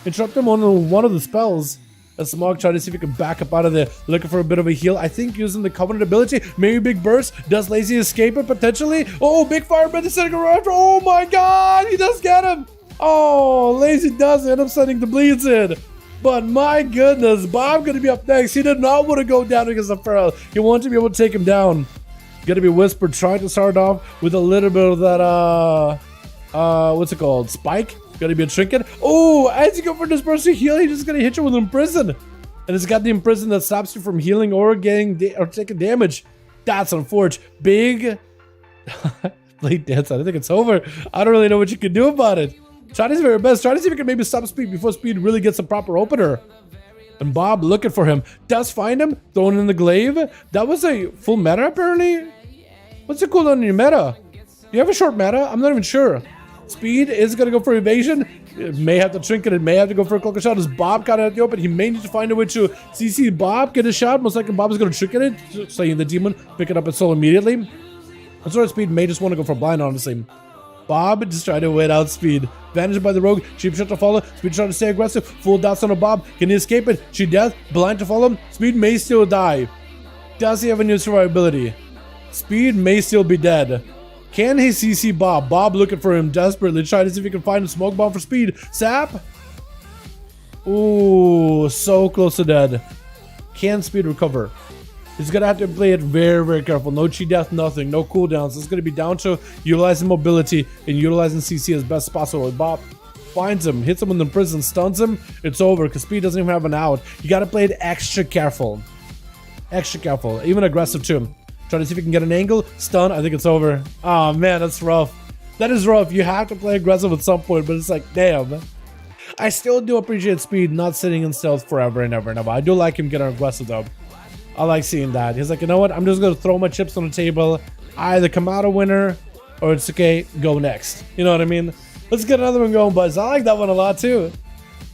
Interrupt him on one of the spells. As Smog trying to see if he can back up out of there. Looking for a bit of a heal. I think using the Covenant ability. Maybe big burst. Does Lazy escape it potentially? Oh, big fire by the second rush. Oh my god. He does get him. Oh, Lazy does end up sending the bleeds in. But my goodness, Bob gonna be up next. He did not want to go down against the Pharaoh. He wanted to be able to take him down. Gonna be Whisper trying to start off with a little bit of that what's it called? Spike. Gonna be a trinket. Oh, as you go for this burst to heal, he's just gonna hit you with Imprison. And it's got the Imprison that stops you from healing or taking damage. That's unfortunate. Big Blade Dance. I think it's over. I don't really know what you can do about it. Try to see your best. Try to see if you can maybe stop Speed before Speed really gets a proper opener. And Bob looking for him. Does find him. Throwing in the glaive. That was a full meta apparently. What's the cooldown in your meta? You have a short meta? I'm not even sure. Speed is going to go for evasion. It may have to trinket. It may have to go for a cloak shot as Bob got out of the open. He may need to find a way to CC Bob, get a shot. Most likely Bob is going to trinket it, slaying the demon, pick it up at soul immediately. And sort of Speed may just want to go for blind, honestly. Bob just trying to wait out Speed. Vantage by the rogue. Cheap shot to follow. Speed trying to stay aggressive. Full dots on a Bob. Can he escape it? She death. Blind to follow him. Speed may still die. Does he have any survivability? Speed may still be dead. Can he CC Bob? Bob looking for him desperately, trying to see if he can find a smoke bomb for Speed. Sap? Ooh, so close to dead. Can Speed recover? He's gonna have to play it very, very careful. No chi death, nothing, no cooldowns. It's gonna be down to utilizing mobility and utilizing CC as best possible. Bob finds him, hits him in the prison, stuns him. It's over because Speed doesn't even have an out. You gotta play it extra careful. Extra careful, even aggressive too. Try to see if you can get an angle. Stun. I think it's over. Oh, man, that's rough. That is rough. You have to play aggressive at some point, but it's like, damn. I still do appreciate Speed not sitting in stealth forever and ever and ever. I do like him getting aggressive, though. I like seeing that. He's like, you know what? I'm just going to throw my chips on the table. Either come out a winner, or it's okay, go next. You know what I mean? Let's get another one going, boys. I like that one a lot, too.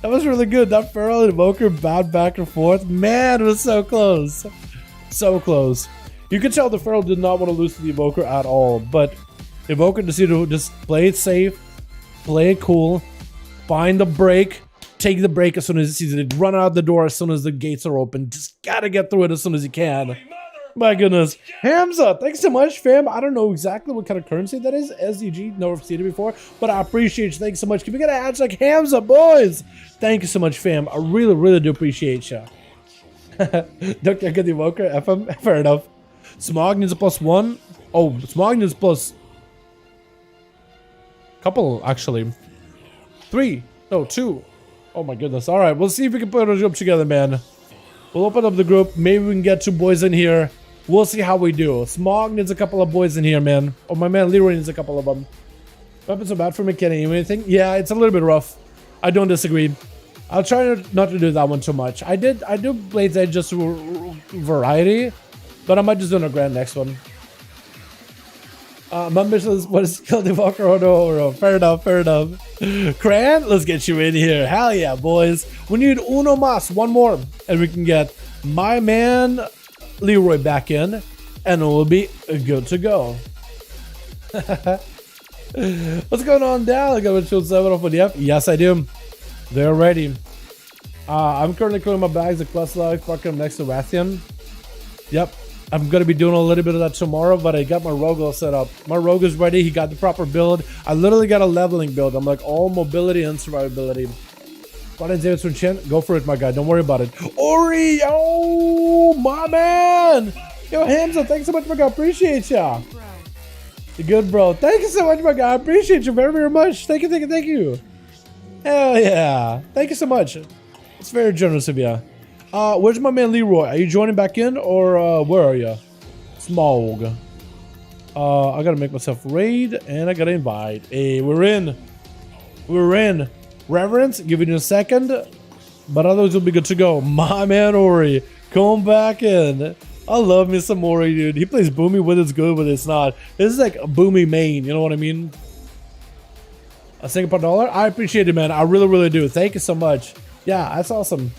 That was really good. That Feral Invoker bowed back and forth. Man, it was so close. So close. You could tell the Feral did not want to lose to the Evoker at all, but Evoker decided to just play it safe, play it cool, find the break, take the break as soon as it sees it, run out the door as soon as the gates are open. Just gotta get through it as soon as you can. My goodness. Hamza, thanks so much, fam. I don't know exactly what kind of currency that is. SDG, never seen it before, but I appreciate you. Thanks so much. Can we get an hashtag Hamza, boys? Thank you so much, fam. I really, really do appreciate you. Don't get the Evoker, FM? Fair enough. Smog needs a +1. Oh, Smog needs plus couple, actually. 3. No, 2. Oh my goodness. Alright, we'll see if we can put a group together, man. We'll open up the group. Maybe we can get 2 boys in here. We'll see how we do. Smog needs a couple of boys in here, man. Oh, my man Leroy needs a couple of them. Weapons are bad for mechanic. Anything? Yeah, it's a little bit rough. I don't disagree. I'll try not to do that one too much. I do Blade's Edge just for variety. But I might just do a grand next one. My mission is what is killed the Walker. Oh no, fair enough, fair enough. Cran, let's get you in here. Hell yeah, boys. We need uno más, one more. And we can get my man Leroy back in. And it will be good to go. What's going on, Dal? I got a shield 7 off with the F. Yes, I do. They're ready. I'm currently clearing my bags of Quest Log, fucking next to Rathian. Yep. I'm going to be doing a little bit of that tomorrow, but I got my Rogue all set up. My Rogue is ready. He got the proper build. I literally got a leveling build. I'm like all mobility and survivability. Go for it, my guy. Don't worry about it. Ori! Oh, my man! Yo, Hamza, thanks so much, my guy. Appreciate ya. Good, bro. Thank you so much, my guy. I appreciate you very, very much. Thank you, thank you, thank you. Hell yeah. Thank you so much. It's very generous of you. Where's my man Leroy? Are you joining back in or where are you? Smog. I gotta make myself raid and I gotta invite. Hey, we're in. We're in. Reverence, give it a second. But otherwise we'll be good to go. My man Ori, come back in. I love me some Ori, dude. He plays Boomy when it's good, when it's not. This is like a Boomy main, you know what I mean? A Singapore dollar? I appreciate it, man. I really, really do. Thank you so much. Yeah, that's awesome.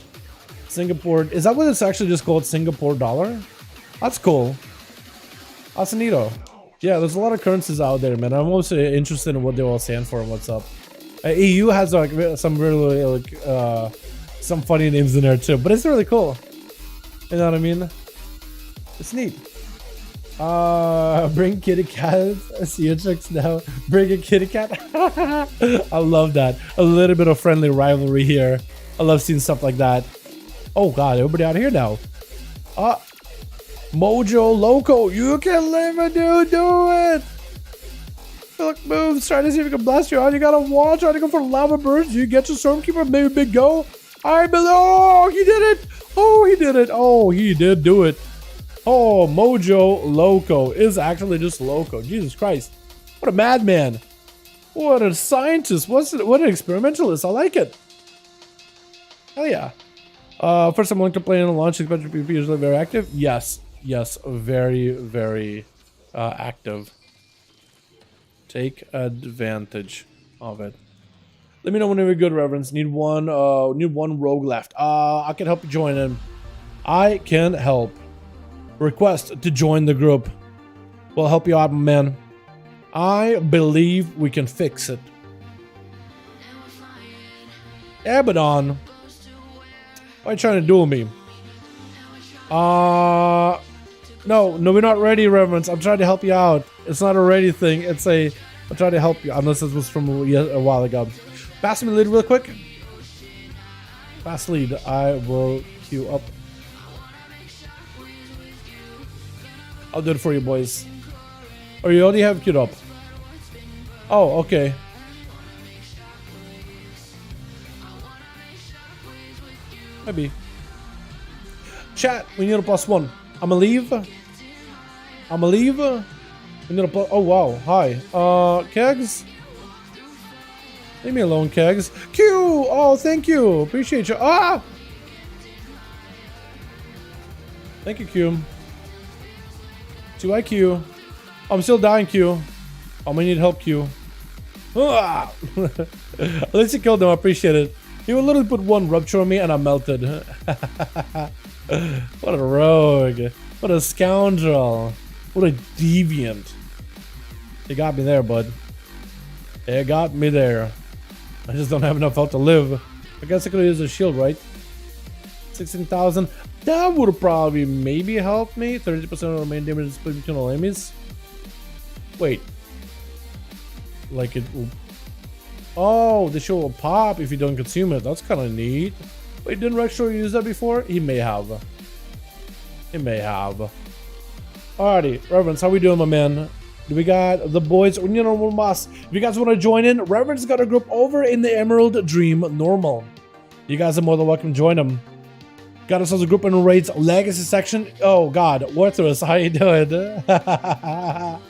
Singapore. Is that what it's actually just called? Singapore dollar? That's cool. That's neato. Yeah, there's a lot of currencies out there, man. I'm also interested in what they all stand for and what's up. EU has like some really like some funny names in there too, but it's really cool. You know what I mean? It's neat. Bring kitty cat. I see your tricks now. Bring a kitty cat. I love that. A little bit of friendly rivalry here. I love seeing stuff like that. Oh god, everybody out here now. Mojo Loco, you can live it, dude. Do it. Look, moves. Try to see if you can blast you out. You gotta watch. Try to go for lava bursts. You get your Stormkeeper. Maybe big go. I believe. Oh, he did it. Oh, he did it. Oh, he did do it. Oh, Mojo Loco is actually just Loco. Jesus Christ. What a madman. What a scientist. What an experimentalist. I like it. Hell yeah. First, I'm going to play in a launch. Expect to be usually very active. Yes. Yes. Very, very active. Take advantage of it. Let me know whenever you're good, Reverence. Need one rogue left. I can help you join in. I can help. Request to join the group. We'll help you out, man. I believe we can fix it. Abaddon. Why are you trying to duel me? No, we're not ready, Reverence. I'm trying to help you out. It's not a ready thing. It's a... I'm trying to help you. Unless this was from a while ago. Pass me the lead real quick. Fast lead. I will queue up. I'll do it for you, boys. Or you already have queued up. Oh, okay. Maybe. Chat, we need a +1. I'ma leave. We need a plus. Oh wow, hi. Kegs? Leave me alone, Kegs. Q! Oh, thank you. Appreciate you. Ah! Thank you, Q. 2 IQ. I'm still dying, Q. I'm gonna need help, Q. Ah! At least you killed him, I appreciate it. You literally put one rupture on me and I melted. What a rogue. What a scoundrel. What a deviant. You got me there, bud. You got me there. I just don't have enough health to live. I guess I could use a shield, right? 16,000. That would probably maybe help me. 30% of the main damage is split between all enemies. Wait. Like it will... Oh, the shield will pop if you don't consume it. That's kind of neat. Wait, didn't Rexro use that before? He may have. He may have. Alrighty, Reverence, how we doing, my man? Do we got the boys? We need a normal boss. If you guys want to join in, Reverence got a group over in the Emerald Dream Normal. You guys are more than welcome to join them. Got ourselves a group in the raids legacy section. Oh god, Worthless, how you doing? That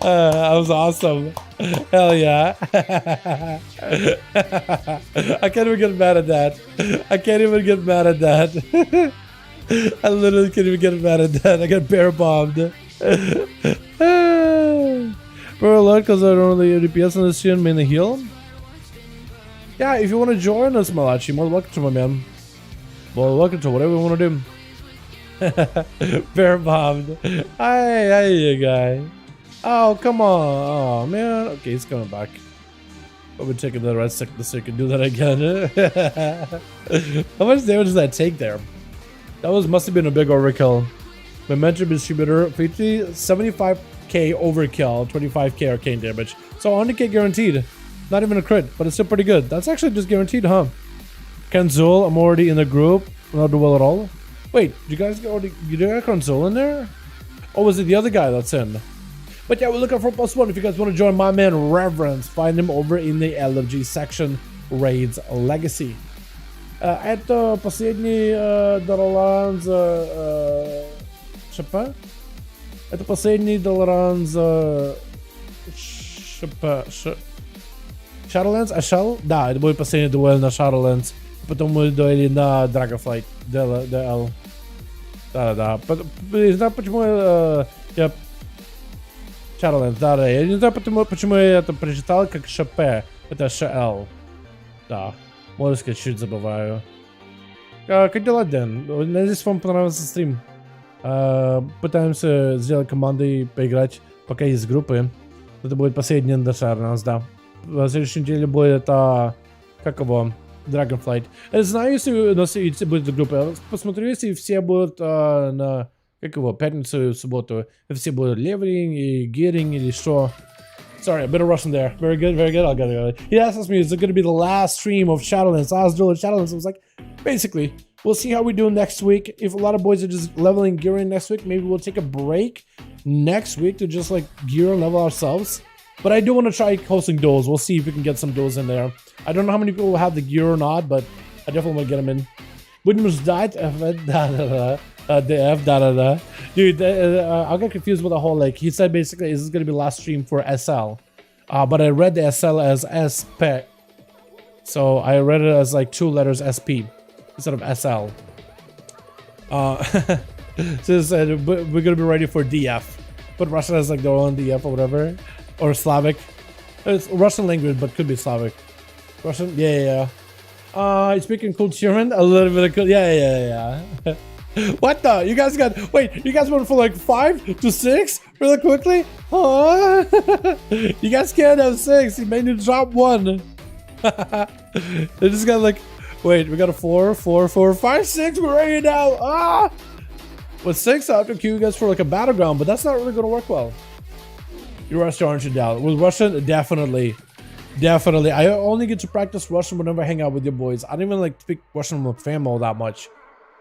was awesome. Hell yeah. I can't even get mad at that. I can't even get mad at that. I literally can't even get mad at that. I got bear bombed. Bro, alert because I don't really DPS on this stream, mainly heal. Yeah, if you want to join us, Malachi, more welcome to, my man. Well, welcome to whatever you want to do. Bear bombed. Hi, you guy. Oh, come on. Oh, man. Okay, he's coming back. I'll be taking the red second so you can do that again. How much damage does that take there? That must have been a big overkill. Momentum distributor, 75k overkill, 25k arcane damage. So 100k guaranteed. Not even a crit, but it's still pretty good. That's actually just guaranteed, huh? Kanzul, I'm already in the group. Not Duel at all. Wait, you guys got Kanzul in there? Or was it the other guy that's in? But yeah, we're looking for +1. If you guys want to join my man Reverence, find him over in the LFG section, Raids Legacy. Это последний Dalaran за ШП. Это последний Dalaran за ШП. Shadowlands? Shell? Да, это будет последний дуэль на Shadowlands. Потом мы дуэли на Dragonflight. DL. Да. Не знаю, почему я... Shadowlands, да. Я не знаю, почему я это прочитал как ШП. Это ШЛ. Да. Можно сказать, чуть забываю. Как дела, Дэн? Надеюсь, вам понравился стрим. Пытаемся сделать командой поиграть, пока есть группы. Это будет последний Shadowlands, да. В следующей неделе будет, как его, Dragonflight. Я знаю, если у нас будет группа. Посмотрю, если все будут на, как его, пятницу и субботу. If все будут левелинг и гиринг или что. Sorry, a bit of Russian there. Very good, very good. I'll get it. He asked me, is it going to be the last stream of Shadowlands? Last duel of Shadowlands. I was like, basically, we'll see how we do next week. If a lot of boys are just leveling gearing next week, maybe we'll take a break next week to just like gear and level ourselves. But I do want to try hosting duels. We'll see if we can get some duels in there. I don't know how many people will have the gear or not, but I definitely want to get them in. Wouldn't died? Dude, I got confused with the whole, like, he said basically, is this going to be the last stream for SL? But I read the SL as SP. So I read it as like 2 letters SP instead of SL. So it said, we're going to be ready for DF. But Russia has like their own DF or whatever. Or Slavic. It's Russian language, but could be Slavic. Russian? Yeah. You speaking Kulturen? A little bit of cool. Yeah. What the? You guys got. Wait, you guys went from like 5 to 6 really quickly? Huh? You guys can't have 6. You made me drop 1. They just got like. Wait, we got a 4, 5, 6. We're ready now. With 6, I have to queue you guys for like a battleground, but that's not really going to work well. You're Russian, aren't you, Dal? With Russian, definitely. I only get to practice Russian whenever I hang out with your boys. I don't even like speak Russian with famo that much.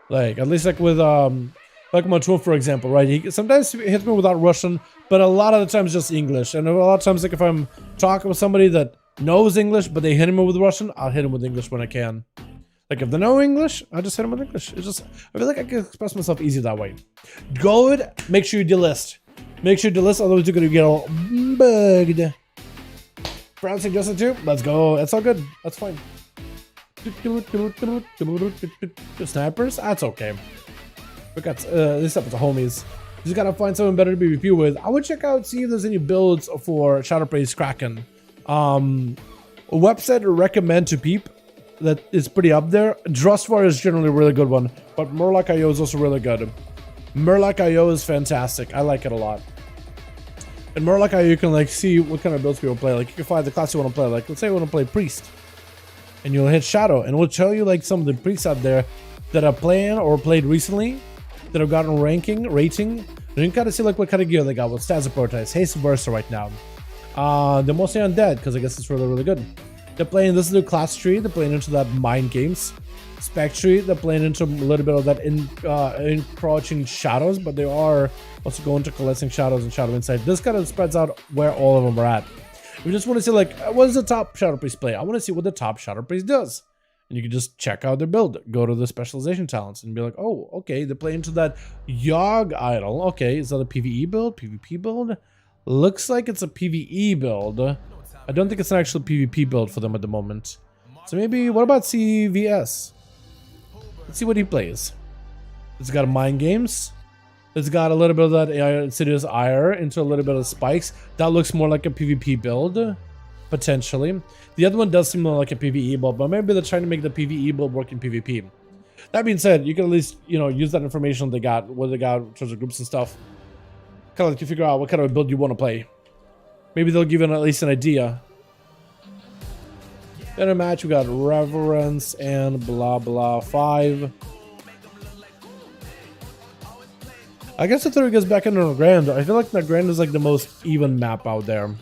Like, at least like with like my twin, for example, right? He sometimes hits me without Russian, but a lot of the times just English. And a lot of times, like if I'm talking with somebody that knows English, but they hit him with Russian, I'll hit him with English when I can. Like if they know English, I just hit them with English. It's just, I feel like I can express myself easy that way. Good. Make sure you delist. Make sure you delist, otherwise you're gonna get all bugged. France suggested too. Let's go. That's all good. That's fine. Snipers? That's okay. We got this up with the homies. Just gotta find someone better to PvP with. I would check out, see if there's any builds for Shadowpraise Kraken. A website to recommend to peep that is pretty up there. Drustvar is generally a really good one, but Murloc.io is also really good. Murloc.io is fantastic. I like it a lot. And Murloc.io, you can like see what kind of builds people play. Like you can find the class you want to play. Like let's say you want to play Priest, and you'll hit Shadow, and we'll show you like some of the priests out there that are playing or played recently, that have gotten rating. And you can kind of see like what kind of gear they got with stats of prototypes. Haste Versa right now. They're mostly undead because I guess it's really good. They're playing this new class tree. They're playing into that mind games. Spec tree, they're playing into a little bit of that encroaching shadows, but they are also going to collecting shadows and shadow insight. This kind of spreads out where all of them are at. We just want to see like what does the top Shadow Priest play? I want to see what the top Shadow Priest does. And you can just check out their build, go to the specialization talents and be like, oh, okay, they play into that Yogg idol. Okay, is that a PvE build? PvP build? Looks like it's a PvE build. I don't think it's an actual PvP build for them at the moment. So maybe, what about CVS? Let's see what he plays. It's got a Mind Games. It's got a little bit of that Insidious Ire into a little bit of Spikes. That looks more like a PvP build, potentially. The other one does seem more like a PvE build, but maybe they're trying to make the PvE build work in PvP. That being said, you can at least, you know, use that information they got, what they got in terms of groups and stuff. Kind of like to figure out what kind of a build you want to play. Maybe they'll give you at least an idea. In a match, we got Reverence and blah blah 5. I guess if it gets back into Nagrand, I feel like Nagrand is like the most even map out there.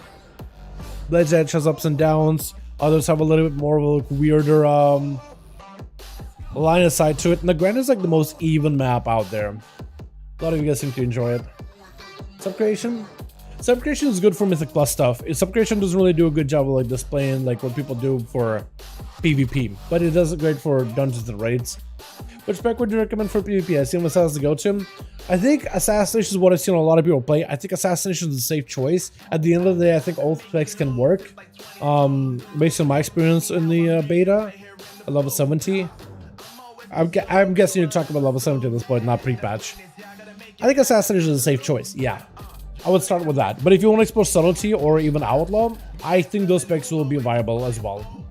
Blade's Edge has ups and downs. Others have a little bit more of a like, weirder line of sight to it. Nagrand is like the most even map out there. A lot of you guys seem to enjoy it. Subcreation? Subcreation is good for Mythic Plus stuff. Subcreation doesn't really do a good job of like displaying like what people do for PvP, but it does it great for dungeons and raids. Which spec would you recommend for PvP? I see what styles to go to. I think Assassination is what I've seen a lot of people play. I think Assassination is a safe choice. At the end of the day, I think all specs can work. Based on my experience in the beta, at level 70. I'm guessing you're talking about level 70 at this point, not pre-patch. I think Assassination is a safe choice, yeah. I would start with that. But if you want to explore Subtlety or even Outlaw, I think those specs will be viable as well.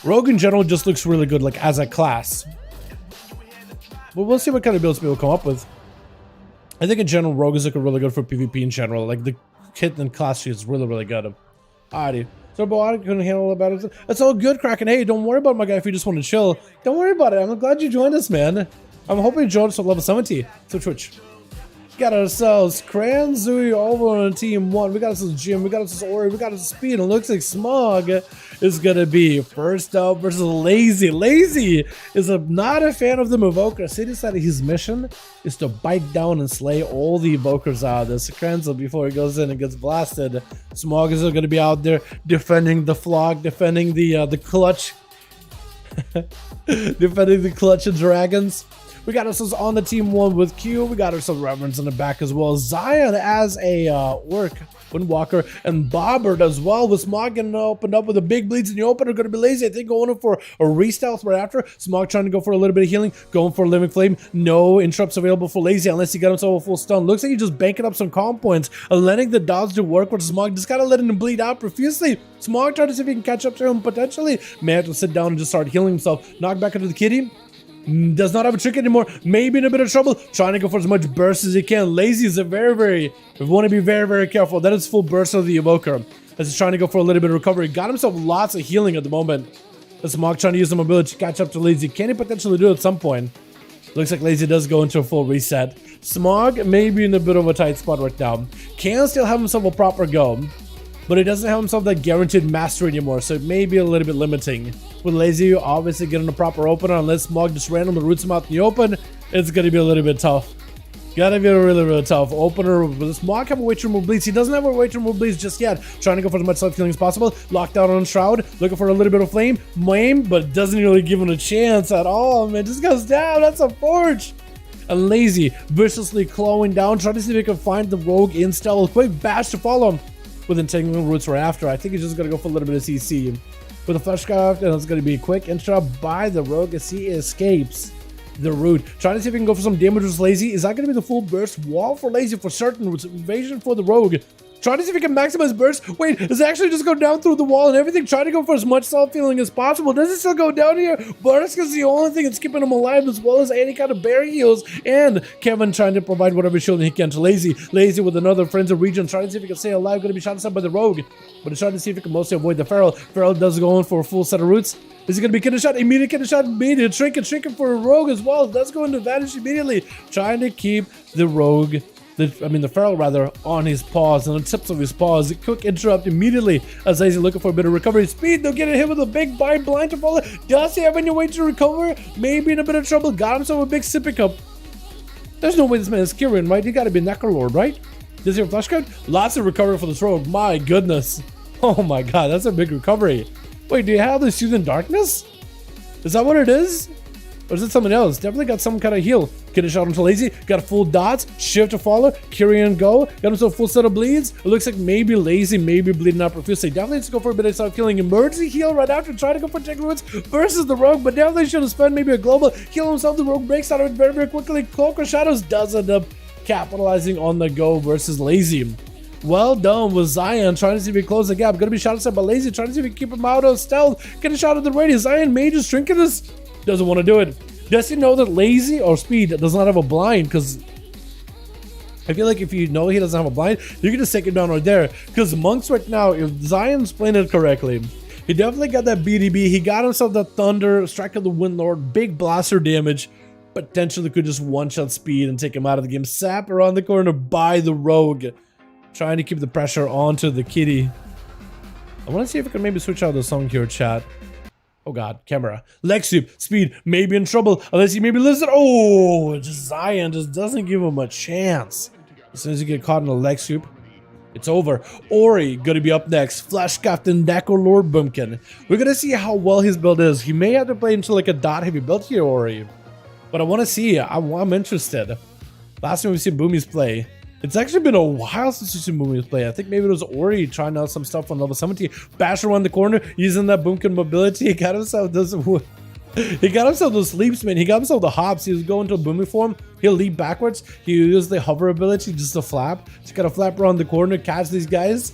Rogue in general just looks really good, like as a class. But we'll see what kind of builds people come up with. I think in general, Rogue is looking really good for PvP in general. Like the kit and class sheet is really, really good. Alrighty. So, I couldn't handle about it. It's all good, Kraken. Hey, don't worry about it, my guy, if you just want to chill. Don't worry about it. I'm glad you joined us, man. I'm hoping you joined us at level 70. So, Twitch. Got ourselves Kranzui over on team 1. We got ourselves Jim. We got ourselves Ori. We got ourselves Speed. And it looks like Smog is going to be first up versus Lazy. Lazy is not a fan of the Evoker. So he decided his mission is to bite down and slay all the Evokers out of this. Kranzel, before he goes in and gets blasted. Smog is going to be out there defending the Flock, defending the clutch. Defending the clutch of dragons. We got ourselves on the team 1 with Q. We got ourselves Reverence in the back as well. Zion as a Orc, Windwalker, and Bobbert as well. With Smog getting opened up with the big bleeds in the open. Are going to be Lazy. I think going for a re-stealth right after. Smog trying to go for a little bit of healing. Going for a Living Flame. No interrupts available for Lazy unless he got himself a full stun. Looks like he's just banking up some calm points. Letting the dodge do work with Smog. Just kind of letting him bleed out profusely. Smog trying to see if he can catch up to him potentially. May have to sit down and just start healing himself. Knock back into the kitty. Does not have a trick anymore. Maybe in a bit of trouble. Trying to go for as much burst as he can. Lazy is a we want to be very, very careful. That is full burst of the Evoker. As he's trying to go for a little bit of recovery. Got himself lots of healing at the moment. That's Smog trying to use the mobility to catch up to Lazy. Can he potentially do it at some point? Looks like Lazy does go into a full reset. Smog may be in a bit of a tight spot right now. Can still have himself a proper go. But he doesn't have himself that guaranteed mastery anymore, so it may be a little bit limiting. With Lazy, obviously getting a proper opener, unless Smog just randomly roots him out in the open, it's going to be a little bit tough. Gotta be really, really tough. Opener, with Smog have a way to remove bleeds. He doesn't have a way to remove bleeds just yet. Trying to go for as much self-healing as possible. Locked out on Shroud, looking for a little bit of flame, but doesn't really give him a chance at all, man. Just goes down, that's a forge. And Lazy, viciously clawing down, trying to see if he can find the Rogue in stealth. Quick bash to follow him. With entangling roots right after. I think he's just going to go for a little bit of CC. With a Fleshcraft, and it's going to be a quick interrupt by the Rogue as he escapes the root. Trying to see if he can go for some damage with Lazy. Is that going to be the full burst wall for Lazy for certain? With invasion for the Rogue. Trying to see if he can maximize burst. Wait, does it actually just go down through the wall and everything? Trying to go for as much self-healing as possible. Does it still go down here? Burst is the only thing that's keeping him alive, as well as any kind of berry heals. And Kevin trying to provide whatever shield he can to Lazy. Lazy with another Friends of Region, trying to see if he can stay alive. Going to be shot aside by the Rogue. But he's trying to see if he can mostly avoid the Feral. Feral does go in for a full set of roots. Is he going to be kidney shot? Immediate kidney shot. Immediate trinket for a Rogue as well. Does go into vanish immediately. Trying to keep the Rogue, the Feral rather, on his paws, on the tips of his paws. A quick interrupt immediately as Lazy looking for a bit of recovery. Speed, they'll get hit with a big blind to follow. Does he have any way to recover? Maybe in a bit of trouble. Got himself a big sippy cup. There's no way this man is Kirin, right? He gotta be Necrolord, right? Does he have a flash card? Lots of recovery for this Rogue. My goodness. Oh my god, that's a big recovery. Wait, do you have the Soothing Darkness? Is that what it is? Or is it something else? Definitely got some kind of heal. Get a shot onto Lazy. Got a full dots. Shift to follow. Kyrian go. Got himself a full set of bleeds. It looks like maybe Lazy, maybe bleeding out profusely. Definitely needs to go for a bit of self-healing. Emergency heal right after. Try to go for Tickle Roots versus the Rogue, but definitely should have spent maybe a global. Heal himself. The Rogue breaks out of it very, very quickly. Cloak of Shadows does end up capitalizing on the go versus Lazy. Well done with Zion, trying to see if he can close the gap. Gonna be shot aside by Lazy, trying to see if he can keep him out of stealth. Get a shot at the radius. Zion may just shrink this. Doesn't want to do it. Does he know that Lazy or Speed does not have a blind? Because I feel like if you know he doesn't have a blind, you can just take him down right there. Because Monks right now, if Zion's playing it correctly, he definitely got that BDB. He got himself that Thunder, Strike of the Windlord, big blaster damage. Potentially could just one-shot Speed and take him out of the game. Sap around the corner by the Rogue. Trying to keep the pressure onto the kitty. I want to see if I can maybe switch out the song here, chat. Oh god, camera. Leg sweep, Speed, maybe in trouble, unless he maybe lives it. Oh, just Zion just doesn't give him a chance. As soon as you get caught in a leg sweep, it's over. Ori gonna be up next. Flash Captain Dako Lord Bumpkin. We're gonna see how well his build is. He may have to play into like a dot heavy build here, Ori. But I want to see. I'm interested. Last time we've seen Boomies play, it's actually been a while since we've seen Boomies play. I think maybe it was Ori trying out some stuff on level 70. Bash around the corner, using that Boomkin mobility. He got himself those leaps, man. He got himself the hops. He was going to a booming form. He'll leap backwards. He used the hover ability just to flap. Just gotta flap around the corner, catch these guys.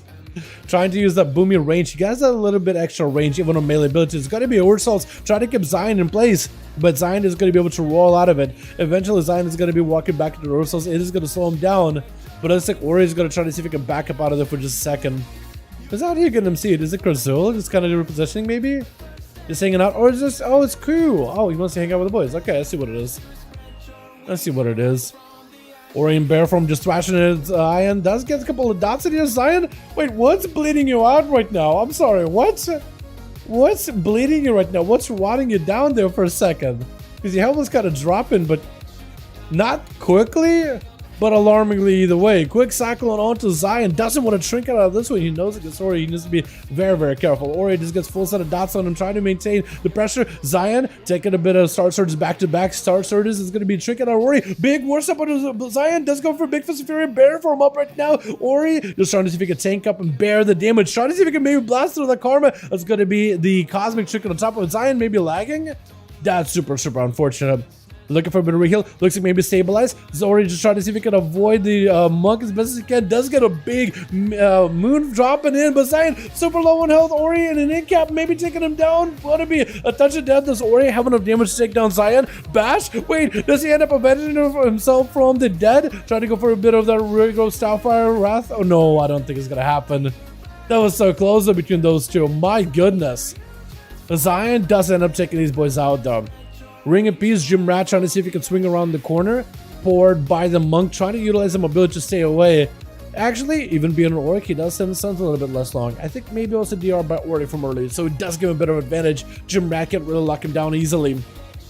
Trying to use that booming range. He has a little bit extra range even on melee abilities. It's gotta be Ursal's trying to keep Zion in place, but Zion is gonna be able to roll out of it. Eventually Zion is gonna be walking back into the Ursals. It is gonna slow him down, but it looks like Ori is gonna try to see if he can back up out of there for just a second. Is that how you get him see it? Is it Corsair just kind of repositioning maybe? Just hanging out, or is this? Oh, it's cool. Oh, he wants to hang out with the boys. Okay, let's see what it is. Let's see what it is. Ori in bear form just thrashing it. Zion does get a couple of dots in here. Zion, wait, what's bleeding you out right now? I'm sorry, what's bleeding you right now? What's rotting you down there for a second? Because your health was kind of dropping, but not quickly. But alarmingly either way. Quick cyclone onto Zion. Doesn't want to shrink out of this one. He knows against Ori. He needs to be very, very careful. Ori just gets full set of dots on him, trying to maintain the pressure. Zion taking a bit of Star Surges back to back. Star Surges is going to be shrinking out Ori. Big worst up on Zion. Does go for Big Fist of Fury. Bear for him up right now. Ori just trying to see if he can tank up and bear the damage. Trying to see if he can maybe blast through the Karma. That's going to be the Cosmic Trick on top of Zion. Maybe lagging. That's super, super unfortunate. Looking for a bit of reheal. Looks like maybe stabilize. Zori just trying to see if he can avoid the monk as best as he can. Does get a big moon dropping in, but Zion super low on health. Ori and an in-cap maybe taking him down. Want to be a touch of death. Does Ori have enough damage to take down Zion? Bash? Wait, does he end up avenging himself from the dead? Trying to go for a bit of that Rigo Starfire Wrath? Oh no, I don't think it's gonna happen. That was so close though between those two. My goodness. Zion does end up taking these boys out though. Ring of Peace, Jim Rat trying to see if he can swing around the corner. Poured by the monk, trying to utilize the mobility to stay away. Actually, even being an orc, he does send the suns a little bit less long. I think maybe also DR by Ori from earlier, so it does give him a bit of advantage. Jim Rat can't really lock him down easily.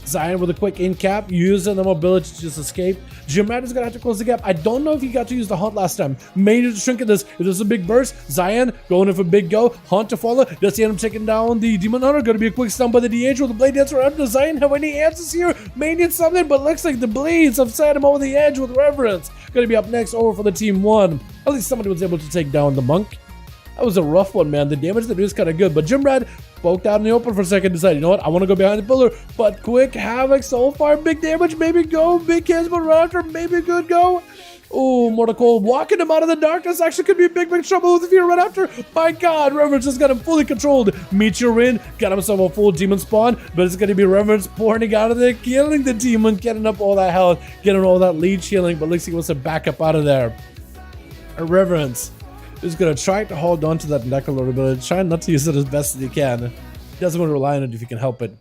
Zion with a quick in cap, using the mobility to just escape. Jim Rat is gonna have to close the gap. I don't know if he got to use the Haunt last time. May need to shrink at this. If there's a big burst, Zion going in for big go. Haunt to follow. Does he end up taking down the Demon Hunter? Gonna be a quick stun by the DH with the Blade Dancer up. Does Zion have any answers here? May need something, but looks like the Blades have set him over the edge with Reverence. Gonna be up next over for the team 1. At least somebody was able to take down the monk. That was a rough one, man. The damage they do is kind of good, but Jim Rat poked out in the open for a second, decided, you know what, I want to go behind the pillar, but quick Havoc, Soulfire, big damage, maybe go, big cancel after, maybe good go. Oh, Mortal Cold walking him out of the darkness. Actually could be big trouble with the fear right after. My god, Reverence just got him fully controlled. Meteor in, got himself a full demon spawn, but it's going to be Reverence pouring out of there, killing the demon, getting up all that health, getting all that leech healing, but looks like he wants to back up out of there. Reverence is going to try to hold on to that Necrolord ability, try not to use it as best as he can. He doesn't want to rely on it if he can help it.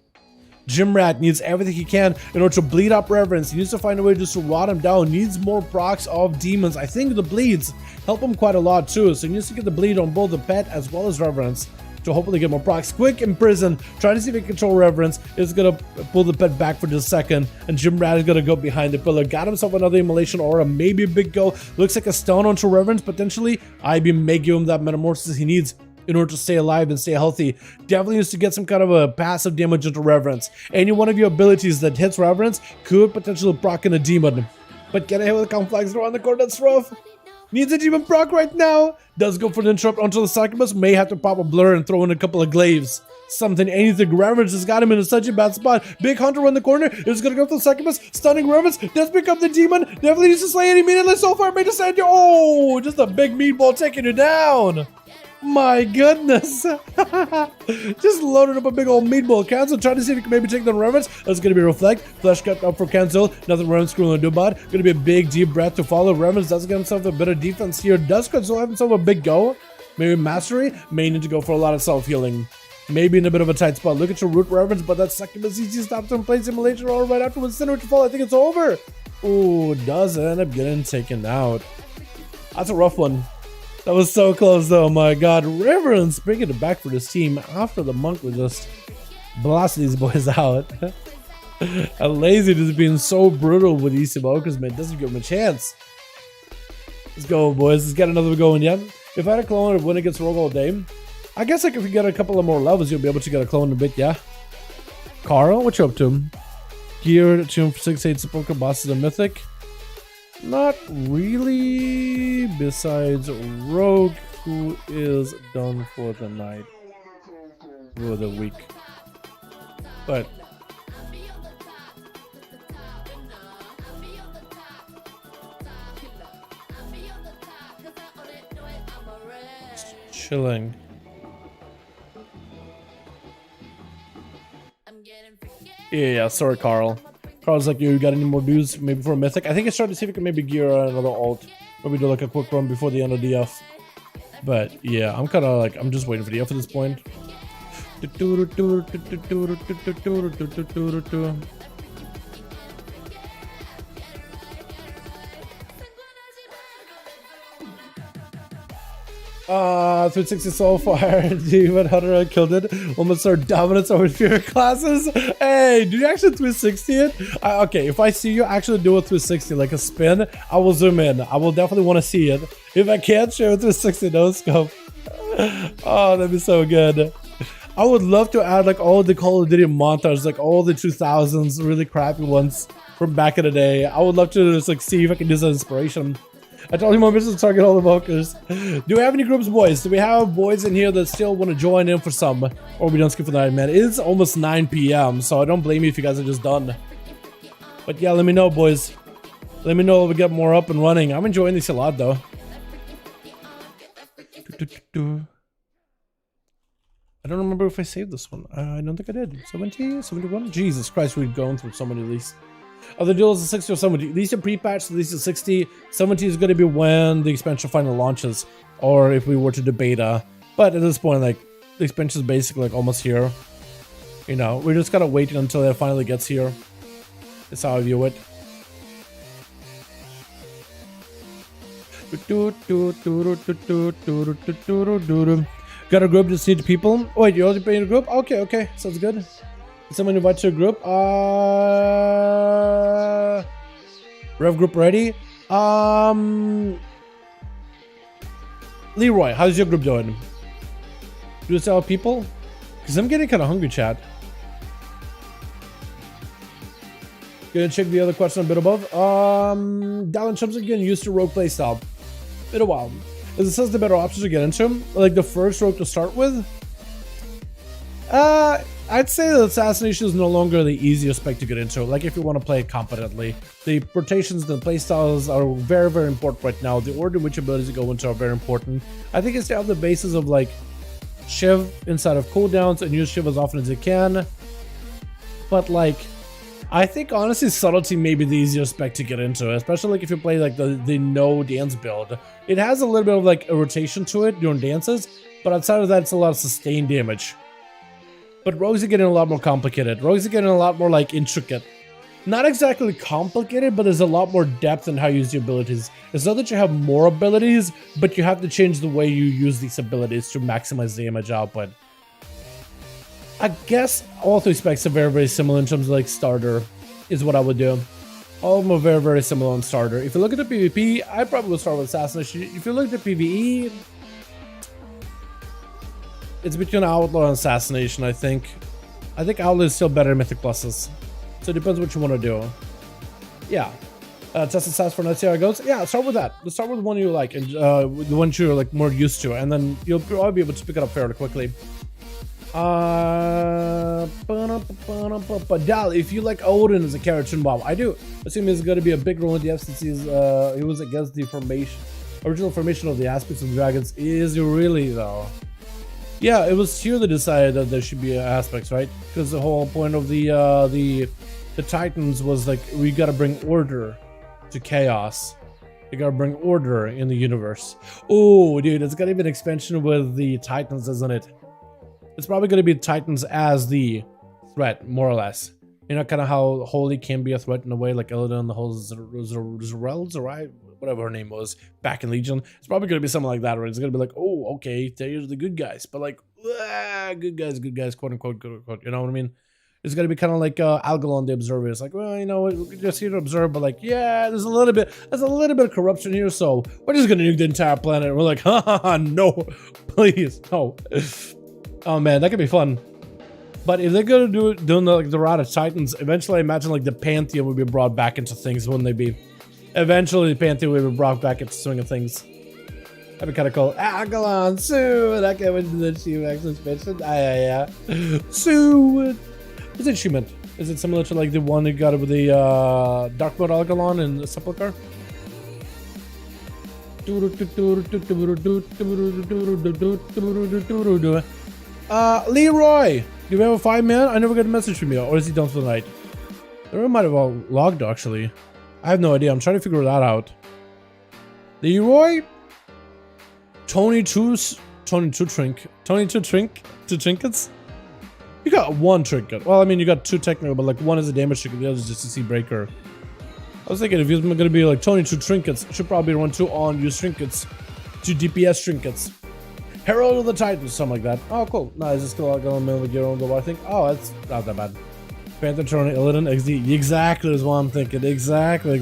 Jim Rat needs everything he can in order to bleed up Reverence. He needs to find a way just to rot him down. Needs more procs of demons. I think the bleeds help him quite a lot too. So he needs to get the bleed on both the pet as well as Reverence to hopefully get more procs. Quick in prison, trying to see if he can control Reverence. Is gonna pull the pet back for just a second, and Jim Rat is gonna go behind the pillar. Got himself another immolation aura, maybe a big go. Looks like a stun onto Reverence potentially. IB may give him that metamorphosis he needs in order to stay alive and stay healthy. Definitely needs to get some kind of a passive damage into Reverence. Any one of your abilities that hits Reverence could potentially proc in a demon. But get a hit with the Conflax around the corner, that's rough. Needs a demon proc right now. Does go for the interrupt onto the Succubus. May have to pop a blur and throw in a couple of glaives. Something, anything. Reverence has got him in such a bad spot. Big Hunter in the corner. Is going to go for the Succubus. Stunning Reverence. Does pick up the demon. Definitely needs to slay it immediately. So far, may decide to. Oh, just a big meatball taking it down. My goodness. Just loaded up a big old meatball. Cancel, trying to see if he can maybe take down Reverence. That's going to be Reflect. Flesh cut up for Cancel. Nothing Reverence screwing to do about. Going to be a big deep breath to follow. Reverence does get himself a bit of defense here. Does Cancel have himself a big go? Maybe Mastery. May need to go for a lot of self-healing. Maybe in a bit of a tight spot. Look at your root Reverence, but that Succubus easy stops him. Plays Immolation all right afterwards. Center to fall. I think it's over. Ooh, does end up getting taken out. That's a rough one. That was so close though, my god. Reverence bringing it back for this team after the monk was just blasting these boys out. And Lazy just being so brutal with these smokers, man, doesn't give him a chance. Let's go, boys. Let's get another one going, yeah? If I had a clone of when it gets rogue all day, I guess like if you get a couple of more levels, you'll be able to get a clone in a bit, yeah? Carl, what you up to? Gear, tune for 6-8 support bosses and mythic? Not really, besides Rogue, who is done for the night. For the week. But chilling. Yeah, sorry, Carl. Carl's like, you got any more dudes? Maybe for a mythic? I think it's trying to see if we can maybe gear another alt. Maybe do like a quick run before the end of DF. But yeah, I'm kind of like, I'm just waiting for DF at this point. Ah, 360 Soulfire, Demon Hunter killed it. Almost our dominance over favorite classes. Hey, did you actually 360 it? Okay, if I see you actually do a 360, like a spin, I will zoom in. I will definitely want to see it. If I can't show a 360 no scope. Oh, that'd be so good. I would love to add like all the Call of Duty montages, like all the 2000s really crappy ones from back in the day. I would love to just like see if I can use that inspiration. I told you my mission to target all the vokers. Do we have any groups, boys? Do we have boys in here that still want to join in for some? Or we don't skip for the night, man. It is almost 9 PM, so I don't blame you if you guys are just done. But yeah, let me know, boys. Let me know if we get more up and running. I'm enjoying this a lot, though. I don't remember if I saved this one. I don't think I did. 70, 71? Jesus Christ, we've gone through so many of these. Other duels are 60 or 70. These are pre-patched, so these are 60. 70 is going to be when the expansion finally launches, or if we were to do beta. But at this point, like, the expansion is basically like almost here. You know, we're just gotta wait until it finally gets here. That's how I view it. Got a group, just need people. Oh, wait, you already playing a group? Okay, okay, sounds good. Did someone invite to a group? Rev group ready? Leroy, how's your group doing? Do you still have people? Because I'm getting kind of hungry, chat. Gonna check the other question a bit above. Dalaran Chumps again used to rogue playstyle. Been a while. Is this the better option to get into? Like the first rogue to start with? I'd say that assassination is no longer the easiest spec to get into. Like if you want to play it competently, the rotations and playstyles are very, very important right now. The order in which abilities you go into are very important. I think it's to have the basis of like Shiv inside of cooldowns and use Shiv as often as you can. But like, I think honestly subtlety may be the easiest spec to get into, especially like if you play like the no dance build. It has a little bit of like a rotation to it during dances, but outside of that it's a lot of sustained damage. But rogues are getting a lot more complicated. Rogues are getting a lot more like intricate. Not exactly complicated, but there's a lot more depth in how you use your abilities. It's not that you have more abilities, but you have to change the way you use these abilities to maximize the damage output. I guess all three specs are very, very similar in terms of like starter is what I would do. All of them are very, very similar on starter. If you look at the PvP, I probably would start with assassination. If you look at the PvE, it's between outlaw and assassination, I think. I think outlaw is still better than mythic pluses. So it depends what you want to do. Yeah. Test assassin for let's see how it goes. Yeah, start with that. Let's start with the one you like and the one you're like more used to, and then you'll probably be able to pick it up fairly quickly. Dal, if you like Odin as a character in WoW, I do. Assume it's going to be a big role in the FCC's. It was against the original formation of the aspects of the dragons. Is it really though? Yeah, it was here that decided that there should be aspects, right? Because the whole point of the Titans was like we got to bring order to chaos. You got to bring order in the universe. Oh, dude, it's got to be an expansion with the Titans, isn't it? It's probably going to be Titans as the threat, more or less. You know, kind of how Holy can be a threat in a way, like Illidan, the whole Zarel, whatever her name was, back in Legion. It's probably going to be something like that, where it's going to be like, oh, okay, they're the good guys. But like, good guys, quote unquote, you know what I mean? It's gonna be kind of like Algalon the Observer. It's like, well, you know, we're just here to observe, but like, yeah, there's a little bit of corruption here, so we're just gonna nuke the entire planet. And we're like, haha, no, please, no. Oh man, that could be fun. But if they're gonna doing like the route of Titans, eventually I imagine like the Pantheon will be brought back into things, wouldn't they be? Eventually the Pantheon will be brought back into swing of things. That'd be kind of cool. Algalon, Sue! That guy went to the She-Max suspension. Yeah. Sue! What's it she meant? Is it similar to like the one you got with the Dark Mode Algalon and the Sepulchre? Leroy! Do you have a 5-man? I never got a message from you. Or is he done for the night? Leroy might have all logged actually. I have no idea. I'm trying to figure that out. Leroy? Tony two trinkets? You got 1 trinket. Well, I mean, you got 2 technical, but like 1 is a damage trinket, the other is just a C breaker. I was thinking if you're gonna be like 22 trinkets, should probably run 2 on-use trinkets, 2 DPS trinkets. Herald of the Titans, something like that. Oh, cool. Nice. It's still like on the gear on the I think. Oh, that's not that bad. Panther Tron, Illidan, XD. Exactly is what I'm thinking. Exactly.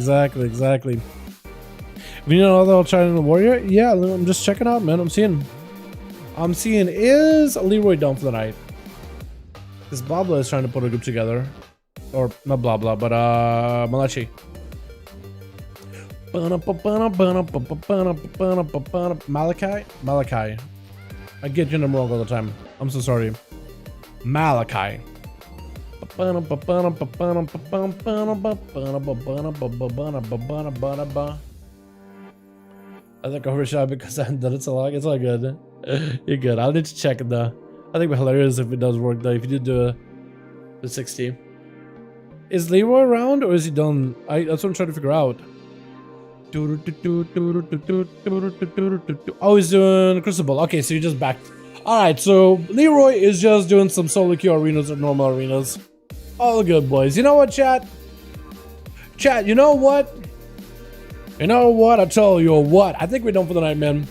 If you know another China Warrior, yeah, I'm just checking out, man. I'm seeing is Leroy done for the night. This Blabla is trying to put a group together. Or not Blabla, but Malachi. Malachi. I get your name wrong all the time. I'm so sorry. Malachi. I think I overshot because I haven't done it so long. It's all good. You're good. I'll need to check it though. I think it'd be hilarious if it does work though. If you did do the 60. Is Leroy around or is he done? That's what I'm trying to figure out. Oh, he's doing Crucible. Okay, so you just backed. Alright, so Leroy is just doing some solo queue arenas or normal arenas. All good, boys. You know what, chat? Chat, you know what? You know what? I tell you what. I think we're done for the night, man.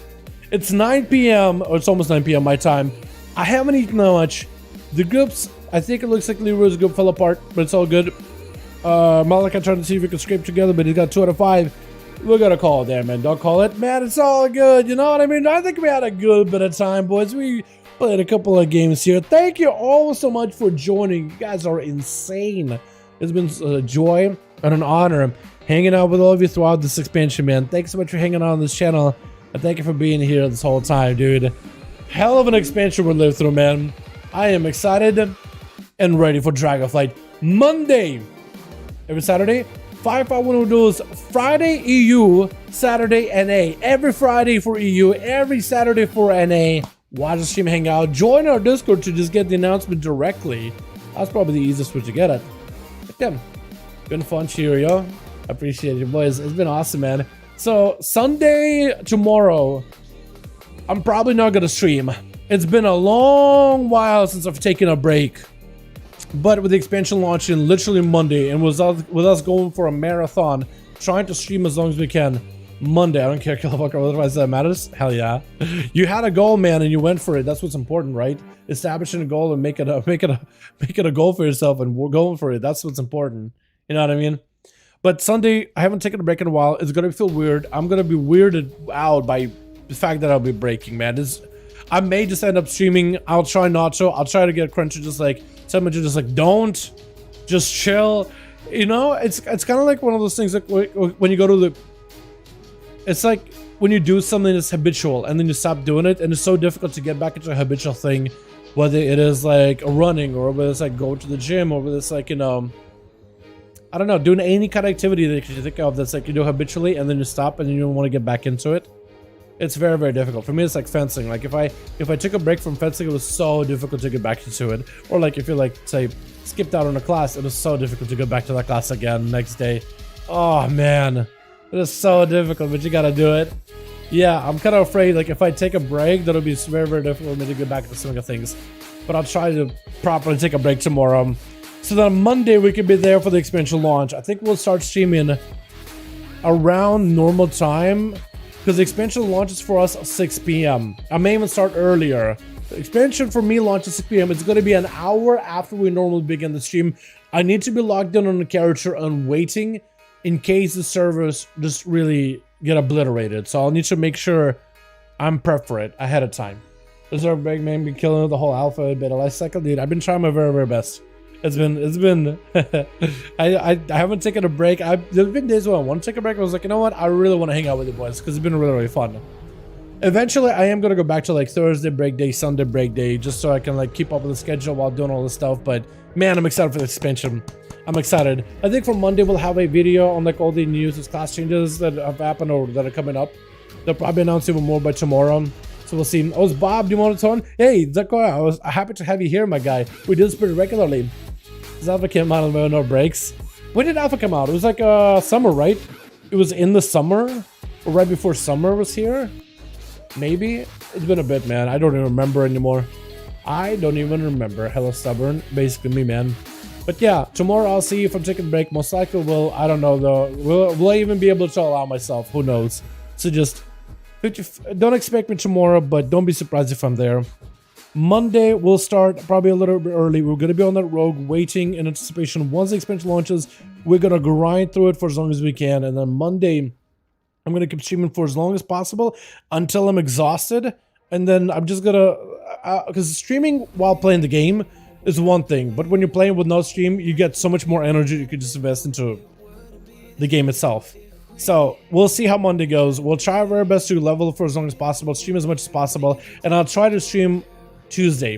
It's 9 p.m. or it's almost 9 p.m. my time. I haven't eaten that much. The groups, I think it looks like Leroy's group fell apart, but it's all good. Malak, I'm trying to see if we can scrape together, but he's got 2 out of 5. We're gonna call it there, man. Don't call it. Man, it's all good. You know what I mean? I think we had a good bit of time, boys. We played a couple of games here. Thank you all so much for joining. You guys are insane. It's been a joy and an honor hanging out with all of you throughout this expansion, man. Thanks so much for hanging out on this channel. And thank you for being here this whole time, dude. Hell of an expansion we lived through, man. I am excited and ready for Dragonflight. Monday, every Saturday, 5V5 1v1 Duels, Friday EU, Saturday NA. Every Friday for EU, every Saturday for NA. Watch the stream, hang out, join our Discord to just get the announcement directly. That's probably the easiest way to get it. But damn, been fun, cheerio. Appreciate you, boys. It's been awesome, man. So Sunday, tomorrow, I'm probably not gonna stream. It's been a long while since I've taken a break. But with the expansion launching literally Monday, and with us going for a marathon, trying to stream as long as we can, Monday, I don't care, Killafucker, otherwise that matters. Hell yeah. You had a goal, man, and you went for it. That's what's important, right? Establishing a goal and make it a goal for yourself, and we're going for it. That's what's important. You know what I mean? But Sunday, I haven't taken a break in a while. It's gonna feel weird. I'm gonna be weirded out by the fact that I'll be breaking, man. I may just end up streaming. I'll try not to. I'll try to get Crunchy just like someone just like don't, just chill. You know, it's kind of like one of those things like when you go to the. It's like when you do something that's habitual and then you stop doing it, and it's so difficult to get back into a habitual thing, whether it is like running or whether it's like going to the gym or whether it's like, you know, I don't know, doing any kind of activity that you think of that's like you do habitually and then you stop and then you don't want to get back into it. It's very, very difficult. For me, it's like fencing. Like if I took a break from fencing, it was so difficult to get back into it. Or like if you like, say, skipped out on a class, it was so difficult to go back to that class again next day. Oh man, it is so difficult, but you gotta do it. Yeah, I'm kind of afraid like if I take a break, that'll be very, very difficult for me to get back to some of the things. But I'll try to properly take a break tomorrow. So then on Monday, we can be there for the expansion launch. I think we'll start streaming around normal time, because the expansion launches for us at 6 p.m. I may even start earlier. The expansion for me launches 6 p.m. It's going to be an hour after we normally begin the stream. I need to be logged in on the character and waiting in case the servers just really get obliterated. So I'll need to make sure I'm prepped for it ahead of time. This is our big man been killing the whole alpha beta life cycle, dude. I've been trying my very, very best. It's been I haven't taken a break. There's been days when I want to take a break. I was like, you know what? I really want to hang out with you boys because it's been really, really fun. Eventually, I am gonna go back to like Thursday break day, Sunday break day, just so I can like keep up with the schedule while doing all this stuff. But man, I'm excited for the expansion. I'm excited. I think for Monday we'll have a video on like all the news and class changes that have happened or that are coming up. They'll probably announce even more by tomorrow. So we'll see. Oh, it's Bob. Do you want to turn? Hey, Zakora, I was happy to have you here, my guy. We do this pretty regularly. Does Alpha came out with no breaks? When did Alpha come out? It was like summer, right? It was in the summer? Or right before summer was here? Maybe? It's been a bit, man. I don't even remember anymore. I don't even remember. Hello, Stubborn. Basically me, man. But yeah, tomorrow I'll see if I'm taking a break. Most likely will. I don't know, though. Will I even be able to allow myself? Who knows? So just... don't expect me tomorrow, but don't be surprised if I'm there. Monday we'll start probably a little bit early. We're gonna be on that rogue waiting in anticipation. Once the expansion launches, we're gonna grind through it for as long as we can, and then Monday I'm gonna keep streaming for as long as possible until I'm exhausted, and then I'm just gonna because streaming while playing the game is one thing, but when you're playing with no stream, you get so much more energy you could just invest into the game itself. So we'll see how Monday goes. We'll try our very best to level for as long as possible, stream as much as possible, and I'll try to stream Tuesday,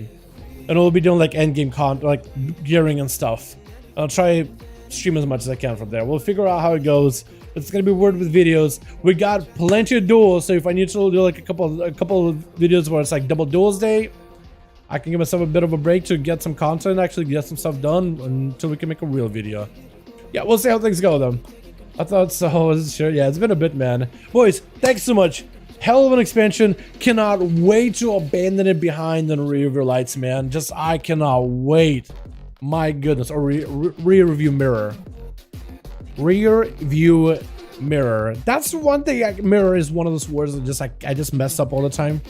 and we'll be doing like end game like gearing and stuff. I'll try stream as much as I can from there. We'll figure out how it goes. It's gonna be weird with videos. We got plenty of duels, so if I need to do like a couple of videos where it's like double duels day, I can give myself a bit of a break to get some content, actually get some stuff done until we can make a real video. Yeah, we'll see how things go though. I thought so. Sure. Yeah, it's been a bit, man. Boys, thanks so much. Hell of an expansion. Cannot wait to abandon it behind the rear view lights, man. I cannot wait. My goodness. Or rear view mirror. Rear view mirror. That's one thing. Mirror is one of those words that I just mess up all the time.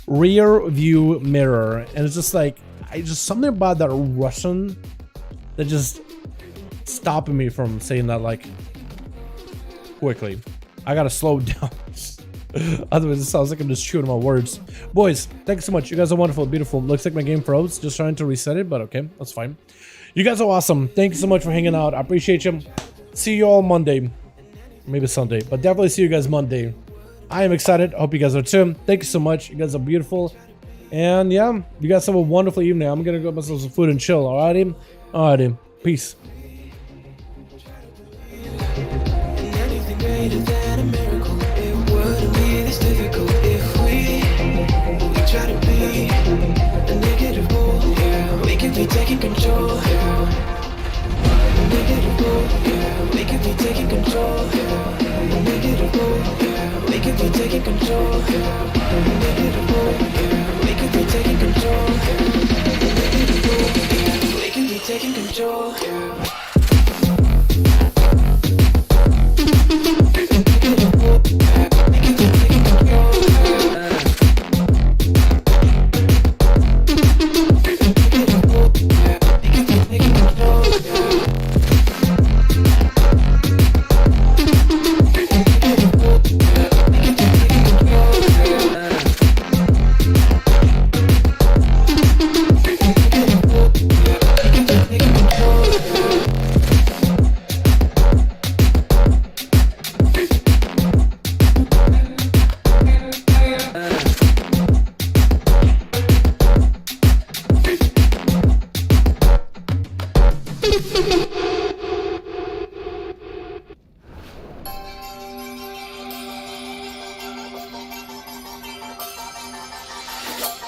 Rear view mirror. And it's just like, just something about that Russian that just stopping me from saying that like quickly. I gotta slow down. Otherwise it sounds like I'm just shooting my words. Boys, thanks so much. You guys are wonderful, beautiful. Looks like my game froze. Just trying to reset it, but okay, that's fine. You guys are awesome. Thank you so much for hanging out. I appreciate you. See you all Monday. Maybe Sunday, but definitely see you guys Monday. I am excited. I hope you guys are too. Thank you so much. You guys are beautiful. And yeah, you guys have a wonderful evening. I'm gonna go get myself some food and chill. Alrighty? Alrighty. Peace. Try to be a negative goal, yeah. We could be taking control, yeah. Negative goal, yeah. We could be taking control, yeah. Negative goal, yeah. We could be taking control, yeah. Negative goal, yeah. We could be taking control, yeah. Negative goal, yeah. We could be taking control, yeah.